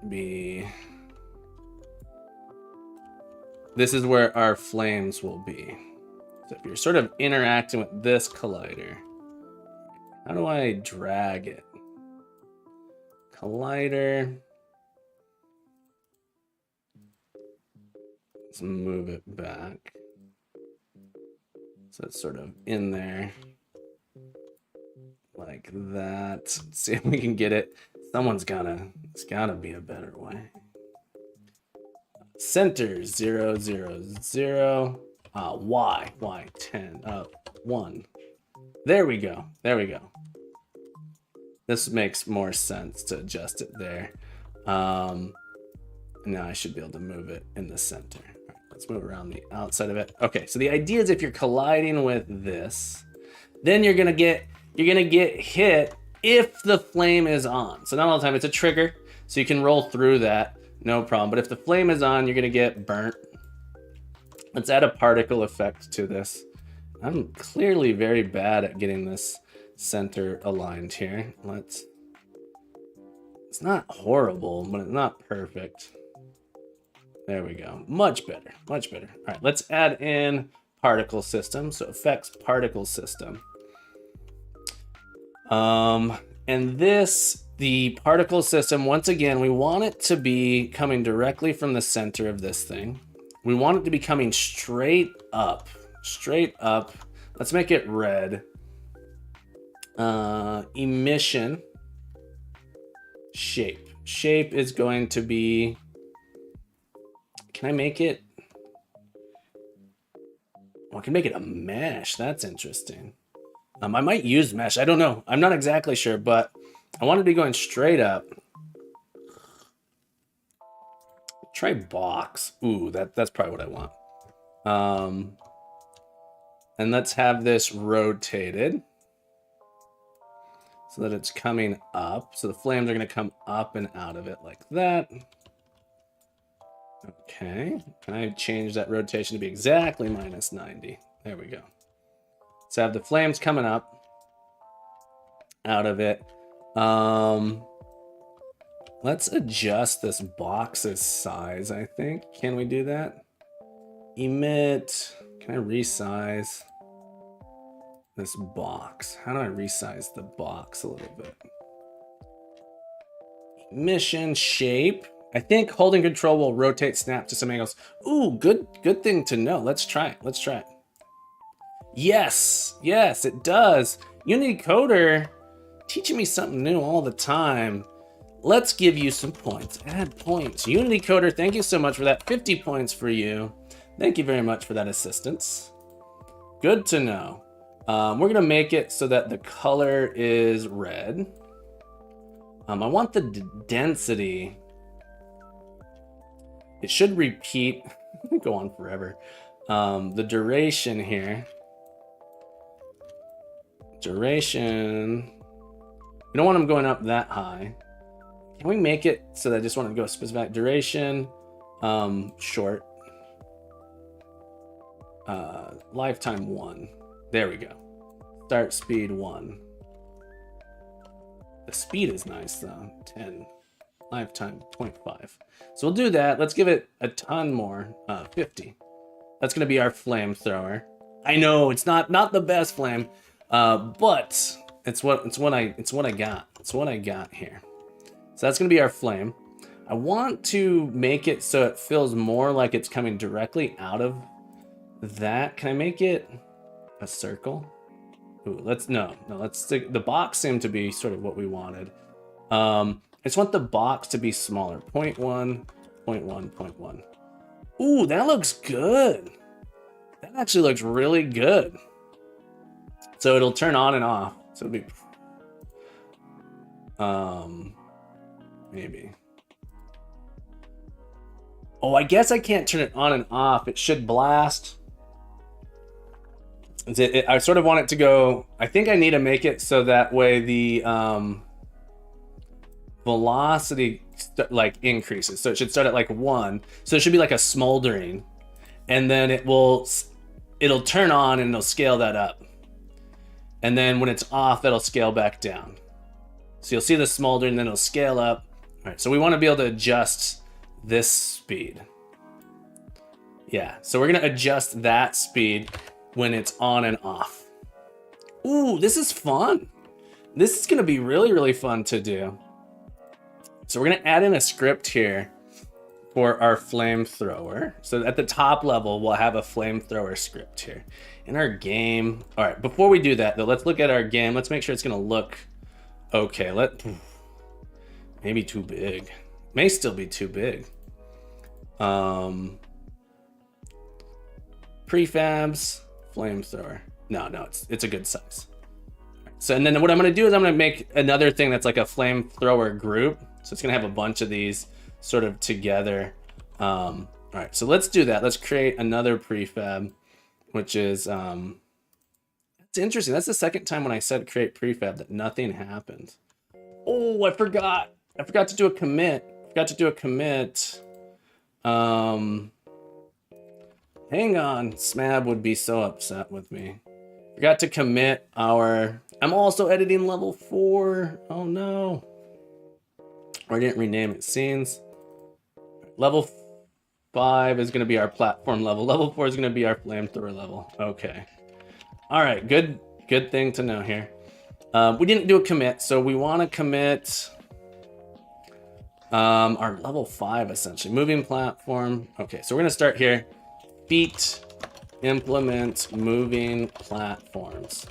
be. This is where our flames will be. So if you're sort of interacting with this collider, how do I drag it? Collider. Let's move it back. So it's sort of in there like that. Let's see if we can get it. It's gotta be a better way. Center 0, 0, 0. Y 10, 1. There we go. There we go. This makes more sense to adjust it there. Now I should be able to move it in the center. All right, let's move around the outside of it. Okay, so the idea is if you're colliding with this, then you're gonna get hit if the flame is on. So not all the time, it's a trigger, so you can roll through that, no problem. But if the flame is on, you're gonna get burnt. Let's add a particle effect to this. I'm clearly very bad at getting this center aligned here. It's not horrible, but it's not perfect. There we go. Much better, much better. All right, let's add in particle system. So effects particle system. And this, the particle system, once again, we want it to be coming directly from the center of this thing. We want it to be coming straight up, straight up. Let's make it red. Emission shape. Shape is going to be, can I make it? Well, I can make it a mesh. That's interesting. I might use mesh. I don't know. I'm not exactly sure, but I want it to be going straight up. Try box. Ooh, that's probably what I want. And let's have this rotated so that it's coming up. So the flames are going to come up and out of it like that. Okay. Can I change that rotation to be exactly -90? There we go. So I have the flames coming up out of it. Let's adjust this box's size, I think. Can we do that? Emit. Can I resize this box? How do I resize the box a little bit? Emission shape. I think holding control will rotate snap to some angles. Ooh, good thing to know. Let's try it. Let's try it. Yes, yes, it does. Unity Coder teaching me something new all the time. Let's give you some points. Add points. Unity Coder, thank you so much for that. 50 points for you. Thank you very much for that assistance. Good to know. We're gonna make it so that the color is red. I want the density. It should repeat. go on forever. The duration here. Duration. We don't want them going up that high. Can we make it so that I just want to go specific duration? Short. Lifetime 1. There we go. Start speed 1. The speed is nice though. 10. Lifetime 0.5. So we'll do that. Let's give it a ton more. 50. That's gonna be our flamethrower. I know it's not the best flame, but it's what I got. It's what I got here. So that's gonna be our flame. I want to make it so it feels more like it's coming directly out of that. Can I make it a circle? Ooh, let's stick. The box seemed to be sort of what we wanted. I just want the box to be smaller. 0.1, 0.1, 0.1. Ooh, that looks good. That actually looks really good. So it'll turn on and off. So it'll be maybe. Oh, I guess I can't turn it on and off. It should blast. I sort of want it to go. I think I need to make it so that way the velocity like increases. So it should start at like 1. So it should be like a smoldering, and then it'll turn on and it'll scale that up. And then when it's off, it'll scale back down. So you'll see the smoldering, then it'll scale up. All right, so we want to be able to adjust this speed. Yeah, so we're gonna adjust that speed when it's on and off. Ooh, this is fun. This is gonna be really, really fun to do. So we're gonna add in a script here for our flamethrower. So at the top level, we'll have a flamethrower script here. In our game, all right, before we do that though, let's look at our game. Let's make sure it's gonna look okay. Maybe too big. May still be too big. Prefabs, flamethrower. No, it's a good size. So, and then what I'm gonna do is I'm gonna make another thing that's like a flamethrower group. So it's gonna have a bunch of these sort of together. All right, so let's do that. Let's create another prefab, which is, it's interesting. That's the second time when I said create prefab that nothing happened. Oh, I forgot to do a commit. Hang on, Smab would be so upset with me. Forgot to commit our, I'm also editing level 4. Oh no. Or I didn't rename it, scenes. Level 5 is gonna be our platform level. Level 4 is gonna be our flamethrower level. Okay. All right, good thing to know here. We didn't do a commit, so we wanna commit our level 5 essentially. Moving platform. Okay, so we're gonna start here. Feat implement moving platforms.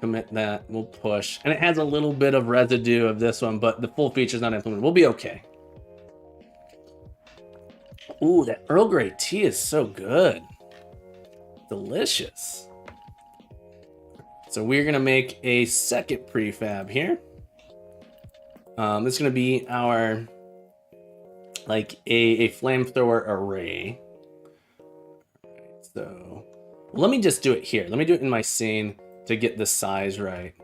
Commit that, we'll push. And it has a little bit of residue of this one, but the full feature is not implemented. We'll be okay. Ooh, that Earl Grey tea is so good. Delicious. So we're gonna make a second prefab here. This is gonna be our, like a flamethrower array. So let me just do it here. Let me do it in my scene to get the size right.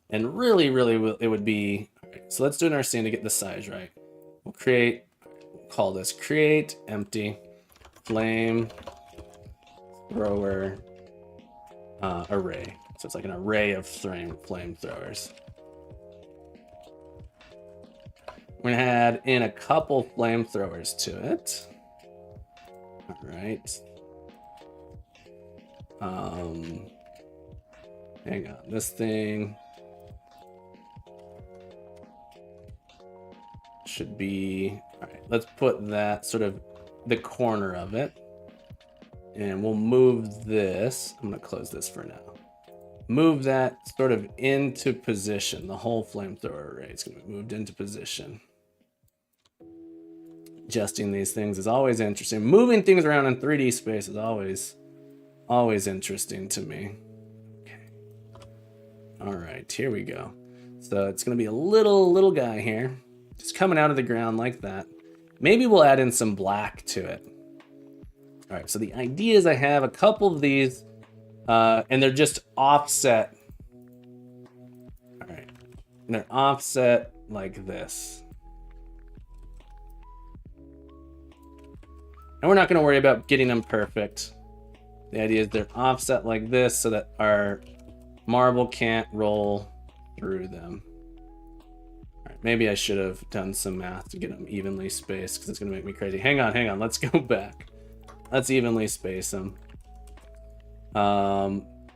And really, it would be, right, so let's do it in our scene to get the size right. We'll call this create empty flamethrower array. So it's like an array of flamethrowers. We're gonna add in a couple flamethrowers to it. All right. Hang on, this thing should be, all right, let's put that sort of the corner of it. And we'll move this, I'm gonna close this for now. Move that sort of into position. The whole flamethrower array is gonna be moved into position. Adjusting these things is always interesting. Moving things around in 3D space is always interesting to me. Okay. All right, here we go. So it's gonna be a little guy here, just coming out of the ground like that. Maybe we'll add in some black to it. All right, so the idea is I have a couple of these, and they're just offset. All right, and they're offset like this. And we're not going to worry about getting them perfect. The idea is they're offset like this so that our marble can't roll through them. All right, maybe I should have done some math to get them evenly spaced because it's going to make me crazy. Hang on. Let's go back. Let's evenly space them.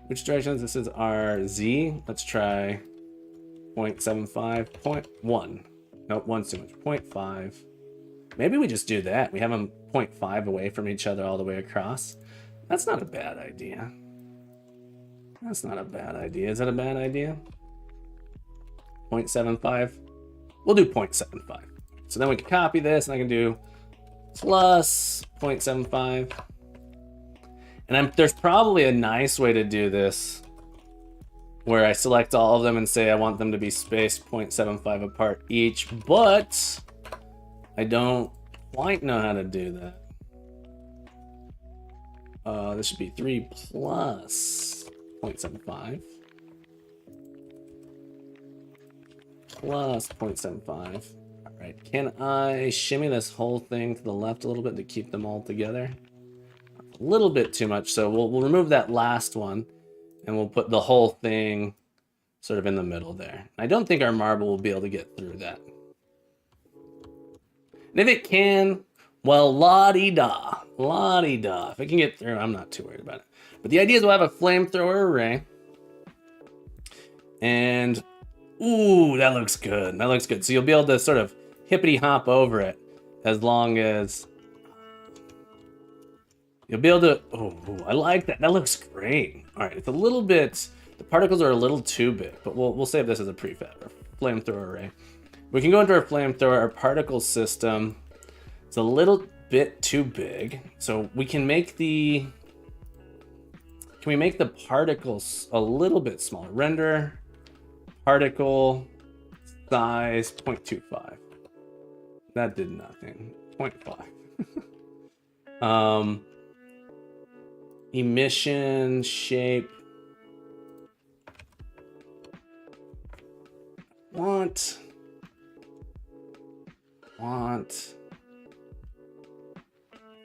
Which directions? This is our Z. Let's try 0.75, 0.1. Nope, 1's too much. 0.5. Maybe we just do that. We have them 0.5 away from each other all the way across. That's not a bad idea. That's not a bad idea. Is that a bad idea? 0.75? We'll do 0.75. So then we can copy this and I can do plus 0.75. And there's probably a nice way to do this where I select all of them and say I want them to be spaced 0.75 apart each, but I don't quite know how to do that. This should be 3 plus 0.75 plus 0.75. All right, can I shimmy this whole thing to the left a little bit to keep them all together? A little bit too much, so we'll remove that last one and we'll put the whole thing sort of in the middle there. I don't think our marble will be able to get through that. And if it can, well, la-di-da. La-di-da. If it can get through, I'm not too worried about it. But the idea is we'll have a flamethrower array. And, ooh, that looks good. That looks good. So you'll be able to sort of hippity hop over it as long as you'll be able to, oh, I like that. That looks great. All right, it's a little bit, the particles are a little too big, but we'll save this as a prefab or flamethrower array. We can go into our flamethrower, our particle system. It's a little bit too big. So we can make the particles a little bit smaller? Render particle size 0.25. That did nothing. 0.5. Emission shape. Want. I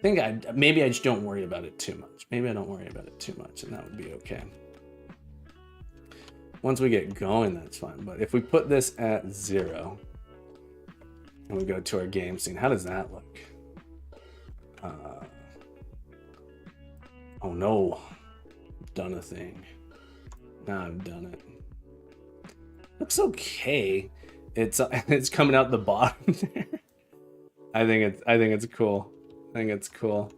think maybe I just don't worry about it too much. Maybe I don't worry about it too much, and that would be okay. Once we get going, that's fine. But if we put this at 0 and we go to our game scene, how does that look? Oh no, I've done a thing. Now I've done it. Looks okay. It's coming out the bottom there. I think it's cool. I think it's cool.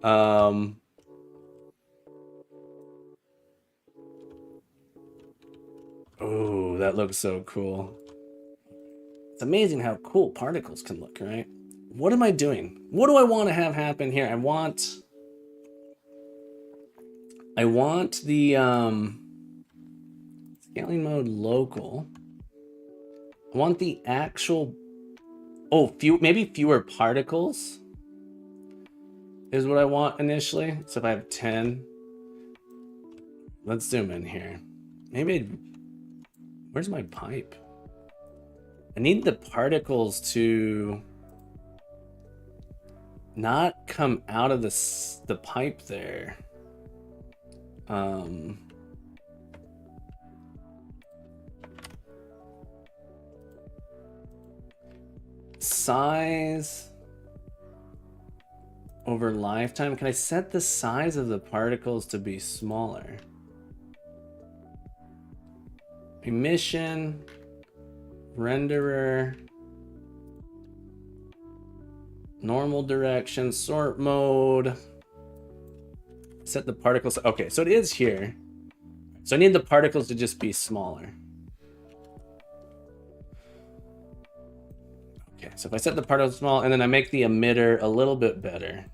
Oh, that looks so cool. It's amazing how cool particles can look, right? What am I doing? What do I want to have happen here? I want the scaling mode local. I want the actual, maybe fewer particles is what I want initially. So if I have 10, let's zoom in here. Where's my pipe? I need the particles to not come out of the pipe there. Size over lifetime. Can I set the size of the particles to be smaller? Emission, renderer, normal direction, sort mode. Set the particles. Okay, so it is here. So I need the particles to just be smaller. Okay, so if I set the particles small and then I make the emitter a little bit better,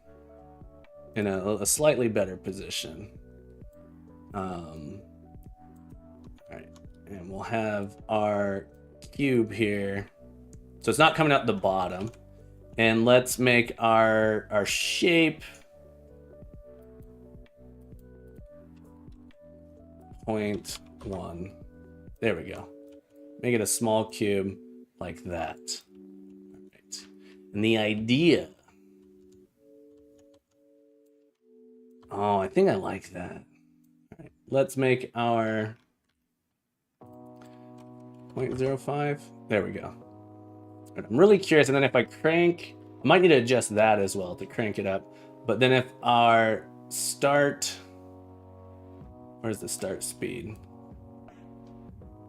in a slightly better position. All right, and we'll have our cube here. So it's not coming out the bottom. And let's make our shape 0.1. There we go. Make it a small cube like that. All right. And the idea. Oh, I think I like that. All right. Let's make our 0.05. There we go. I'm really curious. And then if I crank, I might need to adjust that as well to crank it up. But then if our start, where's the start speed?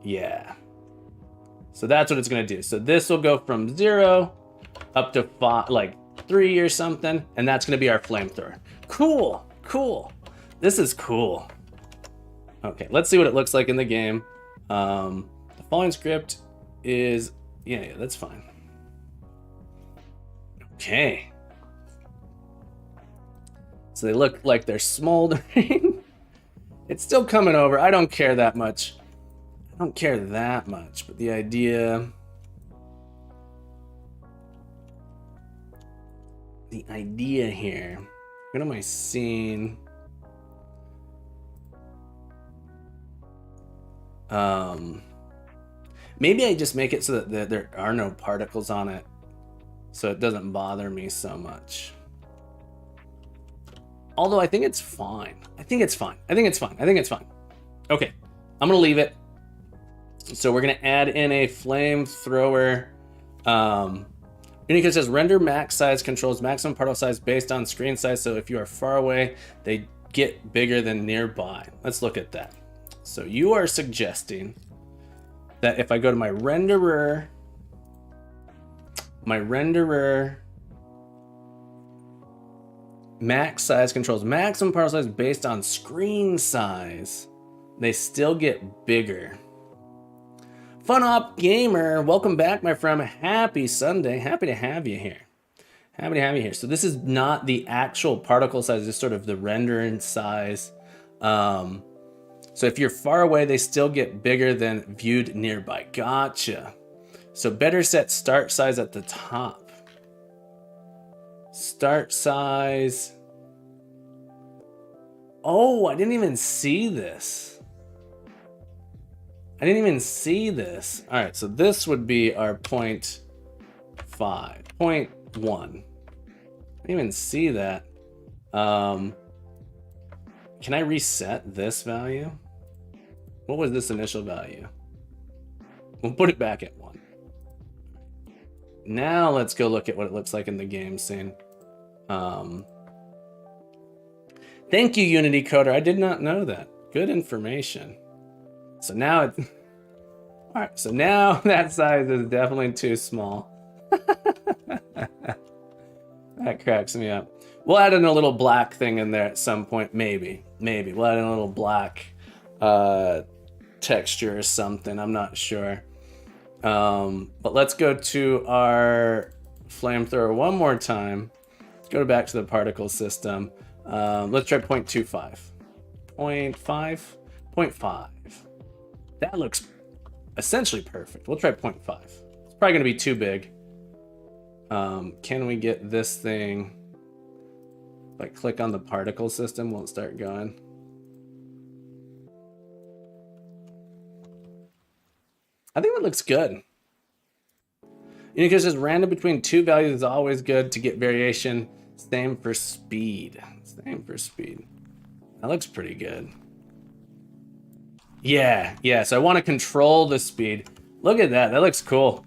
Yeah. So that's what it's going to do. So this will go from 0 up to 5, like 3 or something. And that's going to be our flamethrower. Cool. Cool. This is cool. Okay, let's see what it looks like in the game. The following script is, yeah, that's fine. Okay. So they look like they're smoldering. It's still coming over. I don't care that much. I don't care that much, but the idea here, what am I seeing? Maybe I just make it so that there are no particles on it, so it doesn't bother me so much. Although I think it's fine. I think it's fine. Okay, I'm gonna leave it. So we're gonna add in a flamethrower. Unicode says render max size controls maximum particle size based on screen size. So if you are far away, they get bigger than nearby. Let's look at that. So you are suggesting that if I go to my renderer, max size controls maximum particle size based on screen size, they still get bigger. FunOp Gamer, welcome back, my friend. Happy Sunday. Happy to have you here. So this is not the actual particle size, it's sort of the rendering size. So if you're far away, they still get bigger than viewed nearby. Gotcha. So better set start size at the top. Start size. Oh, I didn't even see this. All right, so this would be our 0.5, 0.1. I didn't even see that. Can I reset this value? What was this initial value? We'll put it back at 1. Now let's go look at what it looks like in the game scene. Thank you, Unity Coder. I did not know that. Good information. So now it, all right, so now that size is definitely too small. That cracks me up. We'll add in a little black thing in there at some point, maybe. We'll add in a little black texture or something, I'm not sure. But let's go to our flamethrower one more time. Let's go back to the particle system. Let's try 0.25. 0.5. That looks essentially perfect. We'll try 0.5. It's probably gonna be too big. Can we get this thing? If I click on the particle system, will it start going? I think that looks good. Unicode says random between 2 values is always good to get variation. Same for speed. That looks pretty good. Yeah, so I want to control the speed. Look at that. That looks cool.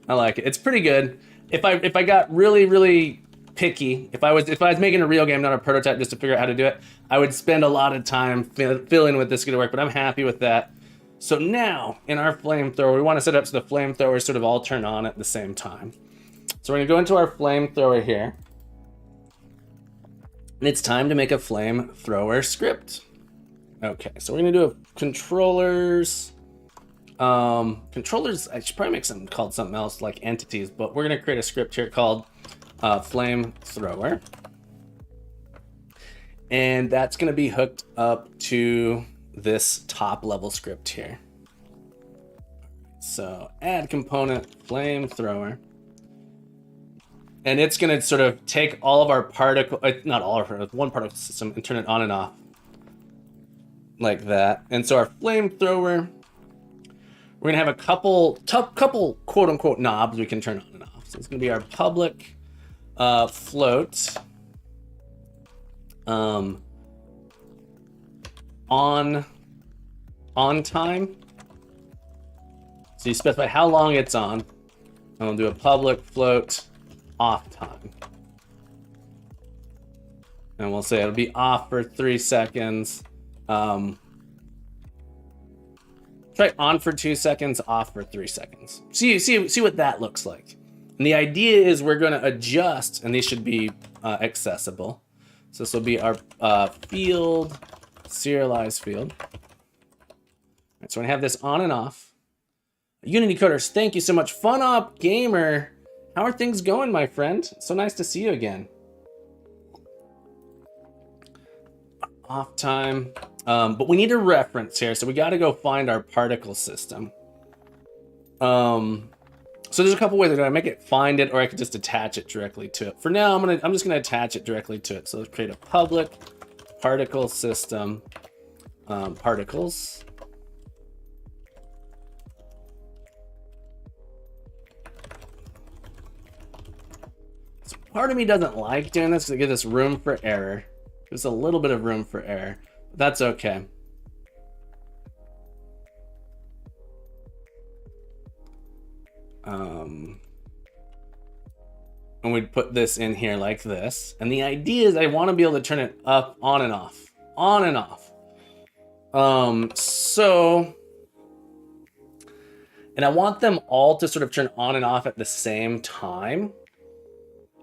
I like it. It's pretty good. If I got really picky, if I was making a real game, not a prototype, just to figure out how to do it, I would spend a lot of time feeling with this is gonna work, but I'm happy with that. So now in our flamethrower, we want to set up so the flamethrowers sort of all turn on at the same time. So we're gonna go into our flamethrower here. And it's time to make a flamethrower script. Okay, so we're gonna do a controllers. Controllers, I should probably make something called something else like entities, but we're gonna create a script here called flamethrower. And that's gonna be hooked up to this top level script here. So add component flamethrower. And it's going to sort of take all of our particle, not all of our, one particle system, and turn it on and off like that. And so our flamethrower, we're going to have a couple quote unquote knobs we can turn on and off. So it's going to be our public float on time. So you specify how long it's on, and we'll do a public float off time. And we'll say it'll be off for 3 seconds. Try on for 2 seconds, off for 3 seconds. See what that looks like. And the idea is we're going to adjust, and these should be accessible. So this will be our field, serialized field. All right, so I have this on and off. Unity coders, thank you so much. FunOp Gamer, how are things going, my friend? So nice to see you again. Off time. But we need a reference here, so we got to go find our particle system. So there's a couple ways that I make it find it, or I could just attach it directly to it. For now, I'm just gonna attach it directly to it. So let's create a public particle system, particles. So part of me doesn't like doing this because it gives us room for error. There's a little bit of room for error. But that's okay. And we'd put this in here like this. And the idea is I want to be able to turn it up, on and off. On and off. And I want them all to sort of turn on and off at the same time.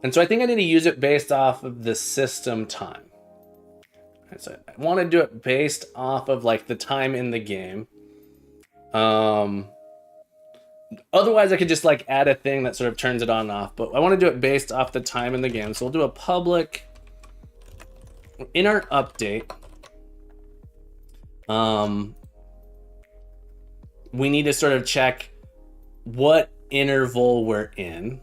And so I think I need to use it based off of the system time. And so I want to do it based off of like the time in the game. Otherwise, I could just like add a thing that sort of turns it on and off, but I want to do it based off the time in the game. So we'll do a public in our update. We need to sort of check what interval we're in,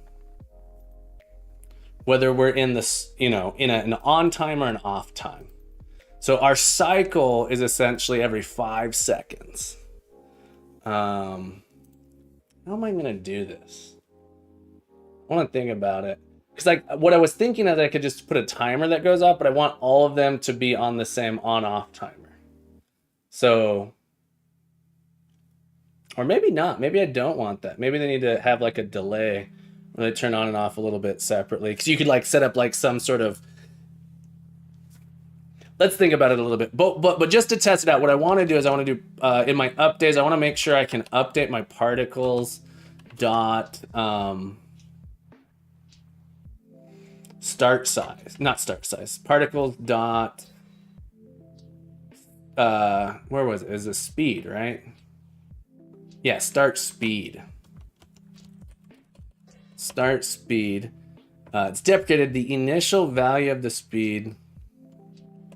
whether we're in this, in an on time or an off time. So our cycle is essentially every 5 seconds. How am I gonna do this? I want to think about it. Because like what I was thinking is I could just put a timer that goes off, but I want all of them to be on the same on-off timer. So, or maybe not. Maybe I don't want that. Maybe they need to have like a delay where they turn on and off a little bit separately. Because you could like set up like some sort of. Let's think about it a little bit. But just to test it out, what I want to do is I want to do in my updates, I want to make sure I can update my particles dot start size, not start size, particles dot where was it? Is this speed, right? Yeah, start speed. Start speed. It's deprecated the initial value of the speed.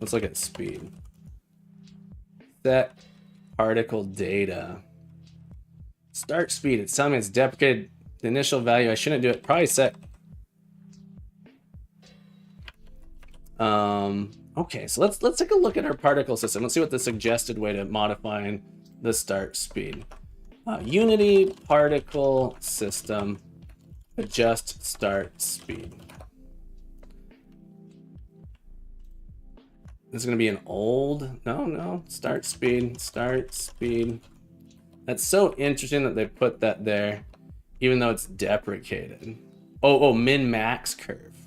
Let's look at speed. Set particle data. Start speed. It's telling me it's deprecated the initial value. I shouldn't do it. Probably set. Okay, so let's take a look at our particle system. Let's see what the suggested way to modifying the start speed. Unity particle system. Adjust start speed. This is going to be an old, no, start speed. That's so interesting that they put that there, even though it's deprecated. Oh, min-max curve.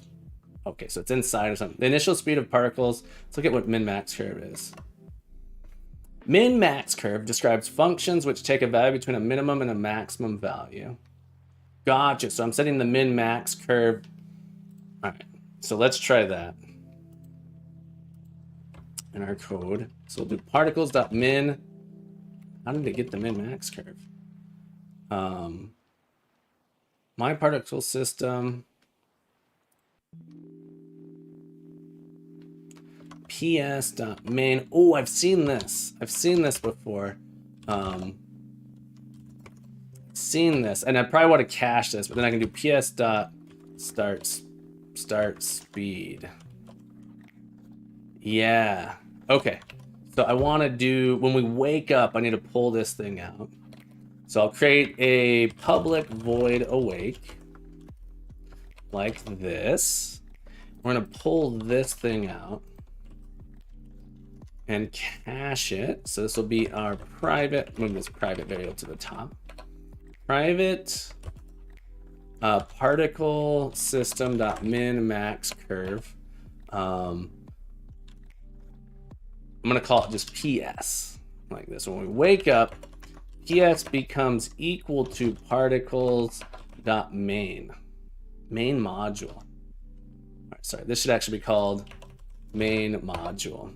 Okay, so it's inside of something. The initial speed of particles, let's look at what min-max curve is. Min-max curve describes functions which take a value between a minimum and a maximum value. Gotcha, so I'm setting the min-max curve. All right, so let's try that. In our code. So we'll do particles.min. How did it get the min-max curve? My particle system. ps.main. Oh, I've seen this. I've seen this before. Seen this. And I probably want to cache this, but then I can do ps. start speed. Yeah. Okay. So I want to do, when we wake up, I need to pull this thing out. So I'll create a public void awake like this. We're going to pull this thing out and cache it. So this will be our private, move this private variable to the top. Private particle system.min max curve. I'm going to call it just PS like this. When we wake up, PS becomes equal to particles.main module. All right, sorry, this should actually be called main module.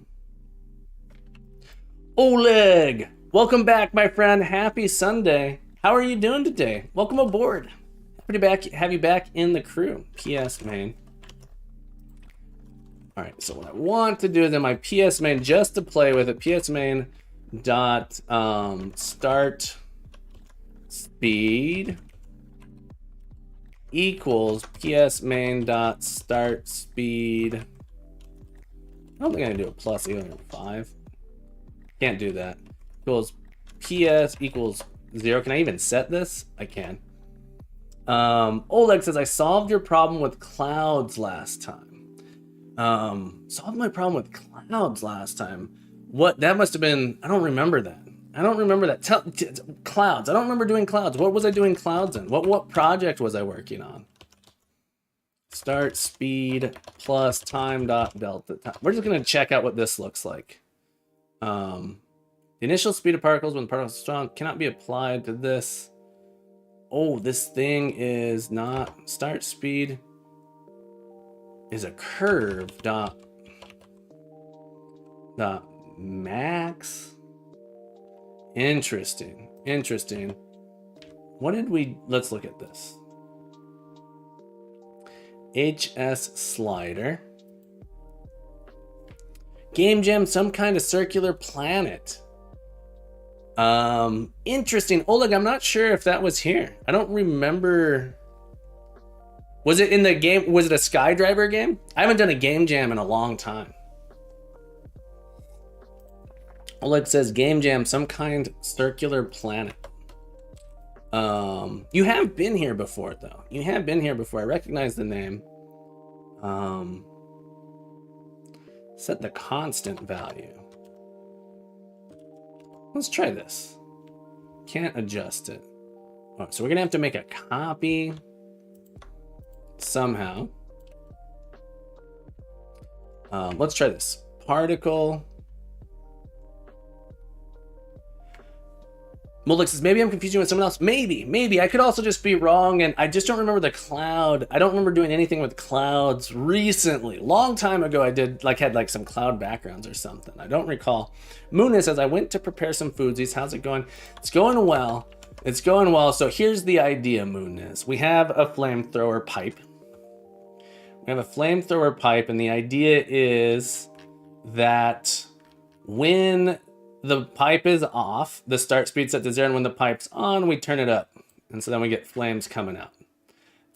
Oleg, welcome back, my friend. Happy Sunday. How are you doing today? Welcome aboard. Happy to have you back in the crew. PS main. All right, so what I want to do is in my PS main, just to play with it, PS main dot start speed equals PS main dot start speed. I don't think I can do a plus equal 5. Can't do that. Equals PS equals 0. Can I even set this? I can. Oleg says, I solved your problem with clouds last time. Solved my problem with clouds last time. What? That must have been, I don't remember that. I don't remember that. Clouds. I don't remember doing clouds. What was I doing clouds in? What project was I working on? Start speed plus time dot delta time. We're just going to check out what this looks like. The initial speed of particles when the particles are strong cannot be applied to this. Oh, this thing is not start speed is a curve dot max. Interesting. What did we, let's look at this. HS slider. Game Jam, some kind of circular planet. Interesting. Oleg, I'm not sure if that was here. I don't remember. Was it in the game? Was it a Skydriver game? I haven't done a Game Jam in a long time. Oleg says Game Jam, some kind circular planet. You have been here before though. You have been here before. I recognize the name. Set the constant value. Let's try this. Can't adjust it. All right, so we're gonna have to make a copy somehow. Let's try this. Particle. Mulix says, maybe I'm confusing with someone else. Maybe. I could also just be wrong, and I just don't remember the cloud. I don't remember doing anything with clouds recently. Long time ago, I did, had some cloud backgrounds or something. I don't recall. Moona says, I went to prepare some foodsies. How's it going? It's going well. It's going well. So here's the idea, Moona. We have a flamethrower pipe. And the idea is that when the pipe is off, the start speed set to 0, and when the pipe's on, we turn it up. And so then we get flames coming out.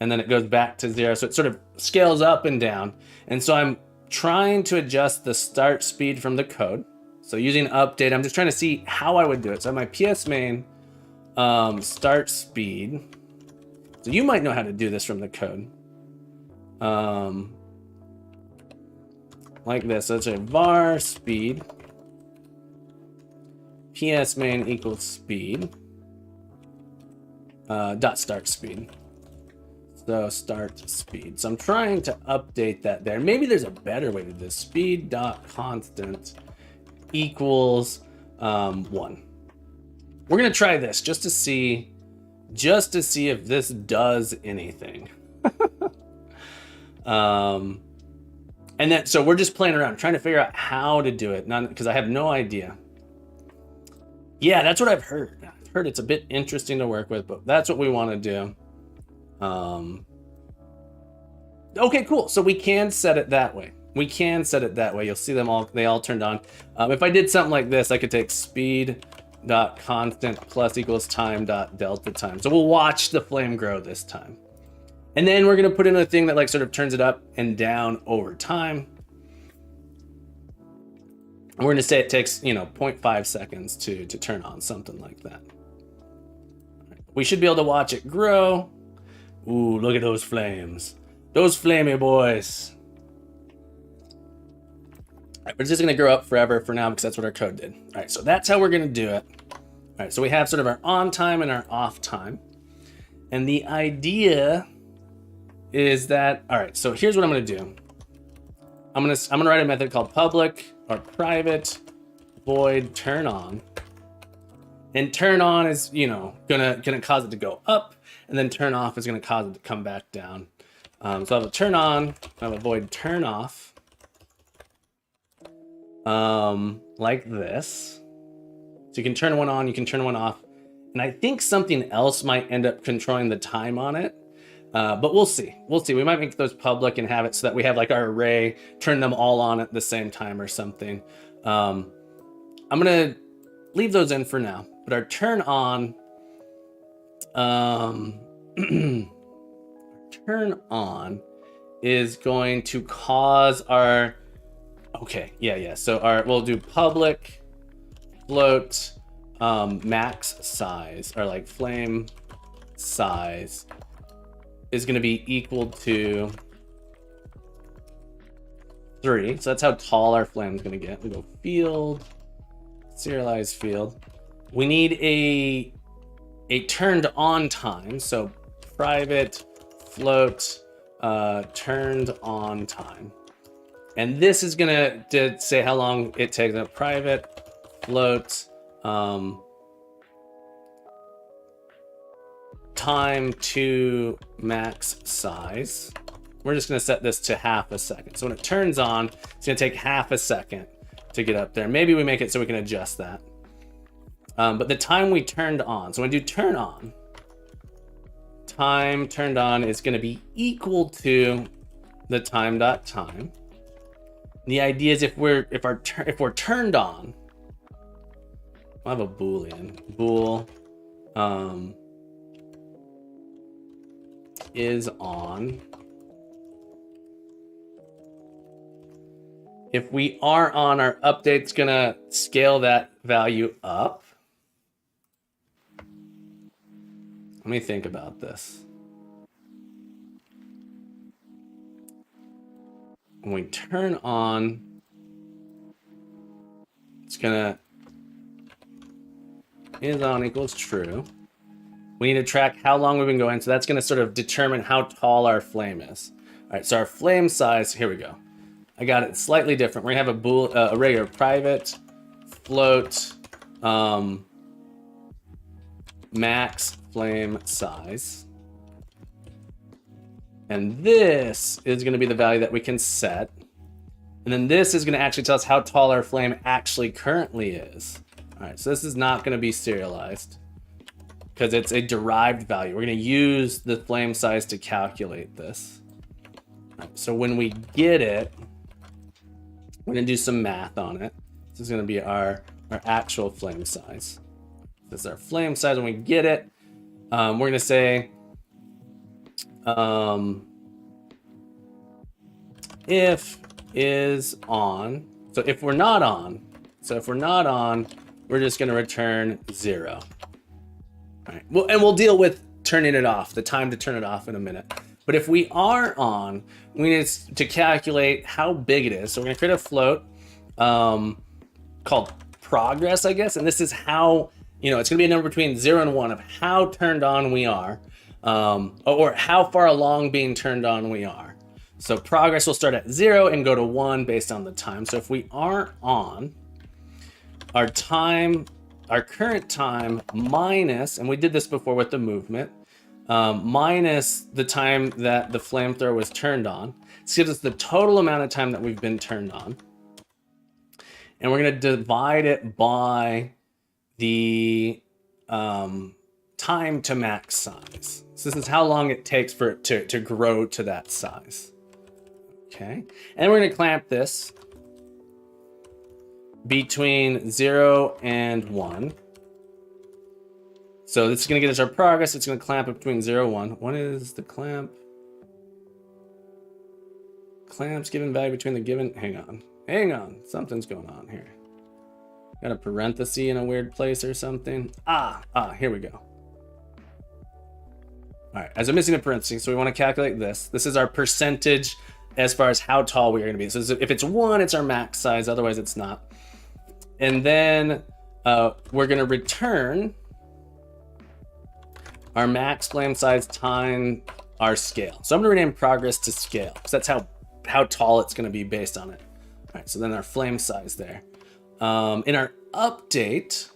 And then it goes back to 0, so it sort of scales up and down. And so I'm trying to adjust the start speed from the code. So using update, I'm just trying to see how I would do it. So my PS main start speed. So you might know how to do this from the code. Like this. So it's a var speed. PS main equals speed. Dot start speed. So start speed. So I'm trying to update that there. Maybe there's a better way to do this. Speed dot constant equals 1. We're gonna try this just to see if this does anything. And then so we're just playing around, trying to figure out how to do it, not because I have no idea. Yeah, that's what I've heard. I've heard it's a bit interesting to work with, but that's what we want to do. Okay, cool. So we can set it that way. You'll see them all, they all turned on. If I did something like this, I could take speed dot constant plus equals time dot delta time. So we'll watch the flame grow this time. And then we're gonna put in a thing that like sort of turns it up and down over time. And we're gonna say it takes, 0.5 seconds to turn on, something like that. We should be able to watch it grow. Ooh, look at those flames. Those flamey boys. All right, we're just gonna grow up forever for now because that's what our code did. All right, so that's how we're gonna do it. All right, so we have sort of our on time and our off time. And the idea is that, all right, so here's what I'm gonna do. I'm gonna write a method called public or private void turn on. And turn on is, gonna cause it to go up, and then turn off is gonna cause it to come back down. So I have a turn on, I have a void turn off, like this. So you can turn one on, you can turn one off, and I think something else might end up controlling the time on it. But we'll see. We might make those public and have it so that we have like our array, turn them all on at the same time or something. I'm gonna leave those in for now. But our turn on, turn on is going to cause our, okay, yeah. So we'll do public float max size, or like flame size is going to be equal to 3. So that's how tall our flame is going to get. We go field, serialized field. We need a turned on time. So private float turned on time. And this is going to say how long it takes. A private float time to max size. We're just going to set this to half a second. So when it turns on, it's going to take half a second to get up there. Maybe we make it so we can adjust that. But the time we turned on, so when we do turn on, time turned on is going to be equal to the time.time. The idea is if we're turned on, I'll have a boolean. Bool is on. If we are on, our update's gonna scale that value up. Let me think about this. When we turn on, it's gonna is on equals true. We need to track how long we've been going, so that's gonna sort of determine how tall our flame is. All right, so our flame size, here we go. I got it slightly different. We're gonna have a array of private float max flame size. And this is gonna be the value that we can set. And then this is gonna actually tell us how tall our flame actually currently is. All right, so this is not gonna be serialized because it's a derived value. We're gonna use the flame size to calculate this. All right, so when we get it, we're gonna do some math on it. This is gonna be our actual flame size. This is our flame size. When we get it, we're gonna say if is on. So if we're not on, we're just gonna return 0. All right. Well, and we'll deal with turning it off, the time to turn it off in a minute. But if we are on, we need to calculate how big it is. So we're gonna create a float called progress, I guess. And this is how, it's gonna be a number between 0 and 1 of how turned on we are, or how far along being turned on we are. So progress will start at 0 and go to 1 based on the time. So if we aren't on, our current time minus, and we did this before with the movement, minus the time that the flamethrower was turned on. This gives us the total amount of time that we've been turned on. And we're gonna divide it by the time to max size. So this is how long it takes for it to grow to that size. Okay, and we're gonna clamp this between 0 and 1. So this is gonna get us our progress. It's gonna clamp it between 0 and 1. What is the clamp? clamps given value between the given. Hang on. Something's going on here. Got a parenthesis in a weird place or something. Here we go. All right, as I'm missing a parenthesis, so we want to calculate this. This is our percentage as far as how tall we are going to be. So if it's 1, it's our max size. Otherwise, it's not. And then we're going to return our max flame size times our scale. So I'm going to rename progress to scale because that's how tall it's going to be based on it. All right, so then our flame size there. In our update,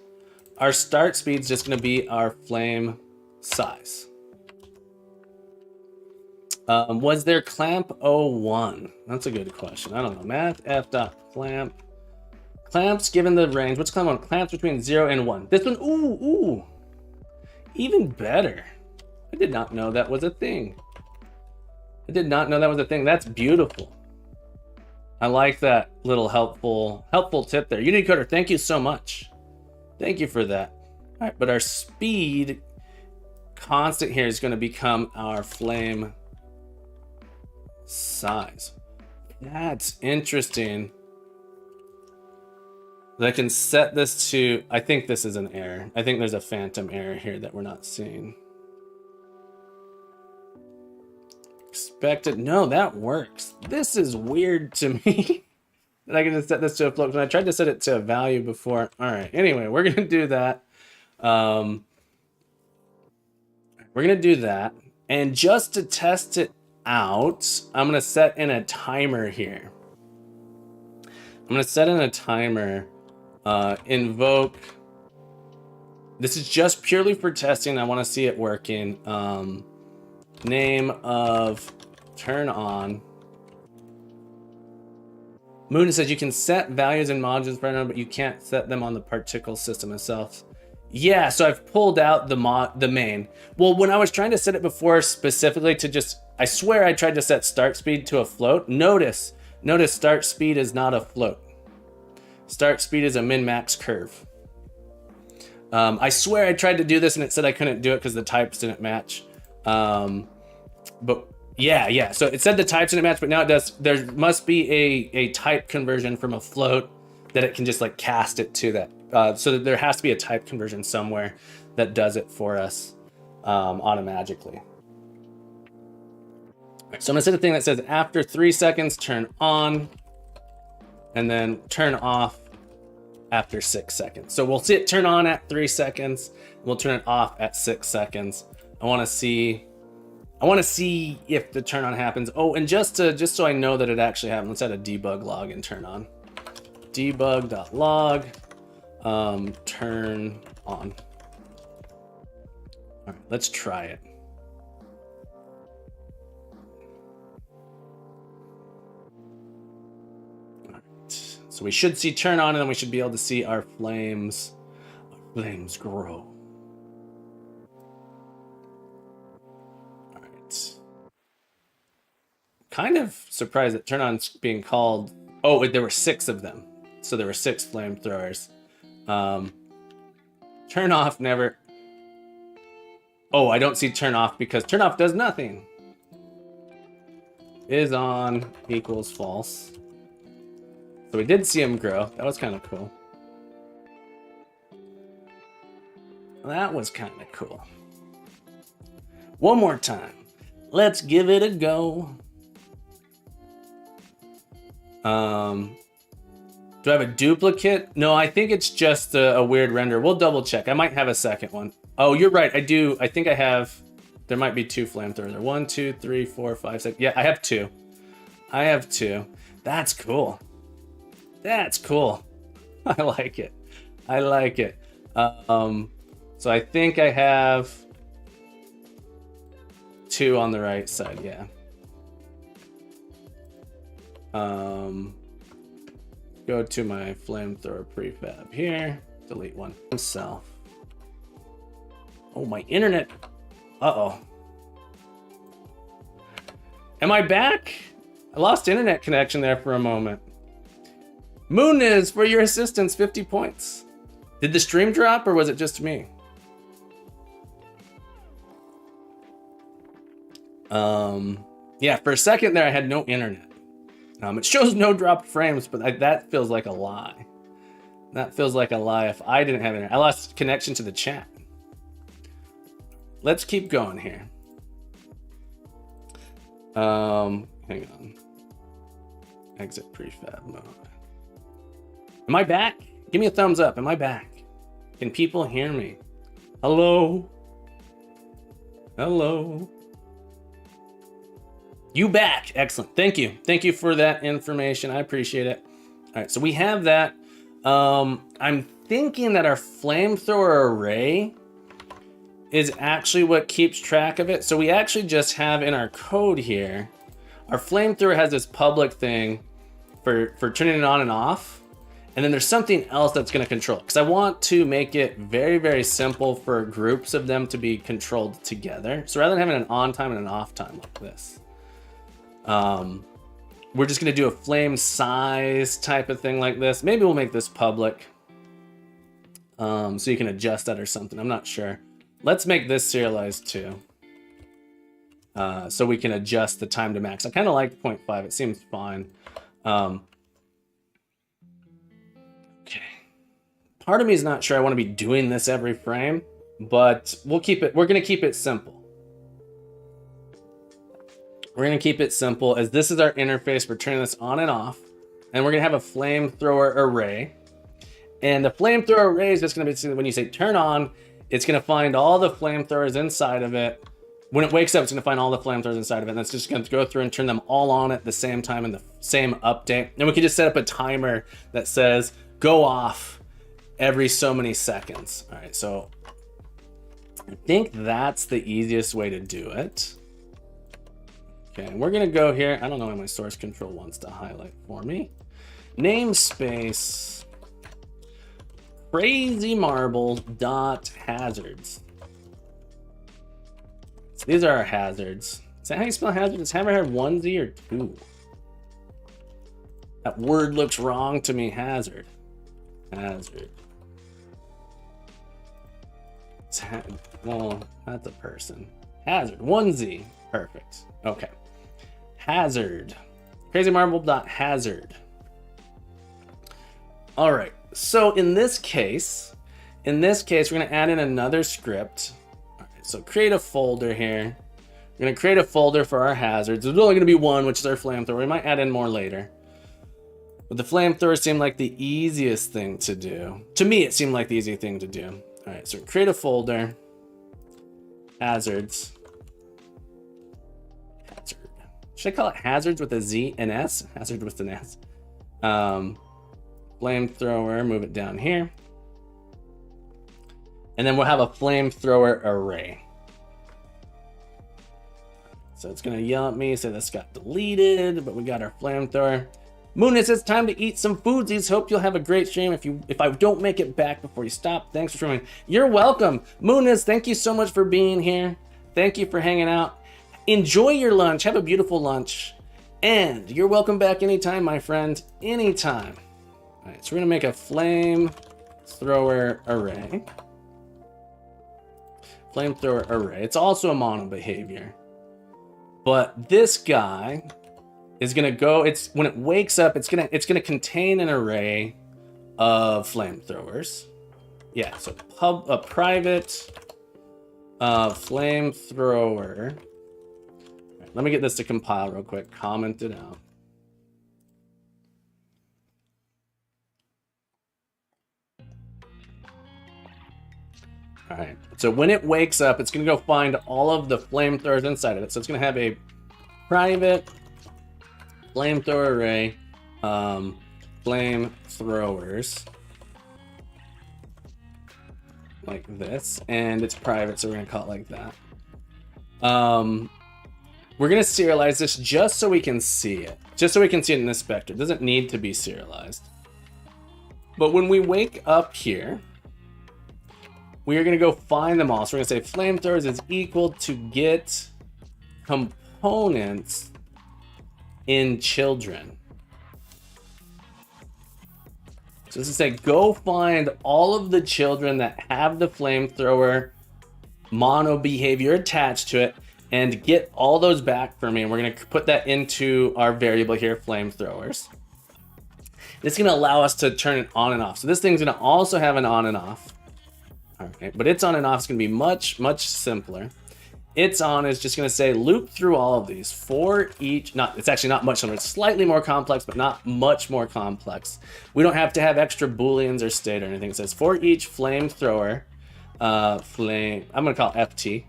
our start speed is just going to be our flame size. Was there clamp 01? That's a good question. I don't know. Math f dot clamp. Clamps given the range. What's clamp on? Clamps between 0 and 1. This one, ooh. Even better. I did not know that was a thing. That's beautiful. I like that little helpful tip there. Unicoder, thank you so much. Thank you for that. All right, but our speed constant here is going to become our flame size. That's interesting. I can set this to, I think this is an error. I think there's a phantom error here that we're not seeing. Expected, no, that works. This is weird to me. And I can just set this to a float. And I tried to set it to a value before. All right, anyway, we're gonna do that. And just to test it out, I'm gonna set in a timer here. Invoke. This is just purely for testing. I want to see it working. Name of turn on. Moon says you can set values in modules right now, but you can't set them on the particle system itself. Yeah, so I've pulled out the main. Well, when I was trying to set it before specifically to just, I swear I tried to set start speed to a float. Notice start speed is not a float. Start speed is a min-max curve. I swear I tried to do this and it said I couldn't do it because the types didn't match. But yeah. So it said the types didn't match, but now it does. There must be a type conversion from a float that it can just like cast it to that. So that there has to be a type conversion somewhere that does it for us automatically. So I'm gonna set a thing that says after 3 seconds, turn on, and then turn off after 6 seconds. So we'll see it turn on at 3 seconds. And we'll turn it off at 6 seconds. I want to see if the turn on happens. Oh, and just so I know that it actually happened, let's add a debug log and turn on. Debug.log, turn on. All right, let's try it. So we should see turn on, and then we should be able to see our flames grow. All right. Kind of surprised that turn on's being called. Oh, there were 6 of them. So there were 6 flamethrowers. Turn off never. Oh, I don't see turn off because turn off does nothing. Is on equals false. So we did see him grow. That was kind of cool. That was kind of cool. One more time. Let's give it a go. Do I have a duplicate? No, I think it's just a weird render. We'll double check. I might have a second one. Oh, you're right. I do. I think I have. There might be 2 flamethrowers there. 1, 2, 3, 4, 5, 6. Yeah, I have 2. That's cool. That's cool. I like it. So I think I have 2 on the right side, yeah. Go to my flamethrower prefab here. Delete one. Self. Oh, my internet. Uh-oh. Am I back? I lost internet connection there for a moment. Mooniz, for your assistance, 50 points. Did the stream drop or was it just me? Yeah, for a second there I had no internet. It shows no dropped frames, but that feels like a lie. That feels like a lie if I didn't have it. I lost connection to the chat. Let's keep going here. Hang on. Exit prefab mode. Am I back? Give me a thumbs up. Am I back? Can people hear me? Hello? Hello? You back. Excellent. Thank you. Thank you for that information. I appreciate it. All right, so we have that. I'm thinking that our flamethrower array is actually what keeps track of it. So we actually just have in our code here, our flamethrower has this public thing for turning it on and off. And then there's something else that's going to control it. Because I want to make it very, very simple for groups of them to be controlled together. So rather than having an on time and an off time like this, we're just going to do a flame size type of thing like this. Maybe we'll make this public so you can adjust that or something. I'm not sure. Let's make this serialized too. So we can adjust the time to max. I kind of like 0.5. It seems fine. Okay. Part of me is not sure I want to be doing this every frame, but we'll keep it. We're going to keep it simple. We're going to keep it simple as this is our interface for turning this on and off. And we're going to have a flamethrower array. And the flamethrower array is just going to be, when you say turn on, it's going to find all the flamethrowers inside of it. When it wakes up, it's going to find all the flamethrowers inside of it. And it's just going to go through and turn them all on at the same time in the same update. And we can just set up a timer that says go off every so many seconds. All right, so I think that's the easiest way to do it. Okay, and we're gonna go here. I don't know why my source control wants to highlight for me. Namespace crazy marble dot hazards. So these are our hazards. Is that how you spell hazard? Does hammer have 1 Z or 2? That word looks wrong to me. Hazard. Hazard. Well, that's a person. Hazard. 1 Z. Perfect. Okay. Hazard. Crazymarble.hazard. All right. So in this case, we're going to add in another script. All right, so create a folder here. We're going to create a folder for our hazards. There's only going to be one, which is our flamethrower. We might add in more later. But the flamethrower seemed like the easiest thing to do. To me, it seemed like the easy thing to do. All right, so create a folder. Hazards. Should I call it hazards with a Z and S? Hazard with an S. Flamethrower, move it down here. And then we'll have a flamethrower array. So it's gonna yell at me, say this got deleted, but we got our flamethrower. Moonus, it's time to eat some foodsies. Hope you'll have a great stream. If I don't make it back before you stop, thanks for streaming. You're welcome. Moonus, thank you so much for being here. Thank you for hanging out. Enjoy your lunch. Have a beautiful lunch. And you're welcome back anytime, my friend. Anytime. All right, so we're gonna make a flamethrower array. Flamethrower array. It's also a mono behavior. But this guy is gonna go, when it wakes up, it's gonna contain an array of flamethrowers. Yeah, so a private flamethrower. Let me get this to compile real quick. Comment it out. All right. So when it wakes up, it's going to go find all of the flamethrowers inside of it. So it's going to have a private flamethrower array, flamethrowers, like this, and it's private, so we're going to call it like that. We're going to serialize this just so we can see it. Just so we can see it in this vector. It doesn't need to be serialized. But when we wake up here, we are going to go find them all. So we're going to say flamethrowers is equal to get components in children. So this is say go find all of the children that have the flamethrower mono behavior attached to it, and get all those back for me. And we're going to put that into our variable here, flamethrowers. It's going to allow us to turn it on and off. So this thing's going to also have an on and off. Okay, but its on and off is going to be much, much simpler. Its on is just going to say loop through all of these for each. It's actually not much simpler. It's slightly more complex, but not much more complex. We don't have to have extra booleans or state or anything. It says for each flamethrower, I'm going to call FT,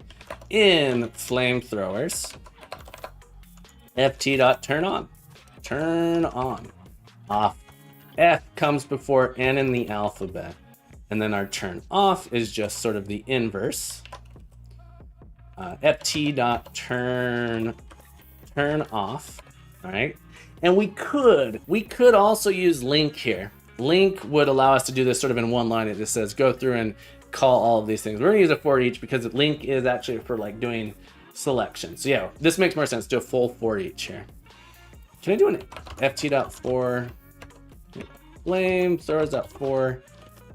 in flamethrowers, ft.turn on, turn on, off. F comes before N in the alphabet. And then our turn off is just sort of the inverse. ft.turn off. All right. And we could also use link here. Link would allow us to do this sort of in one line. It just says go through and call all of these things. We're gonna use a for each because link is actually for like doing selection. So yeah, this makes more sense. Do a full for each here. Can I do an ft.for flame throws up for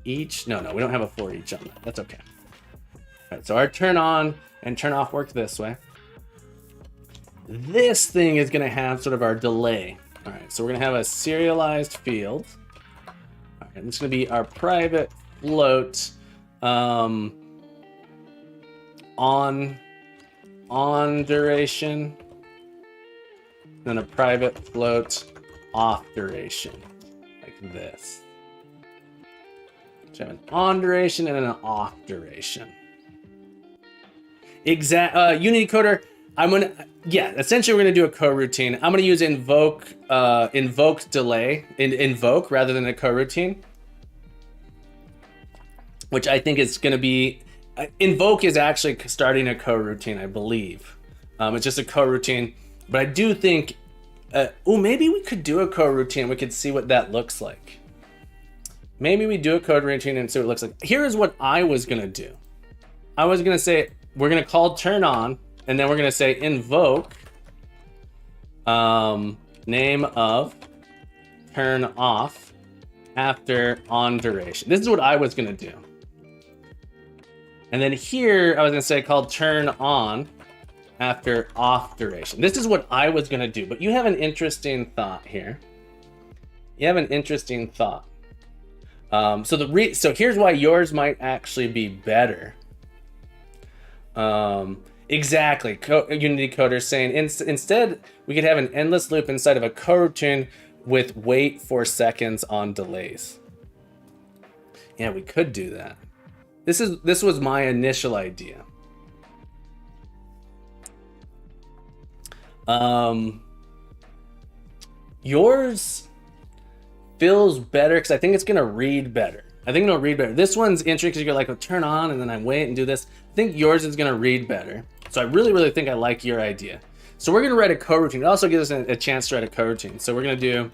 each? No, we don't have a for each on that. That's okay. All right, so our turn on and turn off work this way. This thing is going to have sort of our delay. All right, so we're going to have a serialized field. All right, this is going to be our private float on duration, then a private float off duration, like this. So I have an on duration and an off duration. Unity Coder, essentially we're gonna do a coroutine. I'm gonna use invoke delay, invoke rather than a coroutine, which I think is gonna be, invoke is actually starting a coroutine, I believe. It's just a coroutine, but I do think, maybe we could do a coroutine. We could see what that looks like. Maybe we do a coroutine and see what it looks like. Here is what I was gonna do. I was gonna say, we're gonna call turn on, and then we're gonna say invoke name of turn off after on duration. This is what I was gonna do. And then here I was gonna say called turn on after off duration. This is what I was gonna do, but you have an interesting thought here. You have an interesting thought. So here's why yours might actually be better. Exactly. Unity Coder saying instead we could have an endless loop inside of a coroutine with wait for seconds on delays. Yeah, we could do that. This was my initial idea. Yours feels better because I think it's gonna read better. I think it'll read better. This one's interesting because you're like, turn on and then I wait and do this. I think yours is gonna read better. So I really, really think I like your idea. So we're gonna write a coroutine. It also gives us a chance to write a coroutine. So we're gonna do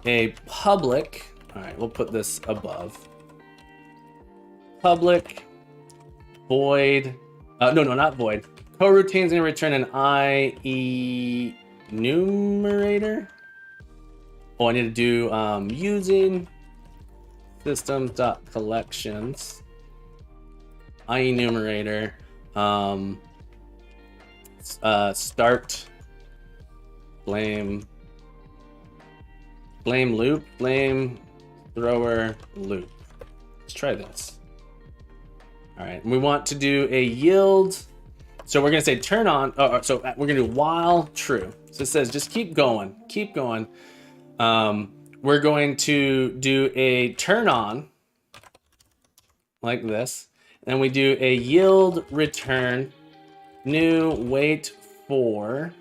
a public, all right, we'll put this above. Public void, no, not void. Coroutine's gonna return an IE numerator. Oh, I need to do using systems.collections IE numerator start flame loop, flame thrower loop. Let's try this. All right, and we want to do a yield. So we're gonna say turn on, so we're gonna do while true. So it says just keep going, keep going. We're going to do a turn on like this. Then we do a yield return new wait for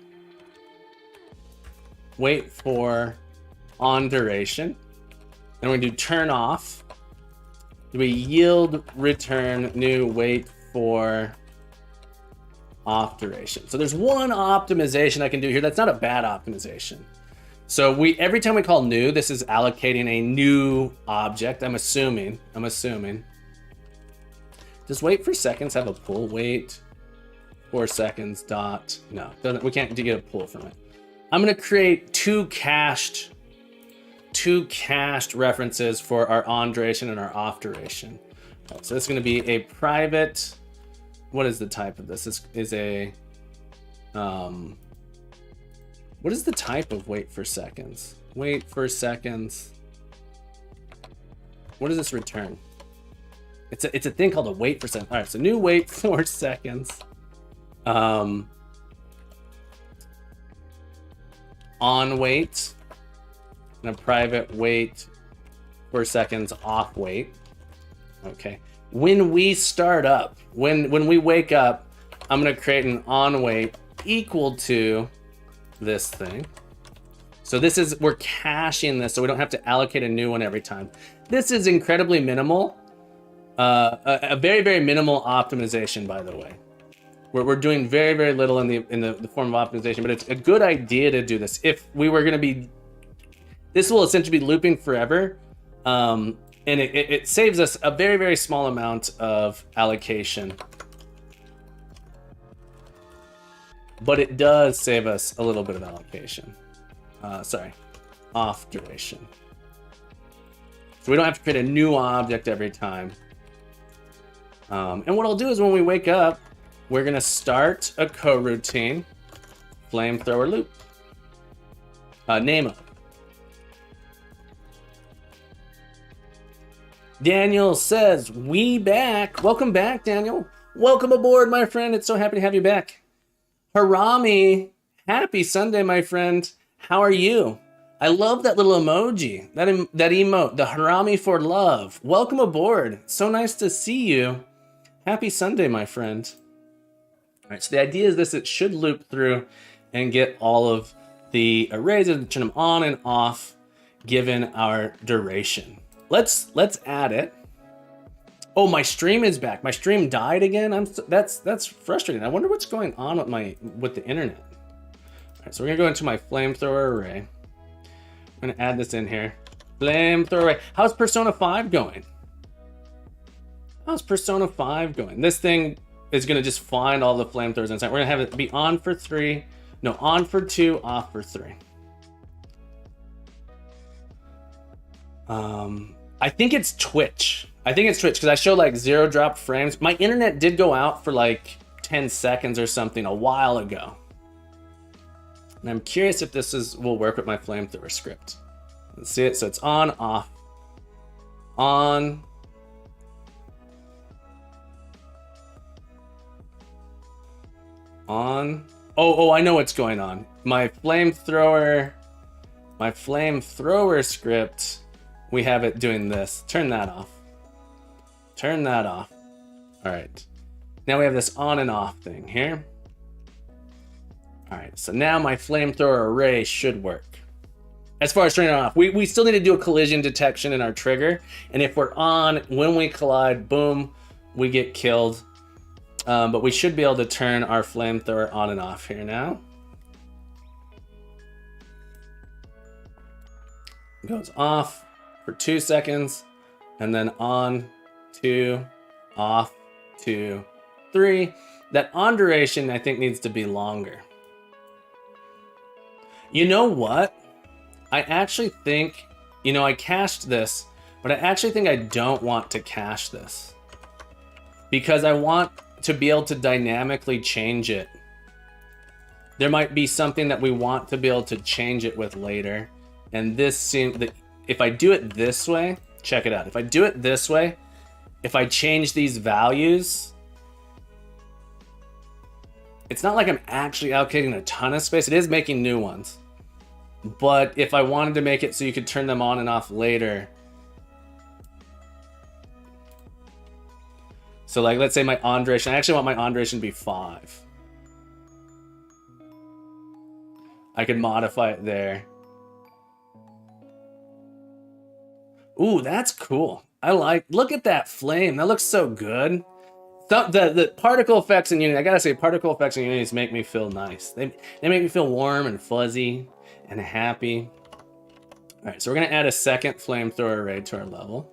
on duration. Then we do turn off. Do we yield return new wait for off duration. So there's one optimization I can do here. That's not a bad optimization. So every time we call new, this is allocating a new object. I'm assuming. Does wait for seconds have a pull? Wait 4 seconds dot. No, we can't get a pull from it. I'm gonna create two cached references for our on duration and our off duration. Right, so it's gonna be a private. What is the type of this? This is a What is the type of wait for seconds? Wait for seconds. What does this return? It's a thing called a wait for seconds. All right, so new wait for seconds. On wait and a private wait for seconds off wait. Okay. When we start up, when we wake up, I'm gonna create an on wait equal to this thing. So this is, we're caching this so we don't have to allocate a new one every time. This is incredibly minimal. A very, very minimal optimization, by the way. We're doing very, very little in the form of optimization, but it's a good idea to do this. If we were gonna be, this will essentially be looping forever. And it saves us a very, very small amount of allocation. But it does save us a little bit of allocation. Sorry, off duration. So we don't have to create a new object every time. And what I'll do is when we wake up, we're gonna start a coroutine, flamethrower loop, name of. Daniel says, we back. Welcome back, Daniel. Welcome aboard, my friend. It's so happy to have you back. Harami, happy Sunday, my friend. How are you? I love that little emoji, that emote, the Harami for love. Welcome aboard. So nice to see you. Happy Sunday, my friend. All right, so the idea is this, it should loop through and get all of the arrays and turn them on and off given our duration. Let's add it. Oh, my stream is back. My stream died again. That's frustrating. I wonder what's going on with the internet. All right, so we're gonna go into my flamethrower array. I'm gonna add this in here. Flamethrower array. How's Persona 5 going? How's Persona 5 going? This thing is gonna just find all the flamethrowers inside. We're gonna have it be on for 3, no, on for 2, off for 3. I think it's Twitch. Because I show like 0 drop frames. My internet did go out for like 10 seconds or something a while ago. And I'm curious if this will work with my flamethrower script. Let's see it. So it's on, off, on, on. Oh, I know what's going on. My flamethrower script, we have it doing this. Turn that off. Turn that off. All right. Now we have this on and off thing here. All right, so now my flamethrower array should work. As far as turning it off, we still need to do a collision detection in our trigger. And if we're on, when we collide, boom, we get killed. But we should be able to turn our flamethrower on and off here now. It goes off for 2 seconds, and then on, 2, off, 2, 3. That on duration, I think, needs to be longer. You know what? I actually think, I cached this, but I actually think I don't want to cache this. Because I want to be able to dynamically change it. There might be something that we want to be able to change it with later. And this seems that if I do it this way, check it out. If I do it this way, if I change these values, it's not like I'm actually allocating a ton of space. It is making new ones. But if I wanted to make it so you could turn them on and off later. So like, let's say my on duration, I actually want my on duration to be 5. I could modify it there. Ooh, that's cool. Look at that flame. That looks so good. The particle effects in Unity, I gotta say, particle effects in Unity make me feel nice. They make me feel warm and fuzzy and happy. All right, so we're gonna add a second flamethrower array to our level.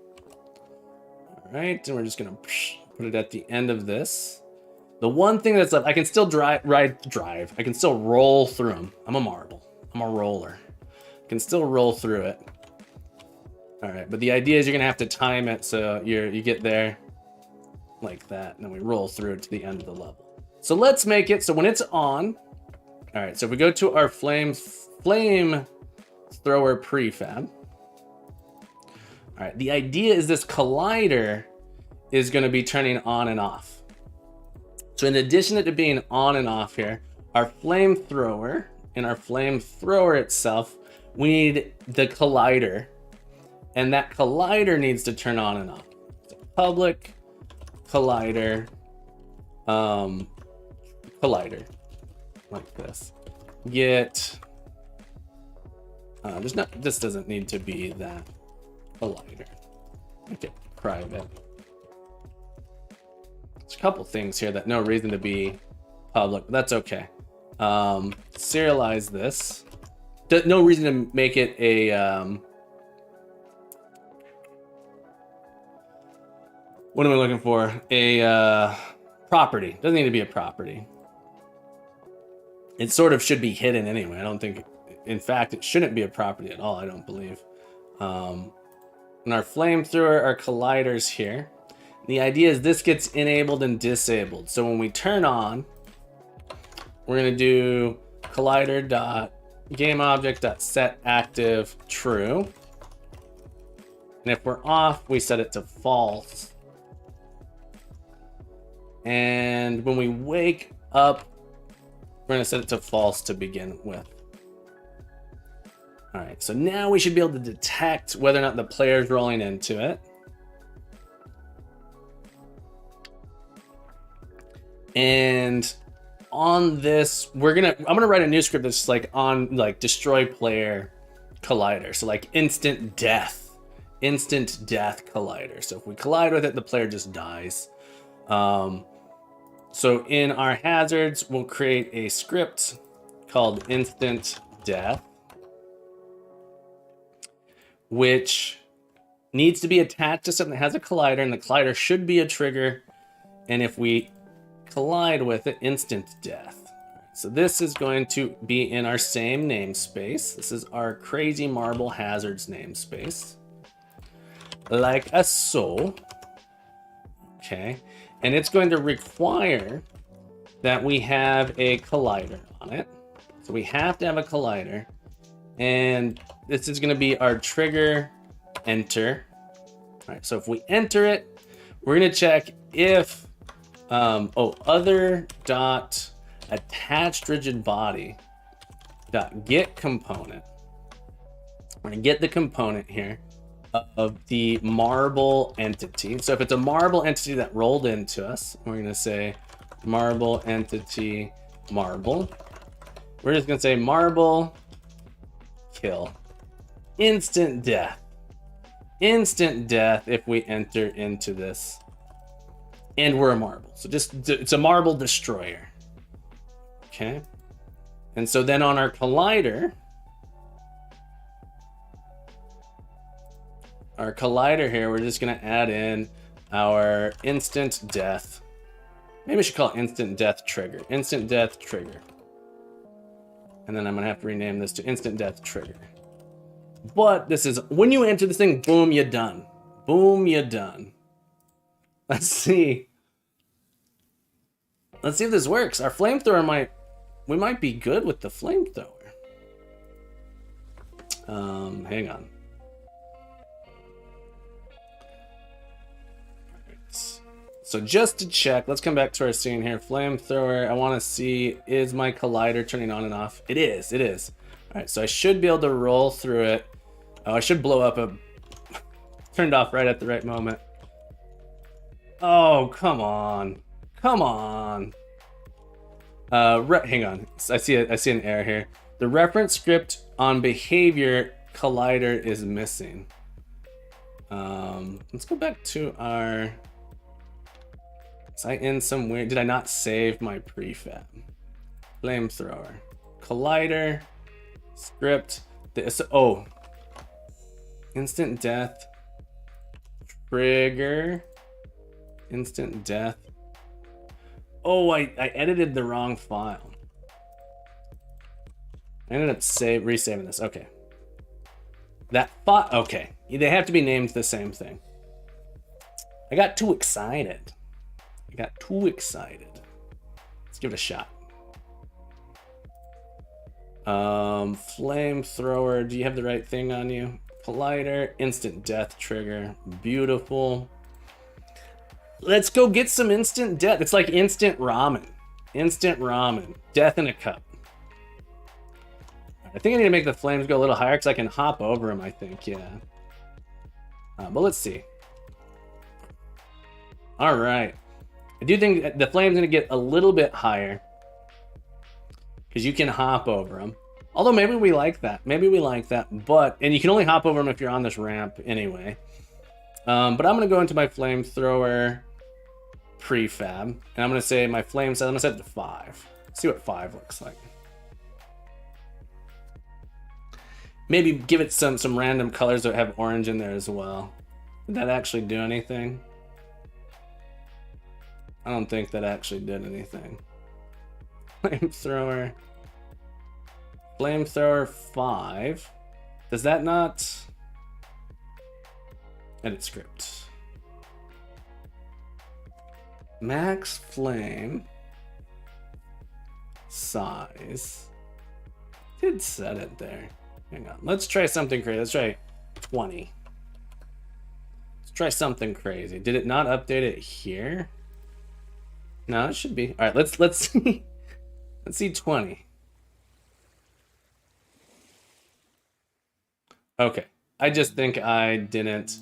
All right, and we're just gonna put it at the end of this. The one thing that's left, I can still drive. I can still roll through them. I'm a marble. I'm a roller. I can still roll through it. All right, but the idea is you're gonna have to time it so you get there like that, and then we roll through it to the end of the level. So let's make it so when it's on, All right, so if we go to our flame thrower prefab. All right, the idea is this collider is going to be turning on and off. So in addition to being on and off here, our flamethrower and our flamethrower itself, we need the collider, and that collider needs to turn on and off. So public collider, collider, like this. Get, this doesn't need to be that collider. Make it private. There's a couple things here that no reason to be public, but that's okay. Serialize this. No reason to make it a what am I looking for? A property. Doesn't need to be a property. It sort of should be hidden anyway. I don't think, in fact, it shouldn't be a property at all, I don't believe. And our flamethrower, our colliders here. The idea is this gets enabled and disabled. So when we turn on, we're gonna do collider.gameObject.setActive true. And if we're off, we set it to false. And when we wake up, we're gonna set it to false to begin with. All right, so now we should be able to detect whether or not the player's rolling into it. And on this, I'm gonna write a new script that's like on like destroy player collider. So like instant death collider. So if we collide with it, the player just dies. So in our hazards, we'll create a script called instant death, which needs to be attached to something that has a collider, and the collider should be a trigger. And if we collide with it, instant death. So this is going to be in our same namespace. This is our crazy marble hazards namespace, like a so. Okay, and it's going to require that we have a collider on it. So we have to have a collider, and this is going to be our trigger enter. All right, so if we enter it, we're going to check if other dot attached rigid body dot get component. We're gonna get the component here of the marble entity. So if it's a marble entity that rolled into us, we're gonna say marble entity marble. We're just gonna say marble kill. Instant death. Instant death if we enter into this. And we're a marble. So it's a marble destroyer. Okay. And so then on our collider, here, we're just going to add in our instant death. Maybe we should call it instant death trigger. Instant death trigger. And then I'm going to have to rename this to instant death trigger. But this is when you enter this thing, boom, you're done. Boom, you're done. Let's see. Let's see if this works. Our flamethrower we might be good with the flamethrower. Hang on. So just to check, let's come back to our scene here. Flamethrower, I want to see, is my collider turning on and off? It is, it is. All right, so I should be able to roll through it. Oh, I should blow up turned off right at the right moment. Oh, come on. Come on. Hang on. I see an error here. The reference script on behavior collider is missing. Let's go back to our... Was I in some weird... Did I not save my prefab? Flamethrower. Collider. Script. Oh. Instant death. Trigger. Instant death. Oh, I edited the wrong file. I ended up resaving this. Okay. Okay. They have to be named the same thing. I got too excited. Let's give it a shot. Flamethrower, do you have the right thing on you? Collider, instant death trigger, beautiful. Let's go get some instant death. It's like instant ramen. Instant ramen. Death in a cup. I think I need to make the flames go a little higher because I can hop over them, I think, yeah. But let's see. All right. I do think the flame's going to get a little bit higher because you can hop over them. Although maybe we like that. Maybe we like that. And you can only hop over them if you're on this ramp anyway. But I'm going to go into my flamethrower prefab. And I'm going to say my flame size, I'm going to set it to 5. See what 5 looks like. Maybe give it some random colors that have orange in there as well. Did that actually do anything? I don't think that actually did anything. Flamethrower 5. Does that not? Edit script. Max flame size. Did set it there. Hang on. Let's try something crazy. Let's try 20. Let's try something crazy. Did it not update it here? No, it should be. All right, let's see. Let's see 20. Okay. I just think I didn't.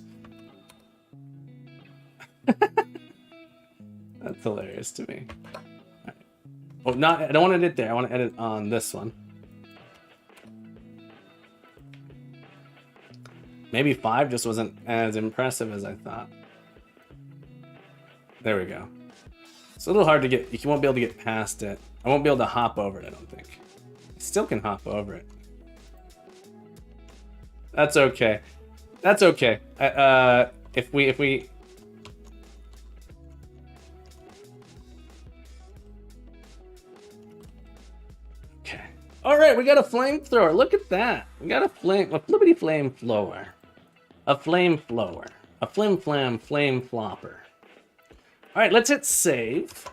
That's hilarious to me. All right. Oh, I don't want to edit there. I want to edit on this one. Maybe 5 just wasn't as impressive as I thought. There we go. It's a little hard to get. You won't be able to get past it. I won't be able to hop over it, I don't think. I still can hop over it. That's okay. That's okay. If we okay. All right, we got a flamethrower. Look at that. We got a flippity flamethrower. A flamethrower. A flame flopper. All right, let's hit save.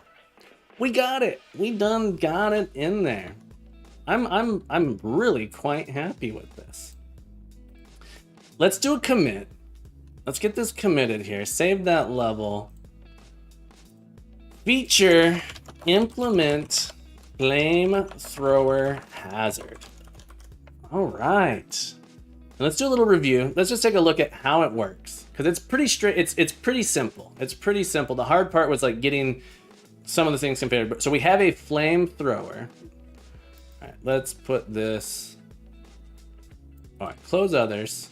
We got it. We done got it in there. I'm really quite happy with this. Let's do a commit. Let's get this committed here. Save that level. Feature implement flamethrower hazard. All right. And let's do a little review. Let's just take a look at how it works. Because it's pretty straight. It's pretty simple. It's pretty simple. The hard part was like getting some of the things configured. So we have a flamethrower. All right, let's put this. All right, close others.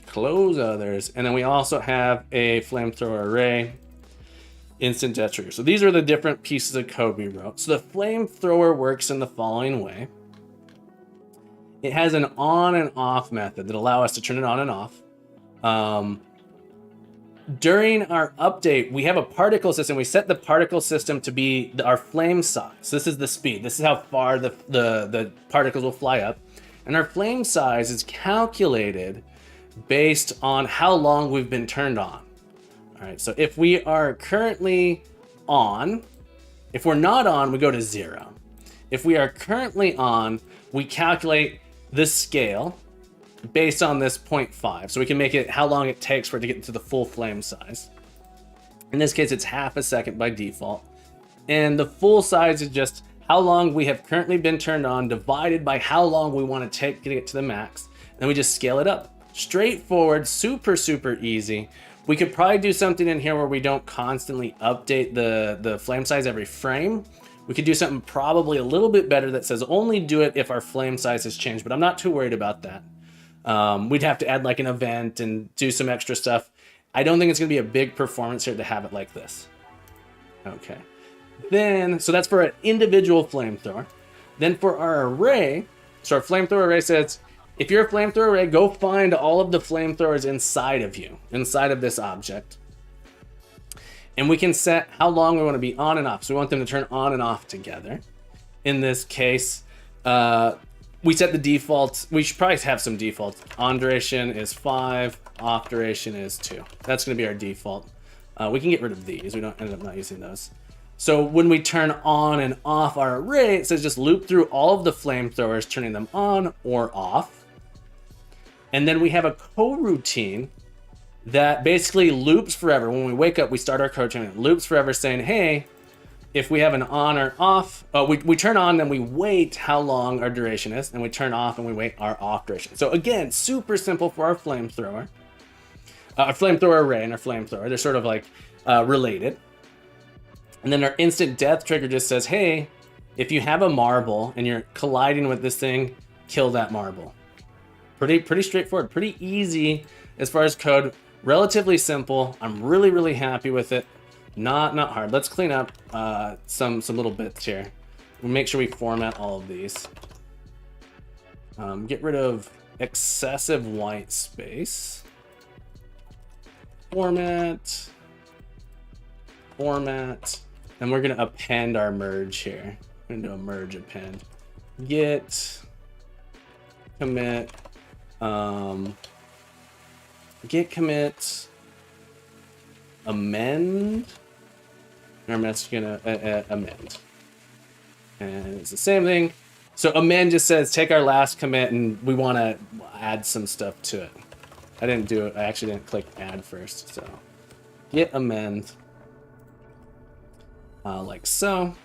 Close others. And then we also have a flamethrower array. Instant death trigger. So these are the different pieces of code we wrote. So the flamethrower works in the following way. It has an on and off method that allow us to turn it on and off. During our update, we have a particle system. We set the particle system to be our flame size. So this is the speed. This is how far the particles will fly up. And our flame size is calculated based on how long we've been turned on. All right, so if we are currently on, if we're not on, we go to 0. If we are currently on, we calculate the scale based on this 0.5. So we can make it how long it takes for it to get to the full flame size. In this case, it's half a second by default. And the full size is just how long we have currently been turned on divided by how long we want to take to get to the max. And then we just scale it up. Straightforward, super, super easy. We could probably do something in here where we don't constantly update the flame size every frame. We could do something probably a little bit better that says only do it if our flame size has changed, but I'm not too worried about that. We'd have to add like an event and do some extra stuff. I don't think it's gonna be a big performance here to have it like this. Okay. Then, so that's for an individual flamethrower. Then for our array, so our flamethrower array says, if you're a flamethrower array, go find all of the flamethrowers inside of you, inside of this object. And we can set how long we want to be on and off. So we want them to turn on and off together. In this case, we set the default. We should probably have some defaults. On duration is 5, off duration is 2. That's going to be our default. We can get rid of these. We don't end up not using those. So when we turn on and off our array, it says just loop through all of the flamethrowers, turning them on or off. And then we have a coroutine that basically loops forever. When we wake up, we start our coroutine. It loops forever saying, hey, if we have an on or off, we turn on, then we wait how long our duration is, and we turn off and we wait our off duration. So again, super simple for our flamethrower. Our flamethrower array and our flamethrower, they're sort of like related. And then our instant death trigger just says, hey, if you have a marble and you're colliding with this thing, kill that marble. Pretty straightforward, pretty easy as far as code, relatively simple. I'm really happy with it. Not hard. Let's clean up some little bits here. We'll make sure we format all of these. Get rid of excessive white space. Format. And we're gonna append our merge here. We're gonna do a merge append. Git commit. Git commit. Amend. I'm just gonna amend. And it's the same thing. So amend just says take our last commit and we want to add some stuff to it. I didn't do it. I actually didn't click add first. So git amend. Like so.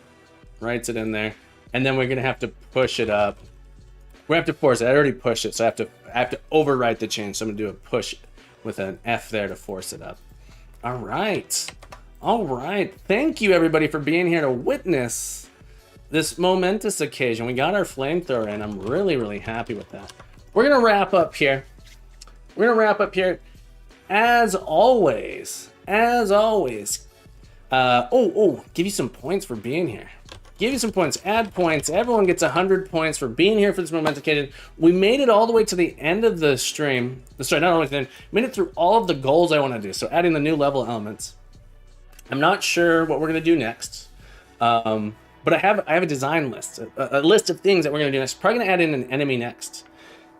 Writes it in there. And then we're gonna have to push it up. We have to force it. I already pushed it, so I have to overwrite the change. So I'm gonna do a push with an F there to force it up. All right. Thank you everybody for being here to witness this momentous occasion. We got our flamethrower in. I'm really happy with that. We're gonna wrap up here. As always. Give you some points for being here. Give you some points, add points. Everyone gets 100 points for being here for this momentous occasion. We made it all the way to the end of the stream. Sorry, not only then, made it through all of the goals I want to do. So adding the new level elements. I'm not sure what we're gonna do next, but I have a design list, a list of things that we're gonna do next. Probably gonna add in an enemy next.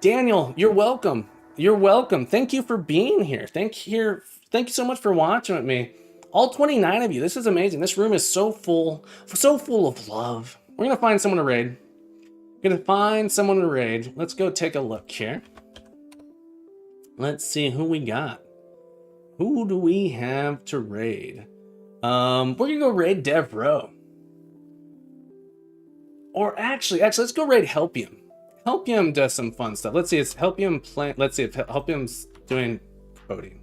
Daniel, you're welcome. Thank you for being here. Thank you so much for watching with me. All 29 of you. This is amazing. This room is so full of love. We're gonna find someone to raid. Let's go take a look here. Let's see who we got. Who do we have to raid? We're gonna go raid DevRow. Or actually, let's go raid Helpium. Helpium does some fun stuff. Let's see, let's see if Helpium's doing coding.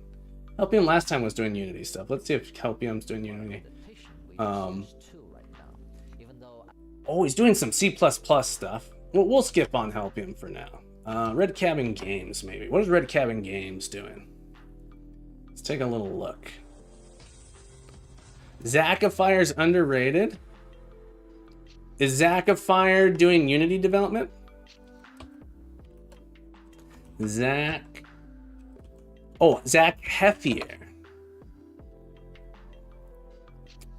Helpium last time was doing Unity stuff. Let's see if Helpium's doing Unity. He's doing some C++ stuff. We'll skip on Helpium for now. Red Cabin Games, maybe. What is Red Cabin Games doing? Let's take a little look. Zackifire's underrated. Is Zackifier doing Unity development? Zach Heffier.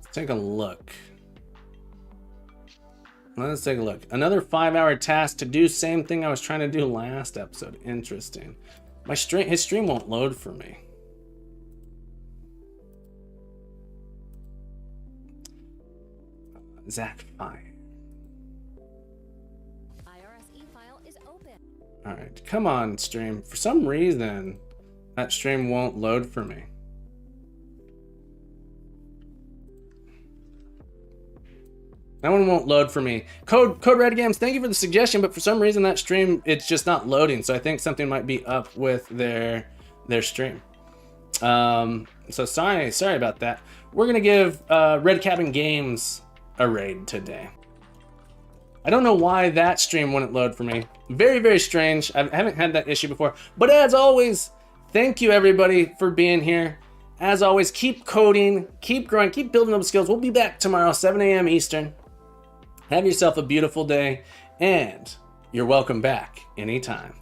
Let's take a look. Another 5-hour task to do same thing I was trying to do last episode. Interesting. His stream won't load for me. Zach Fire. IRS file is open. All right, come on, stream. For some reason, that stream won't load for me. That one won't load for me. Code Red Games, thank you for the suggestion, but for some reason that stream, it's just not loading. So I think something might be up with their stream. So sorry about that. We're gonna give Red Cabin Games a raid today. I don't know why that stream wouldn't load for me. Very, very strange. I haven't had that issue before. But as always, thank you everybody for being here. As always, keep coding, keep growing, keep building those skills. We'll be back tomorrow, 7 a.m. Eastern. Have yourself a beautiful day, and you're welcome back anytime.